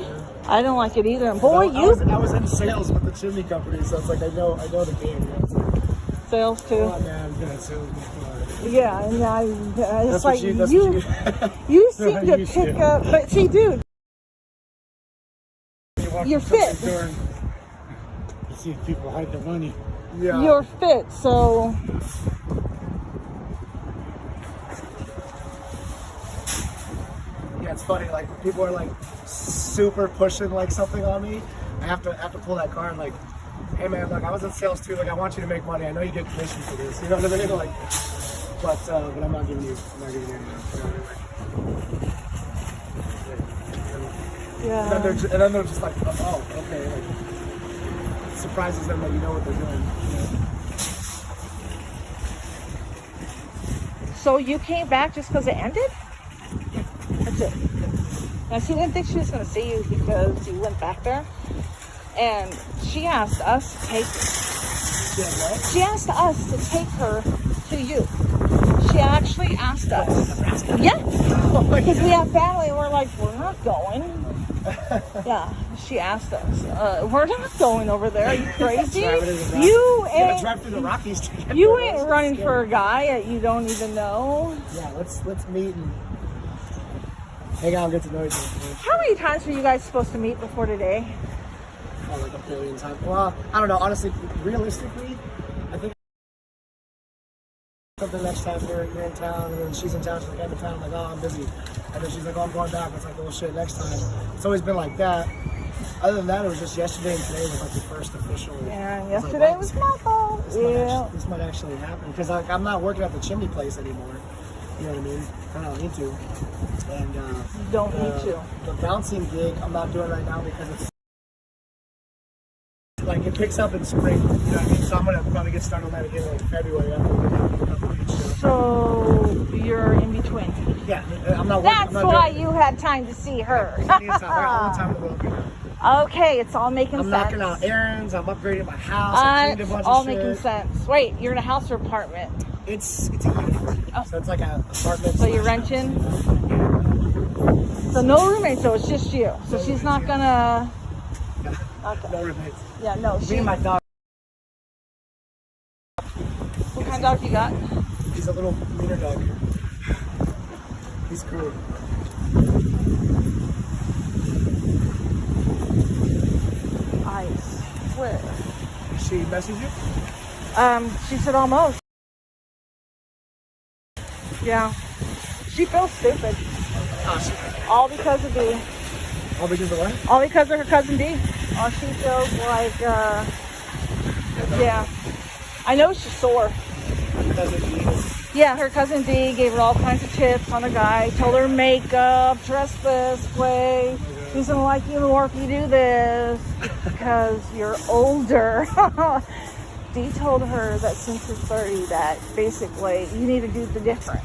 I don't like it either. And boy, I was in sales with the chimney company, so it's like I know the game. It's like, sales too. oh man, I'm good at sales before. Yeah, and it's like you seem to You pick should. up. But see, dude, You walk You're up to fit. the door and you see people hide their money. Yeah. you're fit. So Yeah, it's funny. Like people are like super pushing like something on me. I have to pull that card. Like, hey man, like I was in sales too. Like I want you to make money. I know you get commission for this. You know what I mean? Like, but I'm not giving you. any. yeah. And then they're just like, oh, okay. Like, it surprises them that you know what they're doing. So you came back just because it ended? That's it. Now she didn't think she was going to see you because you went back there, and she asked us to take. Yeah, right? She asked us to take her to you. She actually asked us. Yeah, because we have family, and we're like, we're not going. Yeah, she asked us. We're not going over there. Are you crazy? You Yeah, drive through the Rockies. To get You there. ain't running for a guy that you don't even know. Yeah, let's meet and hang out and get to know each other. How many times were you guys supposed to meet before today? Oh, like a billion times. Well, I don't know. Honestly, realistically, I think something next time you're in town, and then she's in town. She's like, I'm in town. I'm like, oh, I'm busy. And then she's like, oh, I'm going back. It's like, oh shit, next time. It's always been like that. Other than that, it was just yesterday and today was like the first official. Yeah, like, yesterday wow, was my fault. This might actually happen because like, I'm not working at the chimney place anymore. You know what I mean? I don't need to. And You don't need to. the bouncing gig I'm not doing right now because it's like it picks up in spring. You know what I mean? So I'm gonna probably get started on that again in like February after we have a couple weeks. So you're in between. Yeah, I'm not working. That's why you had time to see her. All the time in the world. Okay, it's all making I'm sense. knocking out errands. I'm upgrading my house. I cleaned a bunch all of shit. making sense. Wait, you're in a house or apartment? It's a unit. Oh. So it's like an apartment. So you're renting? So no roommates, though. It's just you. So she's not gonna. Okay. No roommates. Yeah, no. Me and my dog. What kind of dog you got? He's a little wiener dog. He's cool. I swear. She messaged you? She said almost. Yeah. She feels stupid. All because of D. All because of what? All because of her cousin D. Oh, she feels like, yeah. I know she's sore. Yeah, her cousin D gave her all kinds of tips on the guy. Told her makeup, dress this way. He's gonna like you more if you do this because you're older. Dee told her that since you're 30 that basically you need to do the different.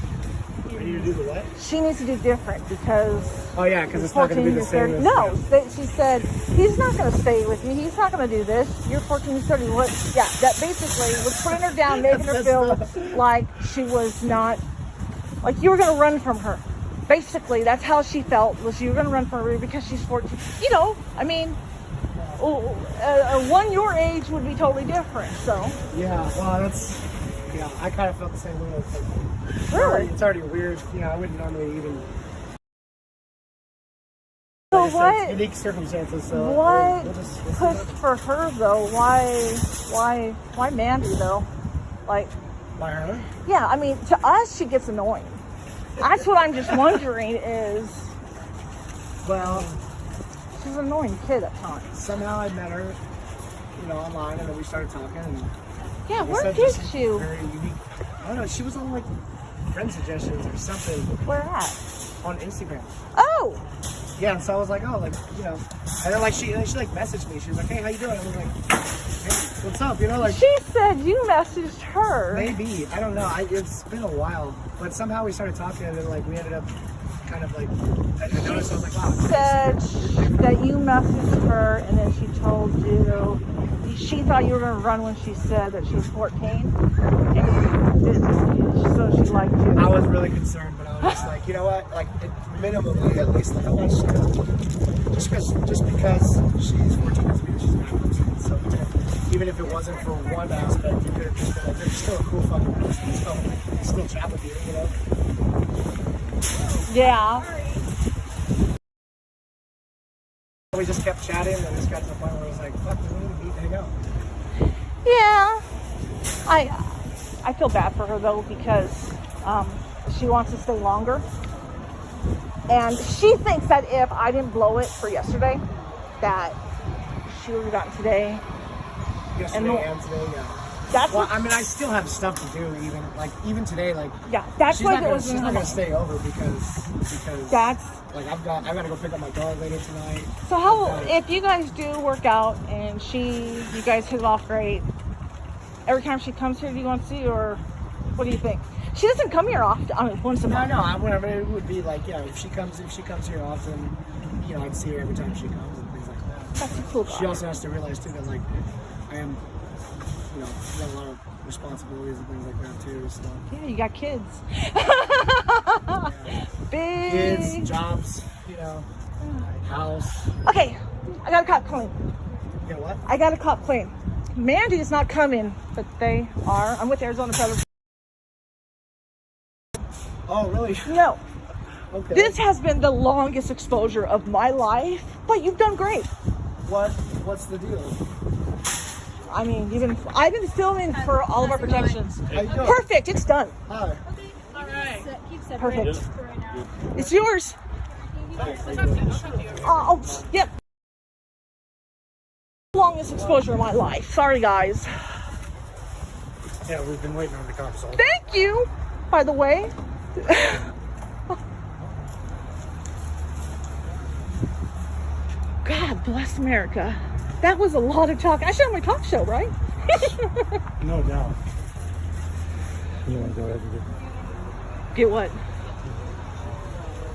You need to do the what? She needs to do different because Oh yeah, because it's not going to be the same. As, no, she said he's not going to stay with you. He's not going to do this. You're 14 to 30. What? Yeah, that basically was putting her down, making her feel like she was not, like you were going to run from her. Basically, that's how she felt, was you were going to run from her because she's 14. You know, I mean, one your age would be totally different. So yeah, well, that's yeah. I kind of felt the same way. It's like, really, it's already weird. You know, I wouldn't normally even. So like what? It's unique circumstances. So What we'll pushed for her though? Why Mandy though? Like, by her. yeah, I mean, to us she gets annoying. That's what I'm just wondering is, Well, she's an annoying kid at times. somehow I met her, you know, online, and then we started talking. And Yeah, like I where said, did just you? Very unique. I don't know. She was on like friend suggestions or something Where at? on Instagram. Oh, Yeah, and so I was like, oh, like, you know, and then like she like messaged me. She was like, hey, how you doing? I was like, hey, what's up? You know, like she said you messaged her. maybe I don't know. It's been a while, but somehow we started talking, and then like we ended up kind of like I noticed. I was like, wow. Said that you messaged her and then she told you she thought you were going to run when she said that she's 14 and you didn't, so she liked you. I was really concerned, but I was just like, you know what? Like, minimally, at least, like, I'm not just gonna just because she's 14 doesn't mean she's not 14. So even if it wasn't for one aspect, you could have just been like, they're still a cool fucking person. Still chat with you, you know? Yeah. We just kept chatting, and it just got to the point where I was like, fuck, we need to meet and hang out. Yeah. I feel bad for her though because she wants to stay longer. And she thinks that if I didn't blow it for yesterday, that she would have gotten today. Yesterday and today, yeah. That's Well, I mean, I still have stuff to do, even today, like, yeah, that's she's why not it gonna, was she's not gonna stay over because that's like I gotta go pick up my dog later tonight. so how if you guys do work out and you guys hit it off great, every time she comes here do you want to see her, or what do you think? She doesn't come here often. I mean, once a month. No, I mean, it would be like, yeah, if she comes here often, you know, I'd see her every time she comes and things like that. That's a cool guy. She also has to realize too that like I am, you know, got a lot of responsibilities and things like that too. So Yeah, you got kids. yeah. Big Kids, jobs, you know, house. Okay, I got a cop clean. You know what? I got a cop clean. Mandy is not coming, but they are. I'm with Arizona Federal. Oh, really? No, Okay. this has been the longest exposure of my life, but you've done great. What's the deal? I mean, I've been filming for all of our protections. How you doing? Perfect, it's done. Hi. Perfect. It's yours. Oh, yep. Longest exposure of my life. Sorry, guys. Yeah, we've been waiting on the cops all day. Thank you, by the way. God bless America. That was a lot of talk. I should have my talk show, right? No doubt. You want to go ahead and Get what?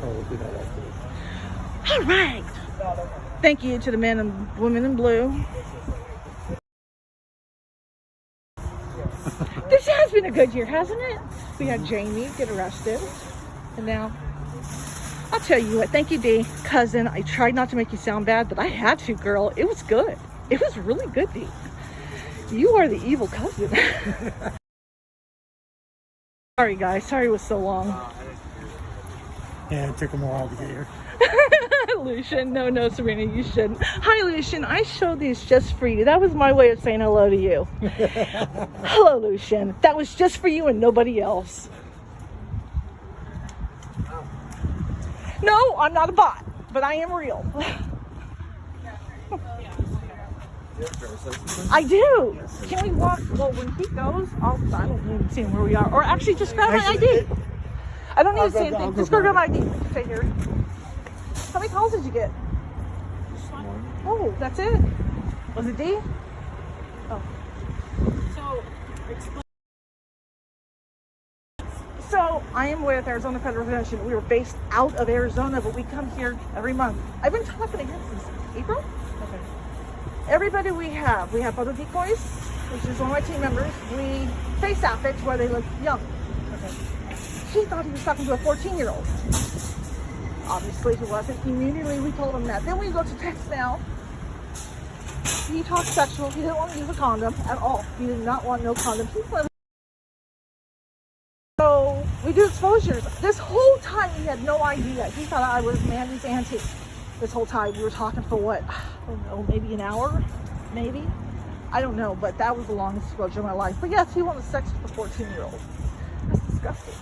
we'll do that after. All right. Thank you to the men and women in blue. This has been a good year, hasn't it? We had Jamie get arrested. And now, I'll tell you what. Thank you, Dee. Cousin, I tried not to make you sound bad, but I had to, girl. It was good. It was really good, Dee. You are the evil cousin. Sorry, guys. Sorry it was so long. Yeah, it took them a while to get here. Lucian, no, Serena, you shouldn't. Hi, Lucian. I showed these just for you. That was my way of saying hello to you. Hello, Lucian. That was just for you and nobody else. No, I'm not a bot, but I am real. I do. Can we walk? Well, when he goes, I don't even see him where we are. Or actually, just grab my ID. I don't need to see anything. Just go grab my ID. Stay here. How many calls did you get? Oh, that's it? Was it D? Oh. So I am with Arizona Federal Convention. We were based out of Arizona, but we come here every month. I've been talking to him since April. Okay. Everybody we have photo decoys, which is one of my team members. We face affix where they look young. Okay. He thought he was talking to a 14-year-old. Obviously he wasn't. Immediately we told him that. Then we go to text now. He talked sexual. He didn't want to use a condom at all. He did not want no condom. So we do exposures. This whole time he had no idea. He thought I was Mandy's auntie. This whole time we were talking for what? I don't know, maybe an hour? Maybe? I don't know, but that was the longest exposure of my life. But yes, he wanted sex with a 14-year-old. That's disgusting.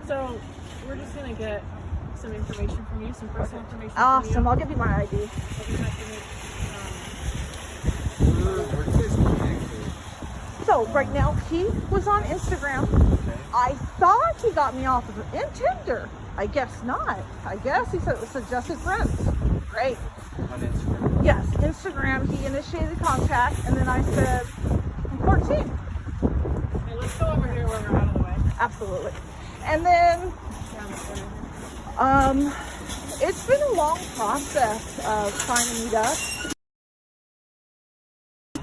So we're just gonna get some information from you, some personal information Awesome. from you. I'll give you my ID. So right now he was on Instagram. I thought he got me off of Tinder. I guess not. I guess he said it was suggested friends. Great. On Instagram. Yes, Instagram. He initiated contact, and then I said, I'm 14. Okay, let's go over here where we're out of the way. Absolutely. And then it's been a long process of trying to meet up.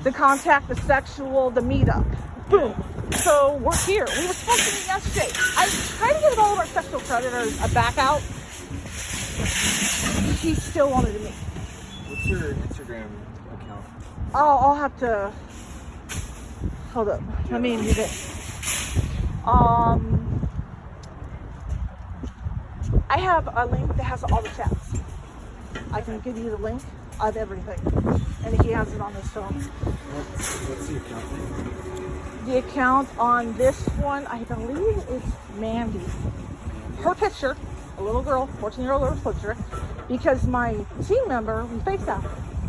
The contact, the sexual, the meetup. Boom. So we're here. We were supposed to meet yesterday. I tried to get all of our sexual predators a back out. He still wanted to meet. What's your Instagram account? Oh, I'll have to. Hold up. Let me read it. I have a link that has all the chats. I can give you the link of everything, and he has it on his phone. What's the account name? The account on this one, I believe it's Mandy. Her picture, a little girl, 14-year-old girl picture, because my team member, we faced out,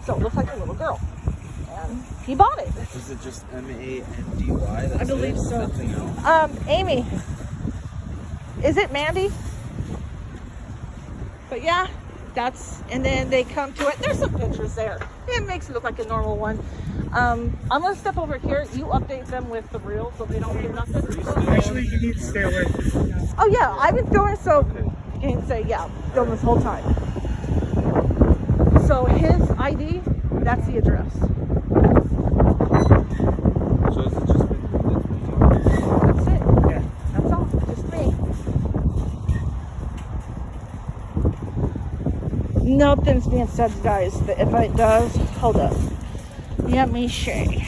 so it looks like a little girl. And he bought it. Is it just MANDY? I believe so. Nothing else. Amy, is it Mandy? But yeah, and then they come to it. There's some pictures there. It makes it look like a normal one. I'm gonna step over here. You update them with the reel so they don't get nothing. Actually, you need to stay away. Oh yeah, I've been filming, so you can say yeah, filming this whole time. So his ID, that's the address. So has it just been That's it. Yeah. That's all. Just me. Nothing's being said, guys. But if it does, hold up. Let me see.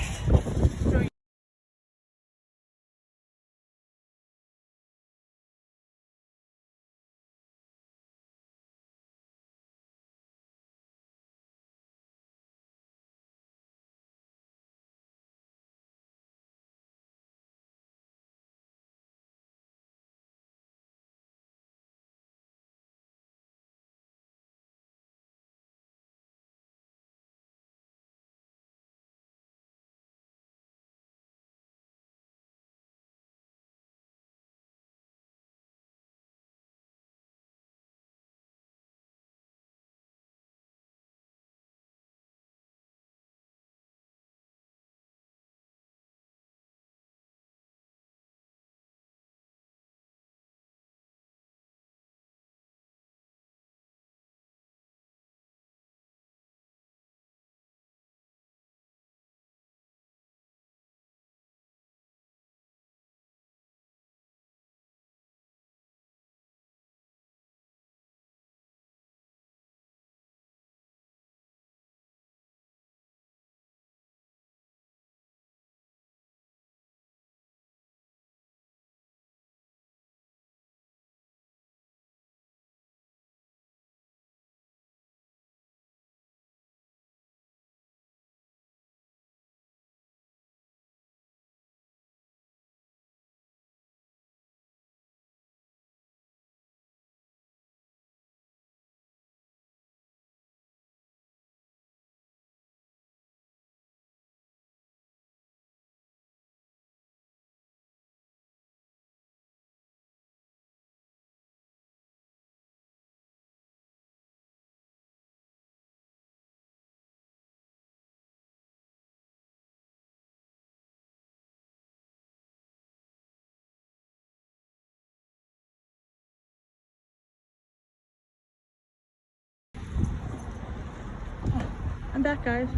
I'm back, guys.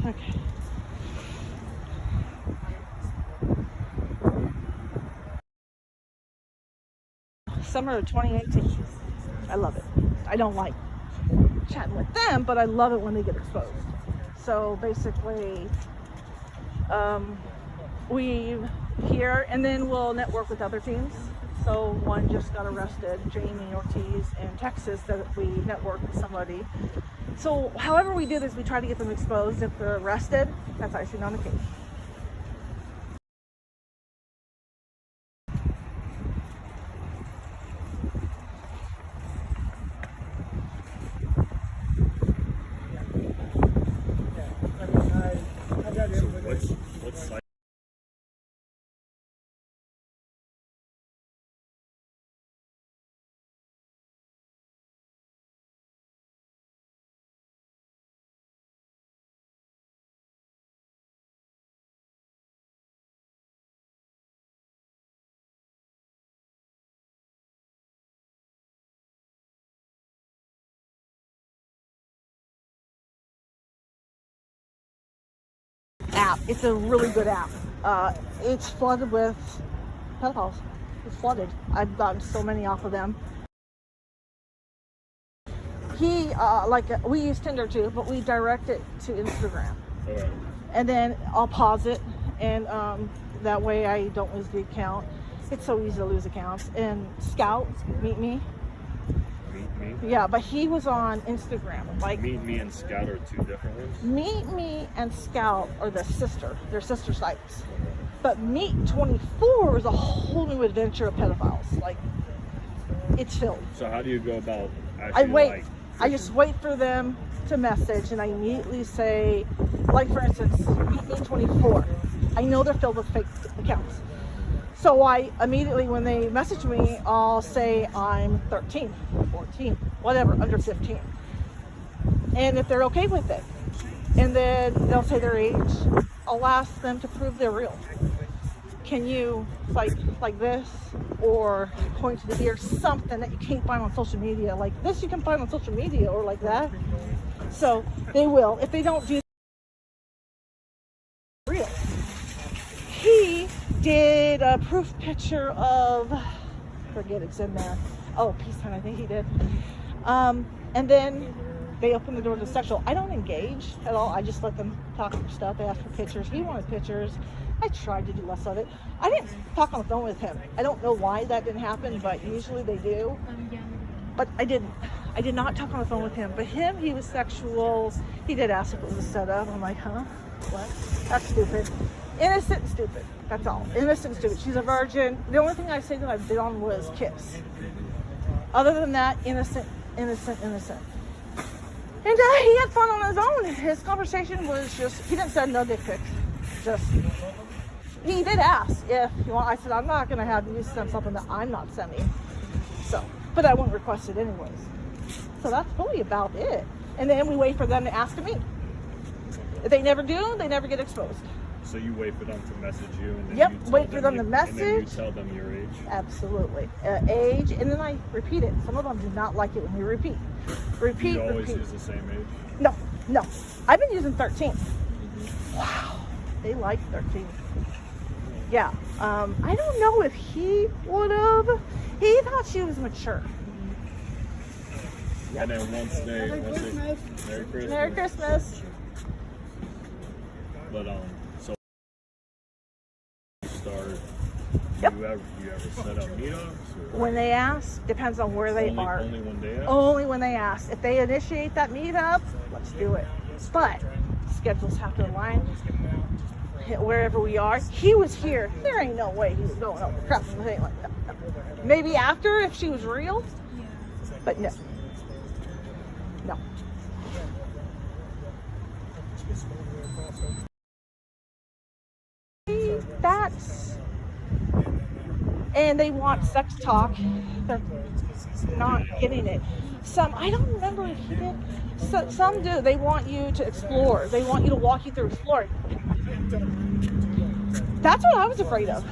Okay. Summer of 2018. I love it. I don't like chatting with them, but I love it when they get exposed. So basically, we here, and then we'll network with other teams. So one just got arrested, Jamie Ortiz in Texas, that we networked with somebody. So however we do this, we try to get them exposed. If they're arrested, that's icing on the cake. What's site? App. It's a really good app. It's flooded with pedophiles. It's flooded. I've gotten so many off of them. We use Tinder too, but we direct it to Instagram. Alright. And then I'll pause it, and that way I don't lose the account. It's so easy to lose accounts. And Scout, Meet Me. Meet Me? Yeah, but he was on Instagram. Like, Meet Me and Scout are two different ones? Meet Me and Scout are they're sister sites. But Meet 24 is a whole new adventure of pedophiles. Like, it's filled. So how do you go about actually I just wait for them to message, and I immediately say, like for instance, Meet Me 24. I know they're filled with fake accounts. So I immediately, when they message me, I'll say I'm 13, 14, whatever, under 15. And if they're okay with it, and then they'll say their age, I'll ask them to prove they're real. Can you, like this, or point to the ear, something that you can't find on social media, like this you can find on social media, or like that. So they will. If they don't do real. He did a proof picture of, forget it's in there. Oh, peace sign, I think he did. And then they open the door to sexual. I don't engage at all. I just let them talk for stuff. They ask for pictures. He wanted pictures. I tried to do less of it. I didn't talk on the phone with him. I don't know why that didn't happen, but usually they do. But I didn't. I did not talk on the phone with him. But him, he was sexual. He did ask if it was a setup. I'm like, huh? What? That's stupid. Innocent and stupid. That's all. Innocent and stupid. She's a virgin. The only thing I say that I've been on was kiss. Other than that, innocent, innocent, innocent. And he had fun on his own. His conversation was just, he didn't send no dick pics. Just, he did ask if you want. I said, I'm not going to have you send something that I'm not sending. So, but I won't request it anyways. So that's really about it. And then we wait for them to ask me. If they never do, they never get exposed. So you wait for them to message you, and then Yep, you tell wait for them to and then you message. tell them your age. Absolutely. Age, and then I repeat it. Some of them do not like it when you repeat. Repeat, You always repeat. use the same age. No, no. I've been using 13. Wow. They like 13. Yeah. I don't know if he would have. He thought she was mature. And then once they Merry Christmas. Merry Christmas. But so start. Yep. You ever set up meetups? Or When they ask, depends on where they are. Only when they ask. Only when they ask. If they initiate that meetup, let's do it. But schedules have to align. Wherever we are, he was here. There ain't no way he was going over crap and anything like that. Maybe after if she was real, but no, no. That's, and they want sex talk. They're not getting it. Some, I don't remember if he did. Some do. They want you to explore. They want you to walk you through exploring. That's what I was afraid of.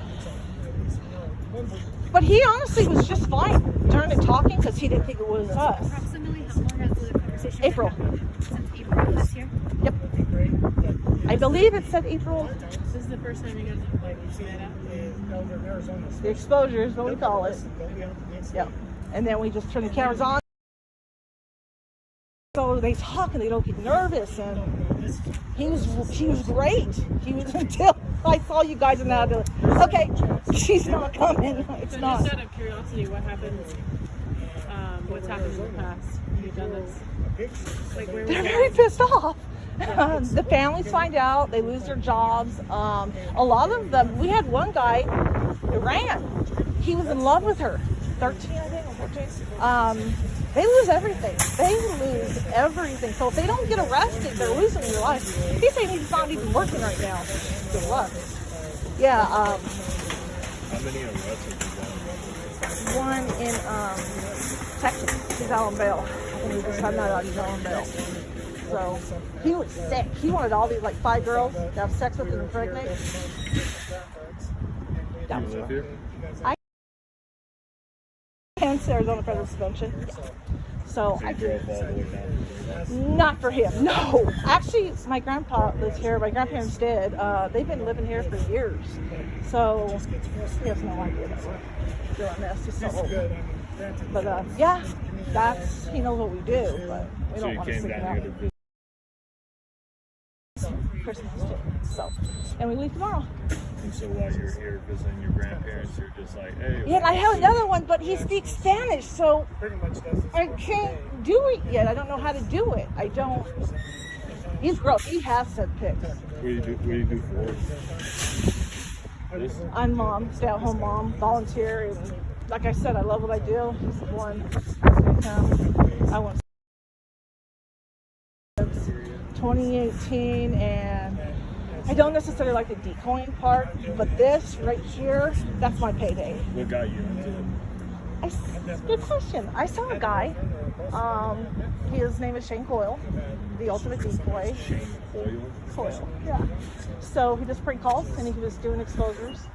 But he honestly was just fine during the talking because he didn't think it was us. Approximately how long has the conversation April. been? Since April this year? Yep. I believe it said April. This is the first time you guys have met up. The exposure is what we call it. Yep. And then we just turn the cameras on. So they talk and they don't get nervous, and he was great. He was until I saw you guys in that. Okay, she's not coming. It's So not. just out of curiosity, what happens? What's happened in the past? You've done this. Like where? They're very pissed off. The families find out, they lose their jobs. A lot of them. We had one guy who ran. He was in love with her. 13, I think, or 14. They lose everything. They lose everything. So if they don't get arrested, they're losing their life. He's saying he's not even working right now. Good luck. Yeah. How many arrests have you done? One in Texas. He's out on bail. I think he just found that out. He's out on bail. So he was sick. He wanted all these, like, 5 girls to have sex with and impregnate. That You was live rough. here? Hence Arizona federal suspension. Yeah. So So I you drove all the way down. not for him. No. Actually, my grandpa lives here. My grandparents did. They've been living here for years. So he has no idea that we're doing this. He's so old. But yeah, that's, he knows what we do, but we So don't you want to came stick it down out. here to visit. Christmas too. So, and we leave tomorrow. And so while you're here visiting your grandparents, you're just like, hey. Yeah, and I have another one, but he speaks Spanish, so I can't do it yet. I don't know how to do it. I don't. He's gross. He has sent pics. What do you do for work? This? I'm mom, stay-at-home mom, volunteer, and like I said, I love what I do. He's the one. I want 2018, and I don't necessarily like the decoying part, but this right here, that's my payday. What got you into it? Good question. I saw a guy. His name is Shane Coyle, the ultimate decoy. Shane Coyle? Coyle, yeah. So he just prank calls and he was doing exposures.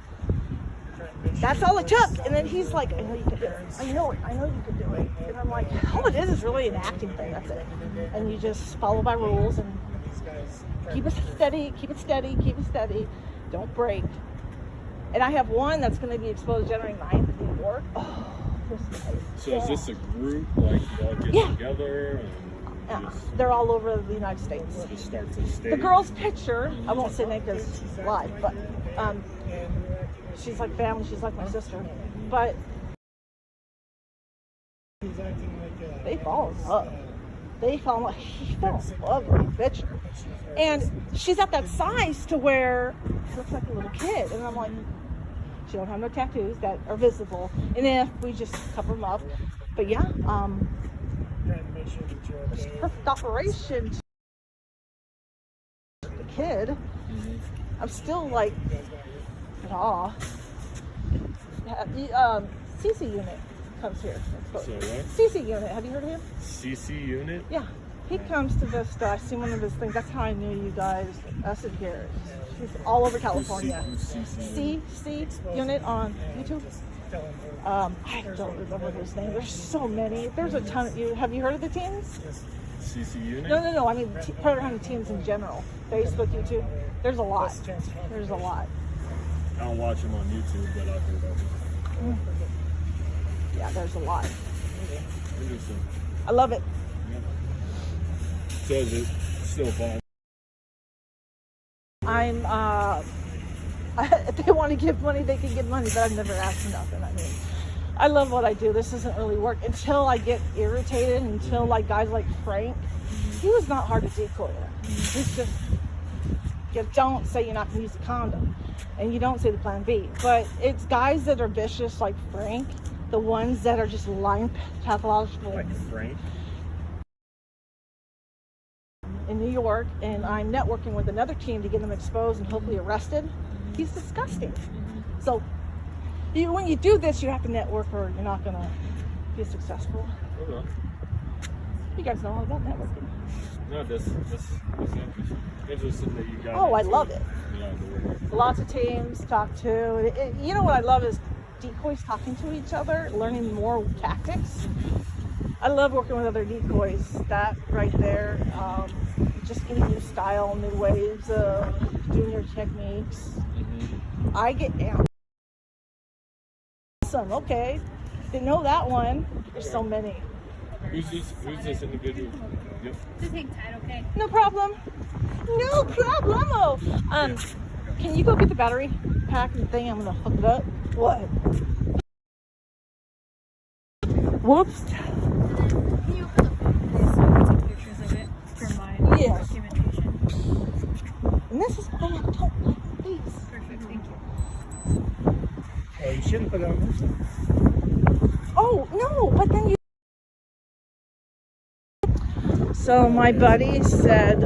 That's all it took. And then he's like, I know you can do it. I know you can do it. And I'm like, all it is really an acting thing. That's it. And you just follow by rules and keep it steady, keep it steady, keep it steady. Don't break. And I have one that's going to be exposed January 9th in New York. Oh, this is nice. So is this a group, like you all get Yeah. together? They're all over the United States. Just start to stay. The girl's picture, I won't say name because she's live, but she's like family, she's like my sister. But they fall in love. He fell in love with the picture. And she's at that size to where she looks like a little kid. And I'm like, she don't have no tattoos that are visible. And if we just cover them up. But yeah, it's a perfect operation. The kid, I'm still like, in awe. CC unit comes here. So what? CC unit, have you heard of him? CC unit? Yeah, he comes to Vista. I see one of his things. That's how I knew you guys. Us in here. He's all over California. CC unit on YouTube. I don't remember his name. There's so many. There's a ton of you. Have you heard of the teams? CC unit? No. I mean, Prayer Hunting teams in general. Facebook, YouTube. There's a lot. There's a lot. I don't watch them on YouTube, but I've heard of them. Yeah, there's a lot. Interesting. I love it. So is it still fun? If they want to give money, they can give money, but I've never asked for nothing. I mean, I love what I do. This isn't really work until I get irritated, until like guys like Frank. He was not hard to decoy. He's just, you don't say you're not going to use a condom, and you don't say the plan B. But it's guys that are vicious like Frank, the ones that are just lying pathological. Like Frank? In New York, and I'm networking with another team to get him exposed and hopefully arrested. He's disgusting. So when you do this, you have to network or you're not going to be successful. Okay. You guys know all about networking. No, that's interesting. Interesting that you got. Oh, I love it. Yeah, the work. Lots of teams to talk to. You know what I love is decoys talking to each other, learning more tactics. I love working with other decoys. That right there, just getting new style, new ways of doing your techniques. I get amped. Awesome. Okay, didn't know that one. There's so many. Who's this individual? Yep. Just hang tight, okay? No problem. No problemo. Can you go get the battery pack and thing? I'm gonna hook it up. What? Whoops. Can you open the phone, please, so I can take pictures of it for my Yes. documentation? And this is why I don't like these. Perfect, thank you. Hey, you shouldn't put it on this. Oh no, but then you. So my buddy said,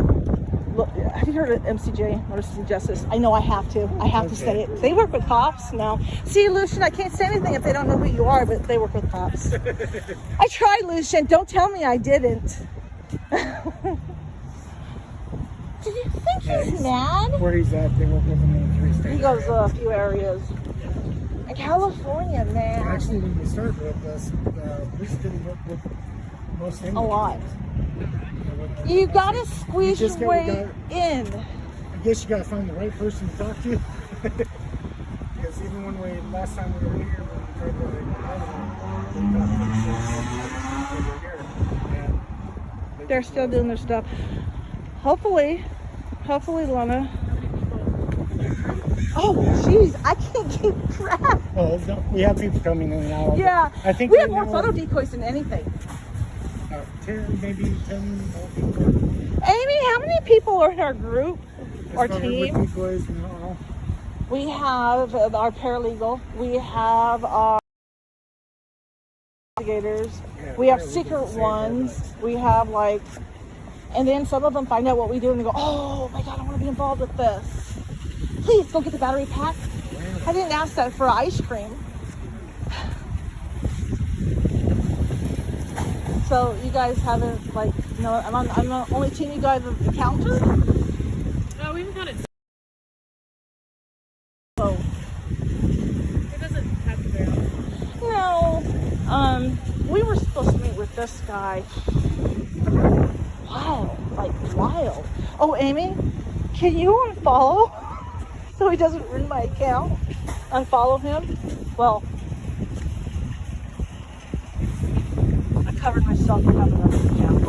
look, have you heard of MCJ, Mercy and Justice? I know I have to. I have to say it. They work with cops now. See, Lucian, I can't say anything if they don't know who you are, but they work with cops. I tried, Lucian. Don't tell me I didn't. Do you think he's mad? Where he's at, they work with him in 3 states. He goes a few areas. In California, man. Actually, when we started with this, we didn't work with most A lot. You gotta squeeze your way in. I guess you gotta find the right person to talk to. Because even when last time we were here, when we tried to They're still doing their stuff. Hopefully, Lana. Oh, jeez, I can't keep track. Oh, no, we have people coming in and out. Yeah, I think we have more photo decoys than anything. 10, maybe 10 more people. Amy, how many people are in our group, our team? With decoys and all. We have our paralegal. We have our investigators. We have secret ones. We have like, and then some of them find out what we do and they go, oh my God, I want to be involved with this. Please go get the battery pack. I didn't ask that for ice cream. So you guys haven't like, you know, I'm the only team you guys have encountered. Oh, we haven't got it. So It doesn't have to very often. no, we were supposed to meet with this guy. Wild. Oh, Amy, can you unfollow so he doesn't ruin my account? Unfollow him. Well, I covered myself for having another account.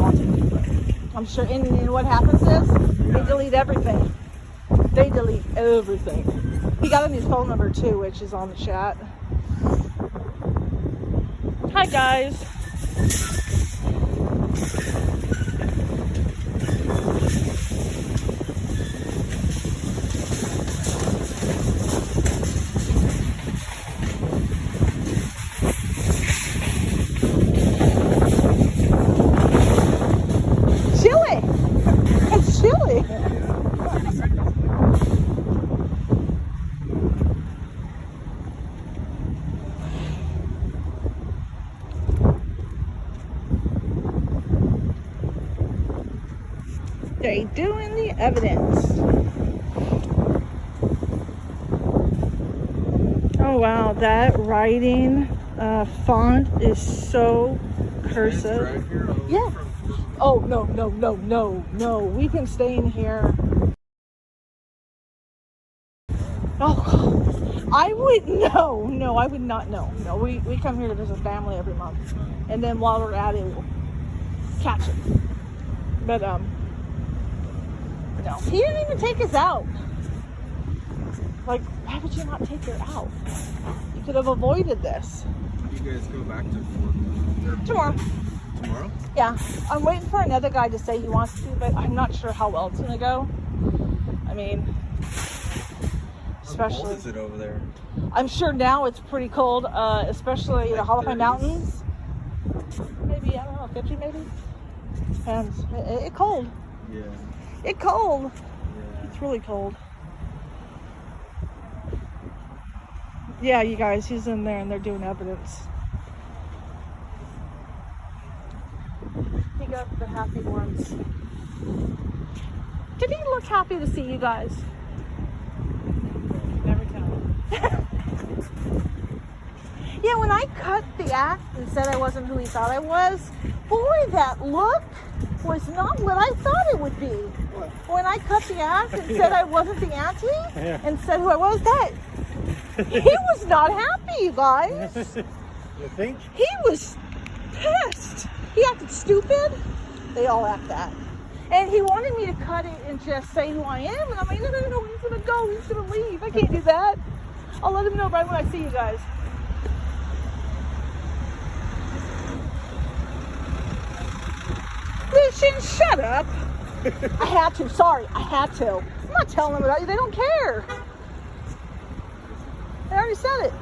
I'm sure. And what happens is they delete everything. They delete everything. He got his phone number too, which is on the chat. Hi guys. Chilly. It's chilly. They doing the evidence. Oh wow, that writing font is so cursive. Yeah. Oh no. We can stay in here. Oh, I would no, I would not know. No, we come here to visit family every month, and then while we're at it, we'll catch it. But no, he didn't even take us out. Like, why would you not take her out? You could have avoided this. You guys go back to Fort Tomorrow. tomorrow? Yeah, I'm waiting for another guy to say he wants to, but I'm not sure how well it's gonna go. I mean, How cold especially, is it over there? I'm sure now it's pretty cold, especially the Hollow Pine Mountains. Maybe, I don't know, 50 maybe? Depends. It cold. Yeah. It cold. Yeah. It's really cold. Yeah, you guys, he's in there and they're doing evidence. He got the happy ones. Did he look happy to see you guys? Never tell. Yeah, when I cut the act and said I wasn't who he thought I was, boy, that look was not what I thought it would be. When I cut the act and said I wasn't the auntie and said who I was, that he was not happy, you guys. You think? He was pissed. He acted stupid. They all act that. And he wanted me to cut it and just say who I am. And I'm like, no, he's gonna go, he's gonna leave. I can't do that. I'll let him know right when I see you guys. Listen, shut up. I had to, sorry, I had to. I'm not telling them about you, they don't care. They already said it.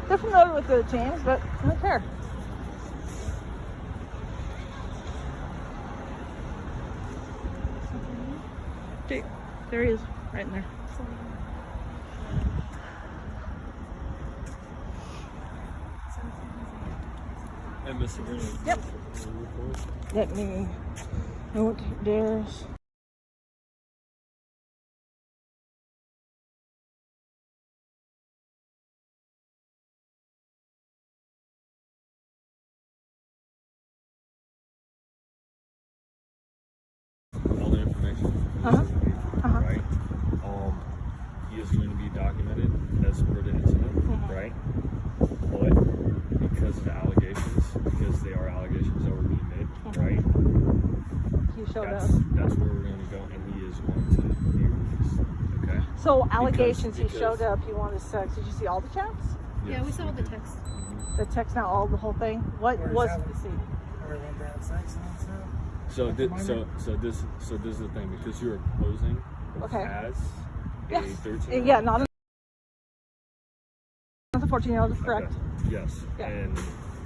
They're familiar with the teams, but I don't care. Okay, there he is, right in there. And Mr. Green. Yep. Let me note theirs. All the information. Right? He is going to be documented as per the incident, right? But because of the allegations, because they are allegations that were being made, right? He showed up. That's where we're going to go, and he is going to be released. Okay? So allegations, Because- he showed up, he wanted sex. Did you see all the chats? Yeah, we saw the did. text. The text, not all, the whole thing? What Where's was that? the scene? Or went to have sex and stuff. So this is the thing, because you're posing Okay. as Yes. a 13-year-old. Yeah, not a 14-year-old, is correct. Okay. Yes. Yeah. And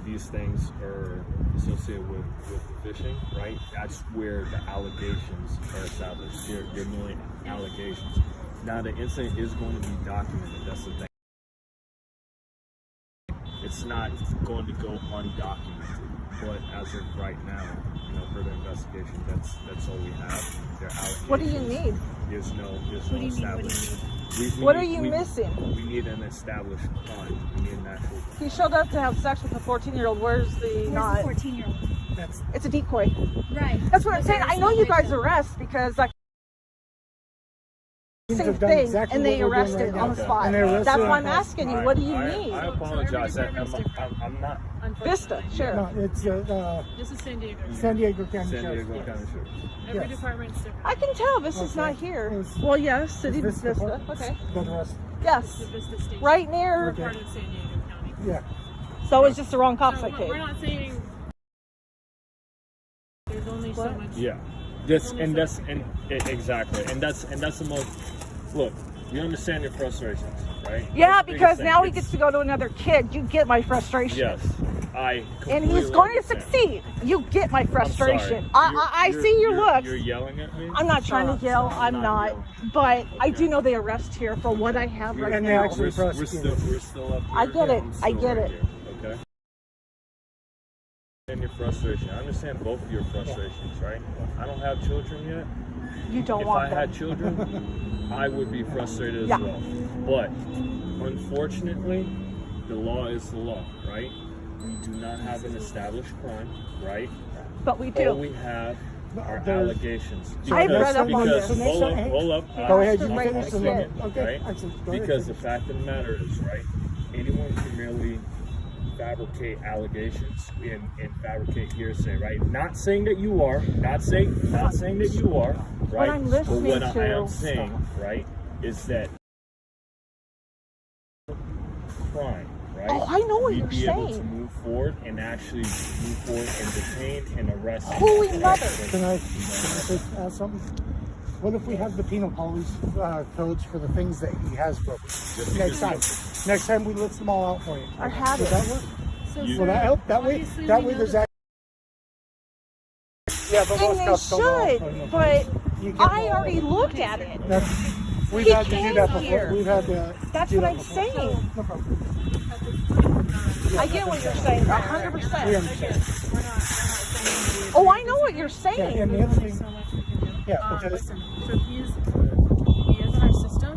these things are associated with the fishing, right? That's where the allegations are established. You're doing allegations. Now the incident is going to be documented. That's the thing. It's not going to go undocumented. But as of right now, for the investigation, that's all we have. They're allegations. What do you need? There's no What do you mean? What do you established. What are you missing? We need an established crime. We need an actual. He showed up to have sex with a 14-year-old. Where's the Where's not? the 14-year-old? That's It's a decoy. Right. That's what I'm But saying. there's I know you nothing- guys arrest because like Teams same have done thing, exactly and what they we're doing arrested right on now. the spot. And they arrested That's on why I'm the spot. asking you. What do you need? I apologize. I'm not Vista, sure. No, it's This is San Diego. San Diego County San Sheriff. Diego County Sheriff. Every Yes. department's different. I can tell Vista's not here. Well, yeah, City Is Vista Vista. part? Okay. Done arrested. Yes, The Vista Station. right We're near. part of San Diego County. Yeah. So it's just the wrong cops So that we're came. not saying there's only so What? much. Yeah. Exactly. And that's the most. Look, we understand your frustrations, right? Yeah, That's the because biggest now thing. he gets to go to another kid. You get my frustration. Yes, I. And he's completely going to understand. succeed. You get my I'm frustration. sorry. I see your looks. You're yelling at me. I'm not trying to yell. I'm not. yelling. But I do know they arrest here for what I have right And they now. actually We're prosecuted. still up here. I get it. I'm I still get right it. here, okay? And your frustration. I understand both of your frustrations, right? I don't have children yet. You don't If want I them. had children, I would be frustrated as Yeah. well. But unfortunately, the law is the law, right? We do not have an established crime, right? But we All do. we have are There's- allegations. I've read up on because, this. Hold up. Go ahead, Has you to finish raise and the then. kid. Okay. Right? Actually, go ahead. Because the fact of the matter is, right, anyone can merely fabricate allegations and fabricate hearsay, right? Not saying that you are, not saying that you are, right? I'm but listening what I to am saying, right, is that crime, right? Oh, I know what We'd you're be able to saying. move forward and actually move forward and detain and arrest. Holy mother. Can I just ask something? What if we have the penal codes for the things that he has broken? Next time we list them all out for you. I have Does it. that work? So Will that help? That way obviously we there's know actually. Yeah, but most And they cops don't know. should, but You can't I know. already looked at it. We've He had to do that came before. here. We've had to. That's do what that I'm before. saying. No problem. I get what you're saying, 100%. We understand. we're not saying Oh, I know what you're Yeah, saying. and the other thing. so much we can do. Yeah, because Listen, so he is in our system.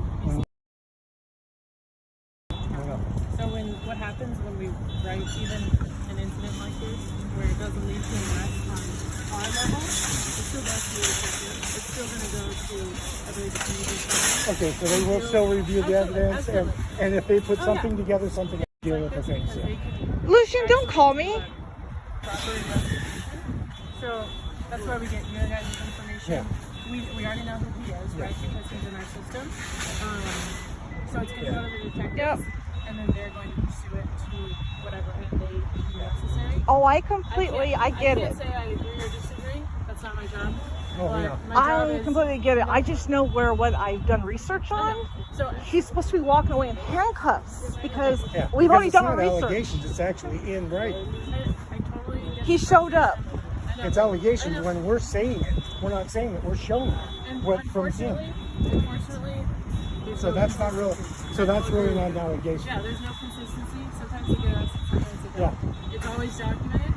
So what happens when we write even an incident like this, where it doesn't lead to an arrest on our level, it still goes to the detective. It's still going to go to, I believe, the community. Okay, so they will still review the evidence, and if they put something together, something to deal with the things. Because they could Lucian, don't call me. proper investigation. So that's why we get your guys' information. Yeah. We already know who he is, right? Because he's in our system. So it's going to go to the detectives, Yep. and then they're going to pursue it to whatever end they deem necessary. Oh, I completely, I get I it. can't say I agree or disagree. That's not my job. Oh, But yeah. my job I is, completely get it. I just know what I've done research on. So He's supposed to be walking away in handcuffs because Yeah, we've because already it's done not our research. allegations, it's actually in writing. I totally get He showed up. I know. It's allegations when we're saying it. We're not saying it, we're showing it. And What from him. unfortunately, there's So no that's not real. consistency. So that's really not an allegation. Yeah, there's no consistency. Sometimes they get arrested, sometimes they don't. It's always documented.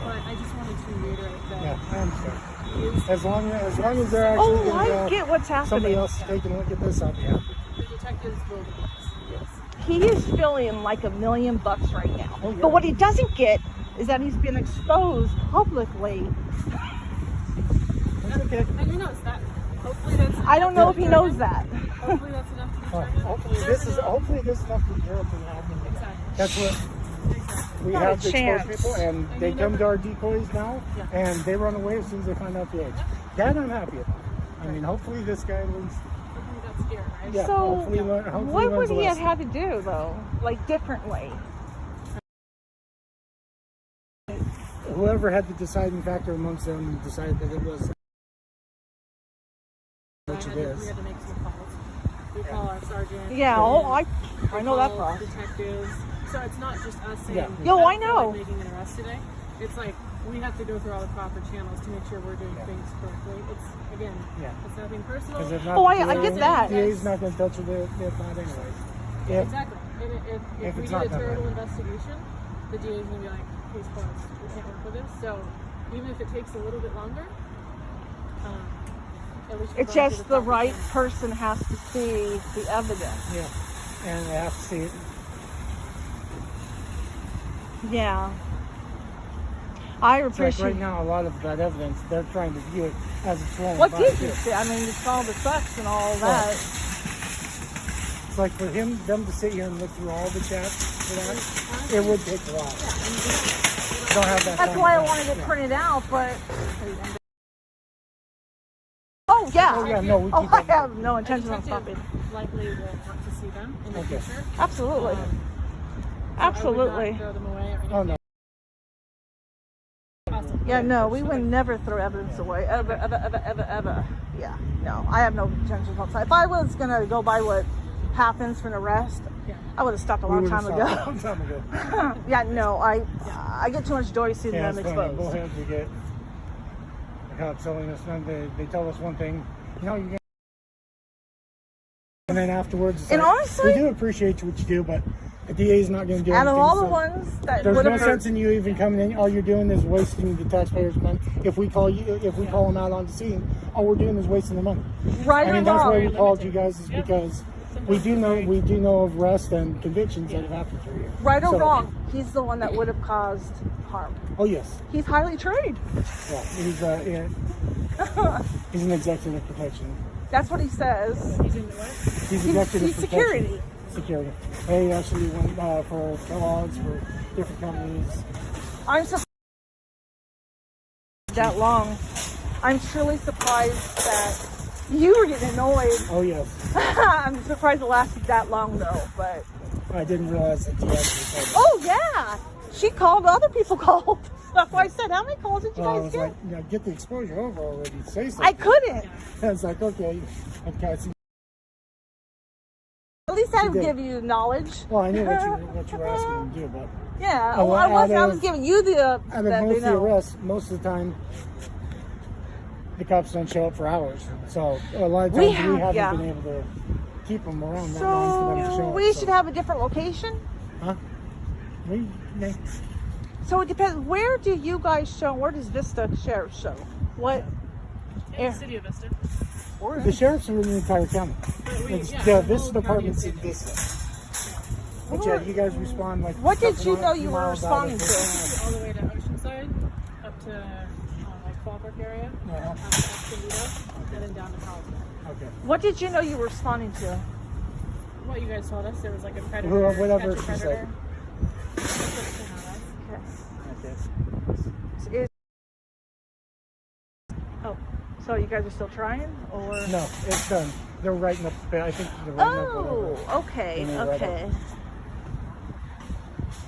But I just wanted to reiterate that Yeah, I understand. he is As long as they're actually Oh, I get what's somebody happening. else taking a look at this, I'll be happy. the detectives will. Yes. He is feeling like $1 million right now. Oh, yeah. But what he doesn't get is that he's been exposed publicly. That's okay. And who knows that? Hopefully that's. I don't know if he knows that. Hopefully that's enough to Well, determine. hopefully this is enough to get up and happen. Exactly. That's what Exactly. we Not a have to expose chance. people, and And they you come never- to our decoys now, Yeah. and they run away as soon as they find out the age. That I'm happy about. I mean, hopefully this guy learns. Hopefully that's scary, right? Yeah, So, hopefully hopefully what would learns a he have lesson. had to do, though? Like, differently? Whoever had the deciding factor amongst them decided that it was. Which it We is. had to make some calls. We call our sergeant. Yeah, and oh, I we know that call part. Detectives. So it's not just us saying, Yeah. Yo, I feel know. like making an arrest today. It's like we have to go through all the proper channels to make sure we're doing things correctly. It's again, Yeah. it's nothing personal. Because if not, Oh, the I get DA that. DA's not going to touch it if not anyway. If, Exactly. And if we it's do not a done terrible right. investigation, the DA is going to be like, case closed. We can't work with this. So even if it takes a little bit longer, at least we're It's going just through the proper right channels. person has to see the evidence. yeah, and they have to see it. Yeah. I It's like appreciate. right now, a lot of that evidence, they're trying to view it as it's flowing What by, did too. you see? I mean, it's all the sex and all that. It's like for them to sit here and look through all the chats for that, it would take a while. Don't have that That's time why I to- wanted it yeah. printed out, but. Oh yeah. Oh, yeah, no, we Oh, keep I it. have no A intention of detective stopping. likely will want to see them in the Okay. future. Absolutely. So Absolutely. I would not throw them away or anything. Oh, no. Awesome. Yeah, no, we would never throw evidence away. Ever. Yeah, no, I have no intentions of stopping. If I was gonna go by what happens from the arrest, Yeah. I would have stopped a We long would've time stopped ago. a long time ago. Yeah, no, I get too much joy seeing Yeah, them it's funny. exposed. Bullheads, we get the cops telling us one, they tell us one thing, you know, you're gonna, and then afterwards, it's And like, honestly- we do appreciate what you do, but the DA is not going to do Out anything. of all the so ones that there's would no have sense in you even coming in. All you're doing is wasting the taxpayers' money. If we call them out on the scene, all we're doing is wasting the money. right I or mean, that's why wrong, we called you guys, is because we do know of arrests and convictions that have happened through here. right or So- wrong, he's the one that would have caused harm. Oh yes, He's highly trained. yeah. He's an executive protection. That's what he says. He's in the what? He's executive He's protection. security. Security. They actually went for Kellogg's, for different companies. I'm surprised that long. I'm truly surprised that you were getting annoyed. Oh yes, I'm surprised it lasted that long though, but I didn't realize that he actually said. oh yeah, she called. Other people called. That's why I said, how many calls did you I guys was get? like, you know, get the exposure over already. Say something. I couldn't. I was like, okay, I see. At least I would did. give you knowledge. Well, I knew what you were asking him to do, but Yeah, Oh, well, I out was of- giving you the out of that most they of the know. arrests, most of the time, the cops don't show up for hours. So a lot of times we haven't yeah. been able to keep them around that long for them to show So up. we should have a different location. Huh? We, they, So it depends. Where do you guys show? Where does Vista Sheriff show? What? In the city of Vista. the sheriffs are in the entire county. It's the Vista whole department's county in is Vista. But yeah, you guys respond like. What did you couple know you were miles out of responding Vista. to? All the way to Oceanside, up to like Fallbrook area, Yeah. up to Escondido, and then down to Carlsbad. Okay. What did you know you were responding to? What you guys told us, there was like a predator. Whatever catch a she said. predator. That's what it came out as. Okay. Oh, so you guys are still trying, or? No, it's done. They're writing up. I think they're writing up whatever. Oh, okay, They write okay.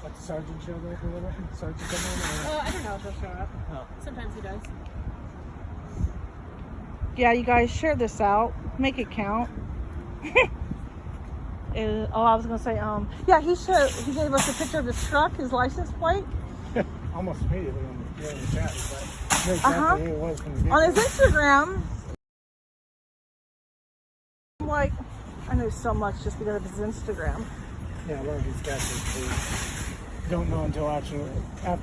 What the sergeant showed up or whatever. Sergeant come in. I don't know if he'll show up. Oh. Sometimes he does. Yeah, you guys share this out. Make it count. I was gonna say, yeah, he gave us a picture of his truck, his license plate, Almost immediately on the chat, but knew exactly who it was from the on his get-go. Instagram. I'm like, I know so much just because of his Instagram. Yeah, a lot of these guys they don't know until after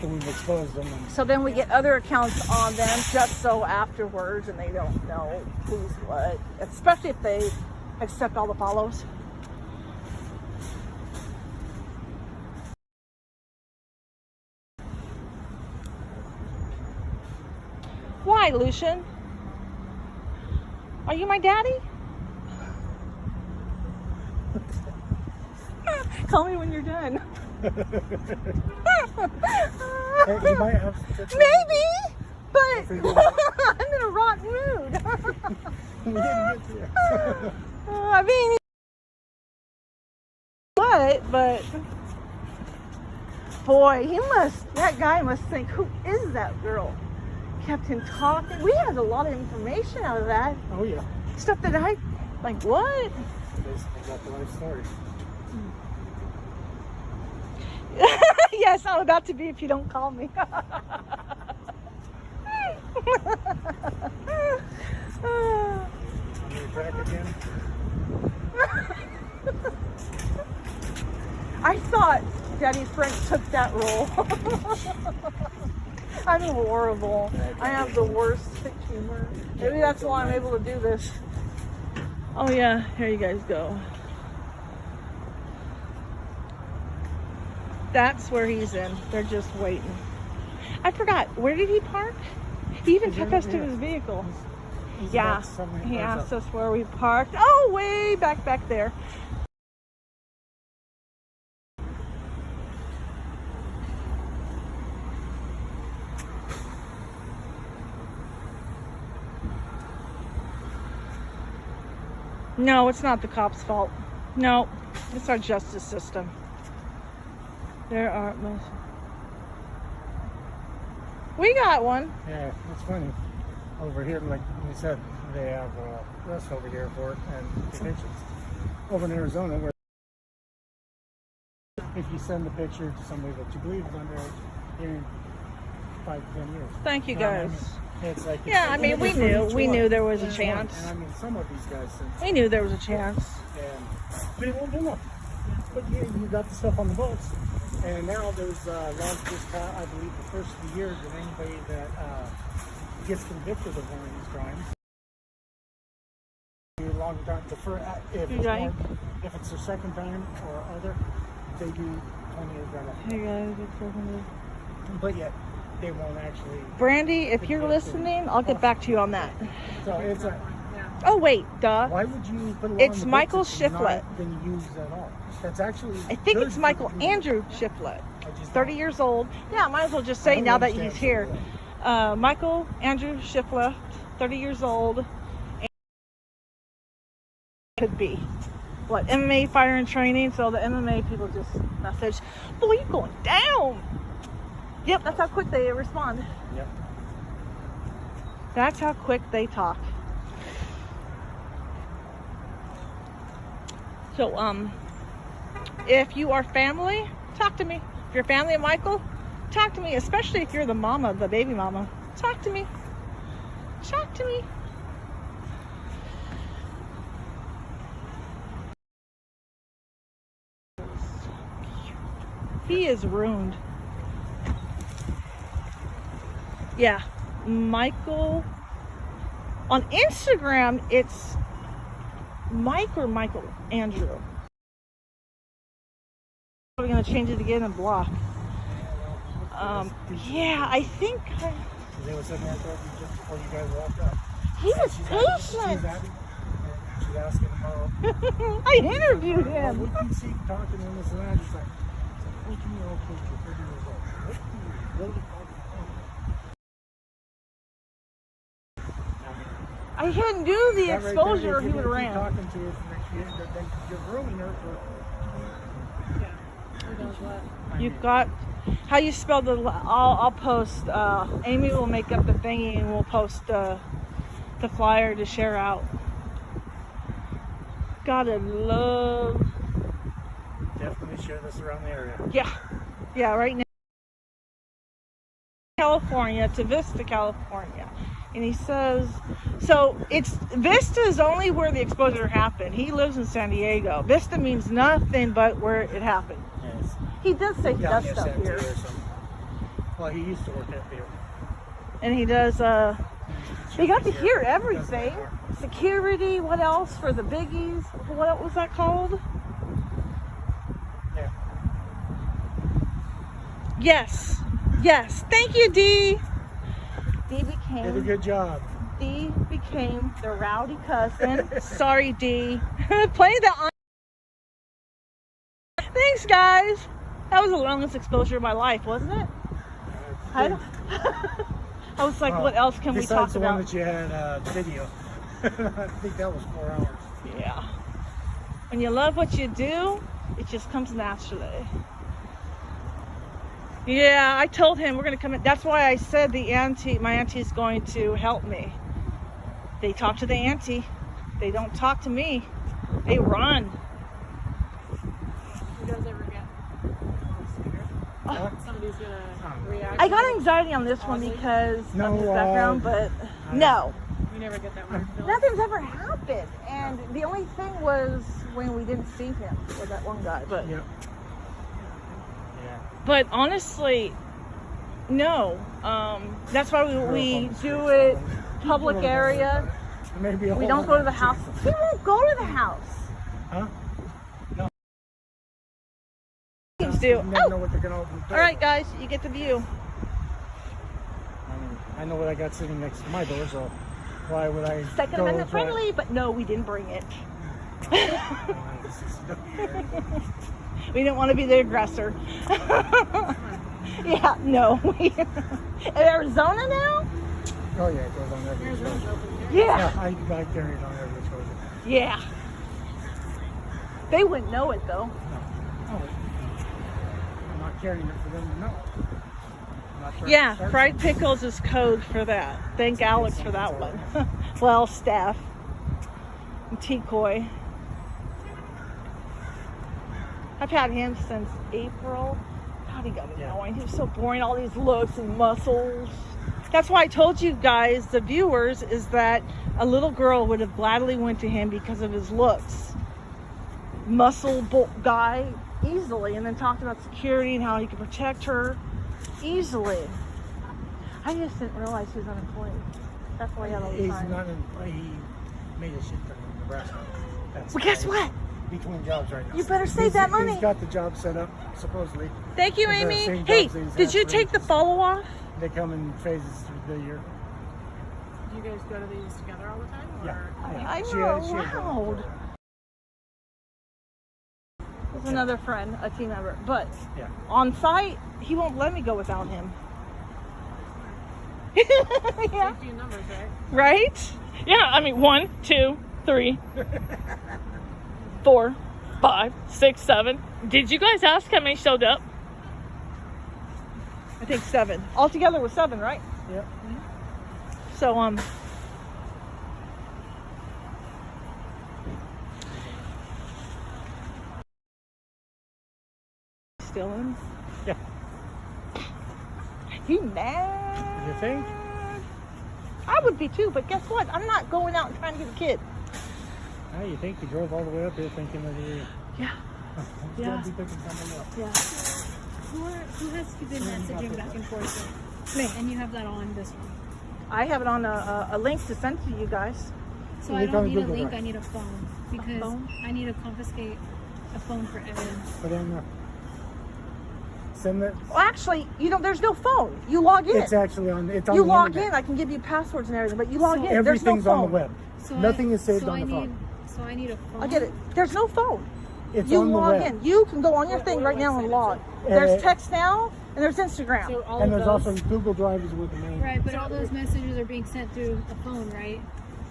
we've exposed them. And So then we get other accounts on them just so afterwards, and they don't know who's what, especially if they accept all the follows. Why, Lucian? Are you my daddy? Call me when you're done. He might have Maybe, but I'm in a rotten mood. we didn't get to it. I mean, but boy, that guy must think, who is that girl? Kept him talking. We had a lot of information out of that. Oh yeah. Stuff that I, like, what? Basically got the life story. Yes, I'm about to be if you don't call me. I'm gonna crack again. I thought Daddy Frank took that role. I'm horrible. I have the worst humor. Maybe that's why I'm able to do this. Oh yeah, here you guys go. That's where he's in. They're just waiting. I forgot. Where did he park? He even He's took in- us to yeah. his vehicle. He's Yeah, about 7 he yards asked up. us where we parked. Oh, way back there. No, it's not the cops' fault. No, it's our justice system. There are most. We got one. Yeah, it's funny. Over here, like you said, they have arrests over here for it and detentions. Over in Arizona, where if you send a picture to somebody that you believe is underage, you're in 5 to 10 years. Thank you, You know what I guys. mean? It's like, Yeah, I mean, we knew there was a chance. And I mean, some of these guys since. We knew there was a chance. But it won't do nothing. But you got the stuff on the boats, and now there's laws just passed, I believe, the first of the year that anybody that gets convicted of one of these crimes, long time if it's their second time or other, they do 20 years right off. Hey guys, it's welcome But yet they won't actually. Brandy, if you're listening, I'll get back to you on that. So it's a. Oh wait, duh. Why would you put a law It's on the Michael books that's Shiflett. not been used at all? That's actually. I think good it's for Michael the community. Andrew Shiflett. I just 30 don't- years old. Yeah, I might as well just I say don't now that understand he's here. so Michael Andrew Shiflett, 30 years old. And could be. What, MMA fire and training? So the MMA people just message, boy, you going down. Yep, that's how quick they respond. Yep. That's how quick they talk. So, if you are family, talk to me. If you're family of Michael, talk to me. Especially if you're the mama, the baby mama. Talk to me. Talk to me. He is ruined. Yeah, Michael. On Instagram, it's Mike or Michael Andrew. We're gonna change it again and block. Yeah, I think They were sitting there just before you guys walked up. he was She's patient. happy. And she's asking tomorrow. I interviewed Well, him. we can see talking and this and that. He's like, it's a 14-year-old kid, you're 30 years old. What do you really call I hadn't do the that right there, exposure if he you're would gonna have keep ran. talking to her for next year, then you're ruining her for. Who knows what? You've got how you spell the. I'll post. Amy will make up the thingy and we'll post the flyer to share out. Gotta love. Definitely share this around the area. Yeah. Right now, California to Vista, California, and he says. So it's Vista is only where the exposure happened. He lives in San Diego. Vista means nothing but where it happened. Yes. He does say he does stuff Santa here. or something. Well, he used to work at there. And he does they got to hear everything. Security, what else for the biggies? What was that called? Yeah. Yes. Thank you, Dee. Dee Did a good job. became the rowdy cousin. Sorry, Dee. Play the on. Thanks, guys. That was the longest exposure of my life, wasn't it? I was like, what else can we talk Besides the about? one that you had video. I think that was 4 hours. Yeah. When you love what you do, it just comes naturally. Yeah, I told him we're gonna come in. That's why I said my auntie's going to help me. They talk to the auntie. They don't talk to me. They run. Who does ever get scared? Somebody's gonna react. I got anxiety on this one because No, of his background, but no. You never get that weird feeling. Nothing's ever happened. And the only thing was when we didn't see him with that one guy. But Yep. Yeah. But honestly, no. That's why we do it public area. Maybe a We whole don't go to the lot. house. He won't go to the house. Huh? Things do. You never know Oh, what they're gonna open. all right, guys, you get the view. I know what I got sitting next to my door, so why would I? Second go Amendment try- friendly, but no, we didn't bring it. We didn't want to be the aggressor. Yeah, no. Arizona now? Oh yeah, it goes on every Arizona's show. open. Yeah. I carry it on every show. Yeah. They wouldn't know it though. Oh, I'm not carrying it for them to know. I'm not trying to Yeah, start fried something. pickles is code for that. Thank Alex for that one. Well, Steph. And decoy. I've had him since April. God, he got annoying. He was so boring. All these looks and muscles. That's why I told you guys, the viewers, is that a little girl would have gladly went to him because of his looks. Muscle guy, easily. And then talked about security and how he could protect her easily. I just didn't realize he was unemployed. That's why he had all the He's time. not in play. He made a shit ton in Nebraska. That's Well, guess he's what? Between jobs right now. You better save that money. He's got the job set up, supposedly. Thank you, The Amy. same Hey, jobs that he's did had you for take the ages. follow off? They come in phases through the year. Do you guys go to these together all the time? Or? Yeah. I She- know, she had loud. There's another friend, a team member. But Yeah. on site, he won't let me go without him. Yeah. Safety in numbers, right? Right? Yeah, I mean 1, 2, 3, 4, 5, 6, 7. Did you guys ask how many showed up? I think 7. Altogether was 7, right? Yep. So still in? Yeah. He mad? You think? I would be too, but guess what? I'm not going out and trying to get a kid. Oh, you think you drove all the way up here thinking that you Yeah. was Yeah. going to be picking something up? Yeah. Who has you been messaging back and forth with? Me. And you have that on this one. I have it on a link to send to you guys. So You I can don't need a Google link, Drive. I need a phone. Because phone? I need to confiscate a phone for evidence. But then send it. Well, actually, there's no phone. You log in. It's actually on. It's on You the log internet. in. I can give you passwords and everything, but you log So in. There's no Everything's phone. on the web. So Nothing is saved so on I the phone. need, So I need a phone. I get it. There's no phone. It's You on the log web. in. You can go on your thing right now and log. There's text now and there's Instagram. So all And of there's those. also Google Drive is with the main. Right, but all those messages are being sent through a phone, right?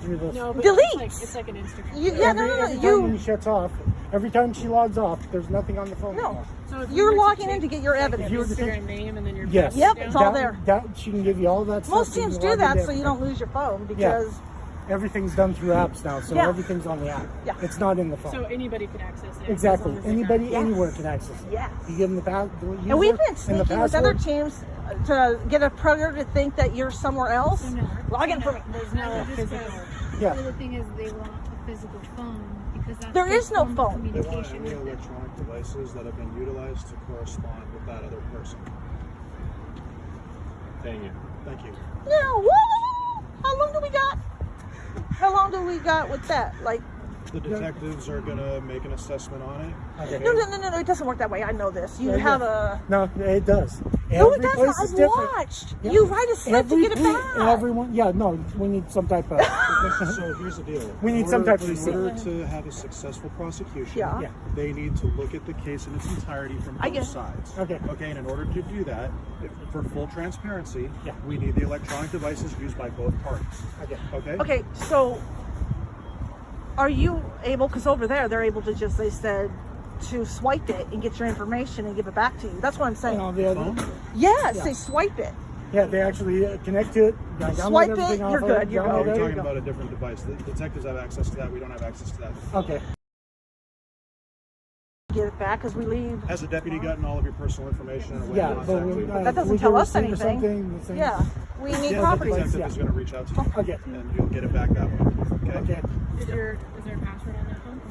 Through the, No, but Delete. It's like an Instagram. Yeah, no, every time You when he shuts off, every time she logs off, there's nothing on the phone. No. anymore. So if you You're were to logging in take, to get your like, evidence. your If you were to Instagram name and then your Yes. Yep, down? it's all That- there. That she can give you all that stuff. Most so you teams can do log that into so you everything. don't lose your phone because Everything's done through apps now, so Yeah. everything's on the app. Yeah. It's not in the phone. So anybody could access it. Exactly. as long as they got Anybody, it. Yes. anywhere can access it. Yes. You give them the password. And we've been sneaking with other teams to get a predator to think that you're somewhere else. So no. Log in for me. There's no I just physical. Yeah. So the thing is, they want a physical phone because that's There their is no form of phone. They want communication any with them. electronic devices that have been utilized to correspond with that other person. Thank you. Thank you. No. Whoa. How long do we got? How long do we got with that? Like, The detectives are going to make an assessment on it. Okay. no. It doesn't work that way. I know this. You Yeah, have yeah. a. No, it does. No, it Every doesn't. place is I've different. watched. Yeah. You write a slip to get it back. Everyone, yeah, no, we need some type of. So here's the deal. We need In some order- type of In order receipt. to have a successful prosecution, Yeah. Yeah. they need to look at the case in its entirety from I get both it. sides. Okay. Okay, and in order to do that, for full transparency, Yeah. we need the electronic devices used by both parties. Okay. Okay? Okay, so are you able, because over there they're able to just, they said, to swipe it and get your information and give it back to you. That's what I'm saying. And all the other, Phone? Yes, Yeah. they swipe it. yeah, they actually connect to it. download Swipe it, everything off you're of good, you're download No, good. we're There you talking go. about a different device. The detectives have access to that. We don't have access to that. Okay. Get it back because we leave. Has the deputy gotten all of your personal information? And a way Yeah, to but contact we, you? That doesn't we tell get us receipt or anything. something, the same- Yeah, we need Yeah, property. the detective Yeah. is going to reach out to you, Okay. and you'll get it back that way. Okay? Okay. Is there a password on that phone?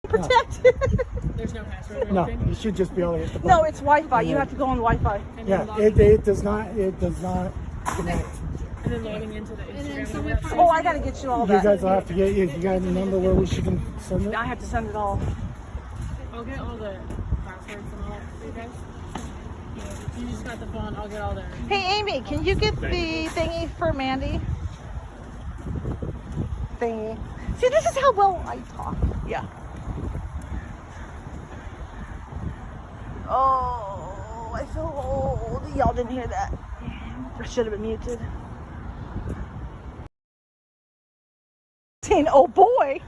Protect. There's no password or No, anything? you should just be able to hit the No, button. it's Wi-Fi. You have to go on Wi-Fi. And then Yeah, logging it does not connect. and then logging into the And then Instagram. someone and the Oh, I got to get you all You that. guys will have to get, if you got a number where we should send it? I have to send it all. I'll get all the passwords and all that for you guys. You just got the phone. I'll get all their. Hey, Amy, can you get the thingy for Mandy? Thingy. See, this is how well I talk. Yeah. Oh, I feel old. Y'all didn't hear that. I should have been muted. Oh boy.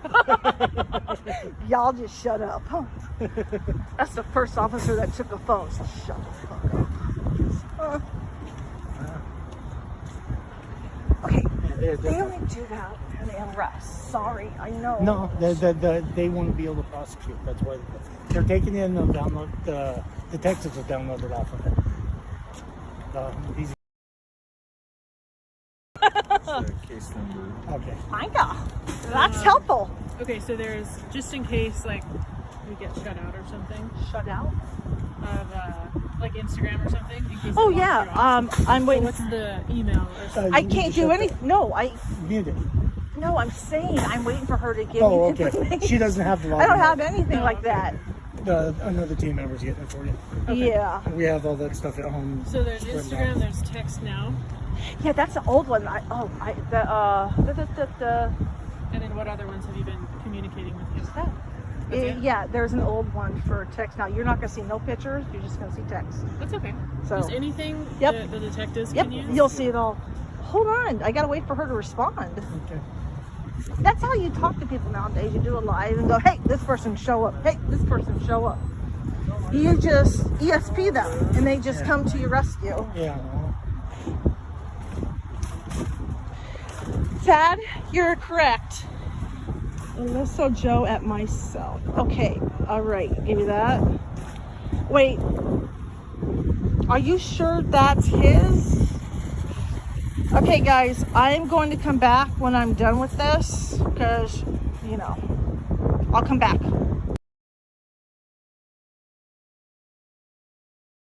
Y'all just shut up. Huh? That's the first officer that took a phone. So shut the fuck up. Okay. They only do that when they arrest. Sorry, I know. No, they want to be able to prosecute. That's why they're taking in the download. The detectives have downloaded off of it. These. Case number. Okay. Micah, that's helpful. Okay, so there's just in case like we get shut out or something Shut out. of like Instagram or something. In case Oh it blocks yeah. you off. I'm So waiting. what's the email or something? I can't do anything. No, Mute it. No, I'm saying I'm waiting for her to give Oh, me the okay. information. She doesn't have the login. I don't have anything like that. Another team member's getting it for you. Yeah. We have all that stuff at home. So there's written Instagram, down. there's text now, Yeah, that's the old one. and then what other ones have you been communicating with him? That. That's it? Yeah, there's an old one for text. Now you're not gonna see no pictures. You're just gonna see text. That's okay. So. Is anything Yep. the detectives Yep, can use? you'll see it all. Hold on, I gotta wait for her to respond. Okay. That's how you talk to people nowadays. You do a live and go, hey, this person show up. Hey, this person show up. You just ESP them and they just come to your rescue. Yeah. Tad, you're correct. Alyssa Joe at myself. Okay, all right, give me that. Wait, are you sure that's his? Okay, guys, I'm going to come back when I'm done with this because, you know, I'll come back.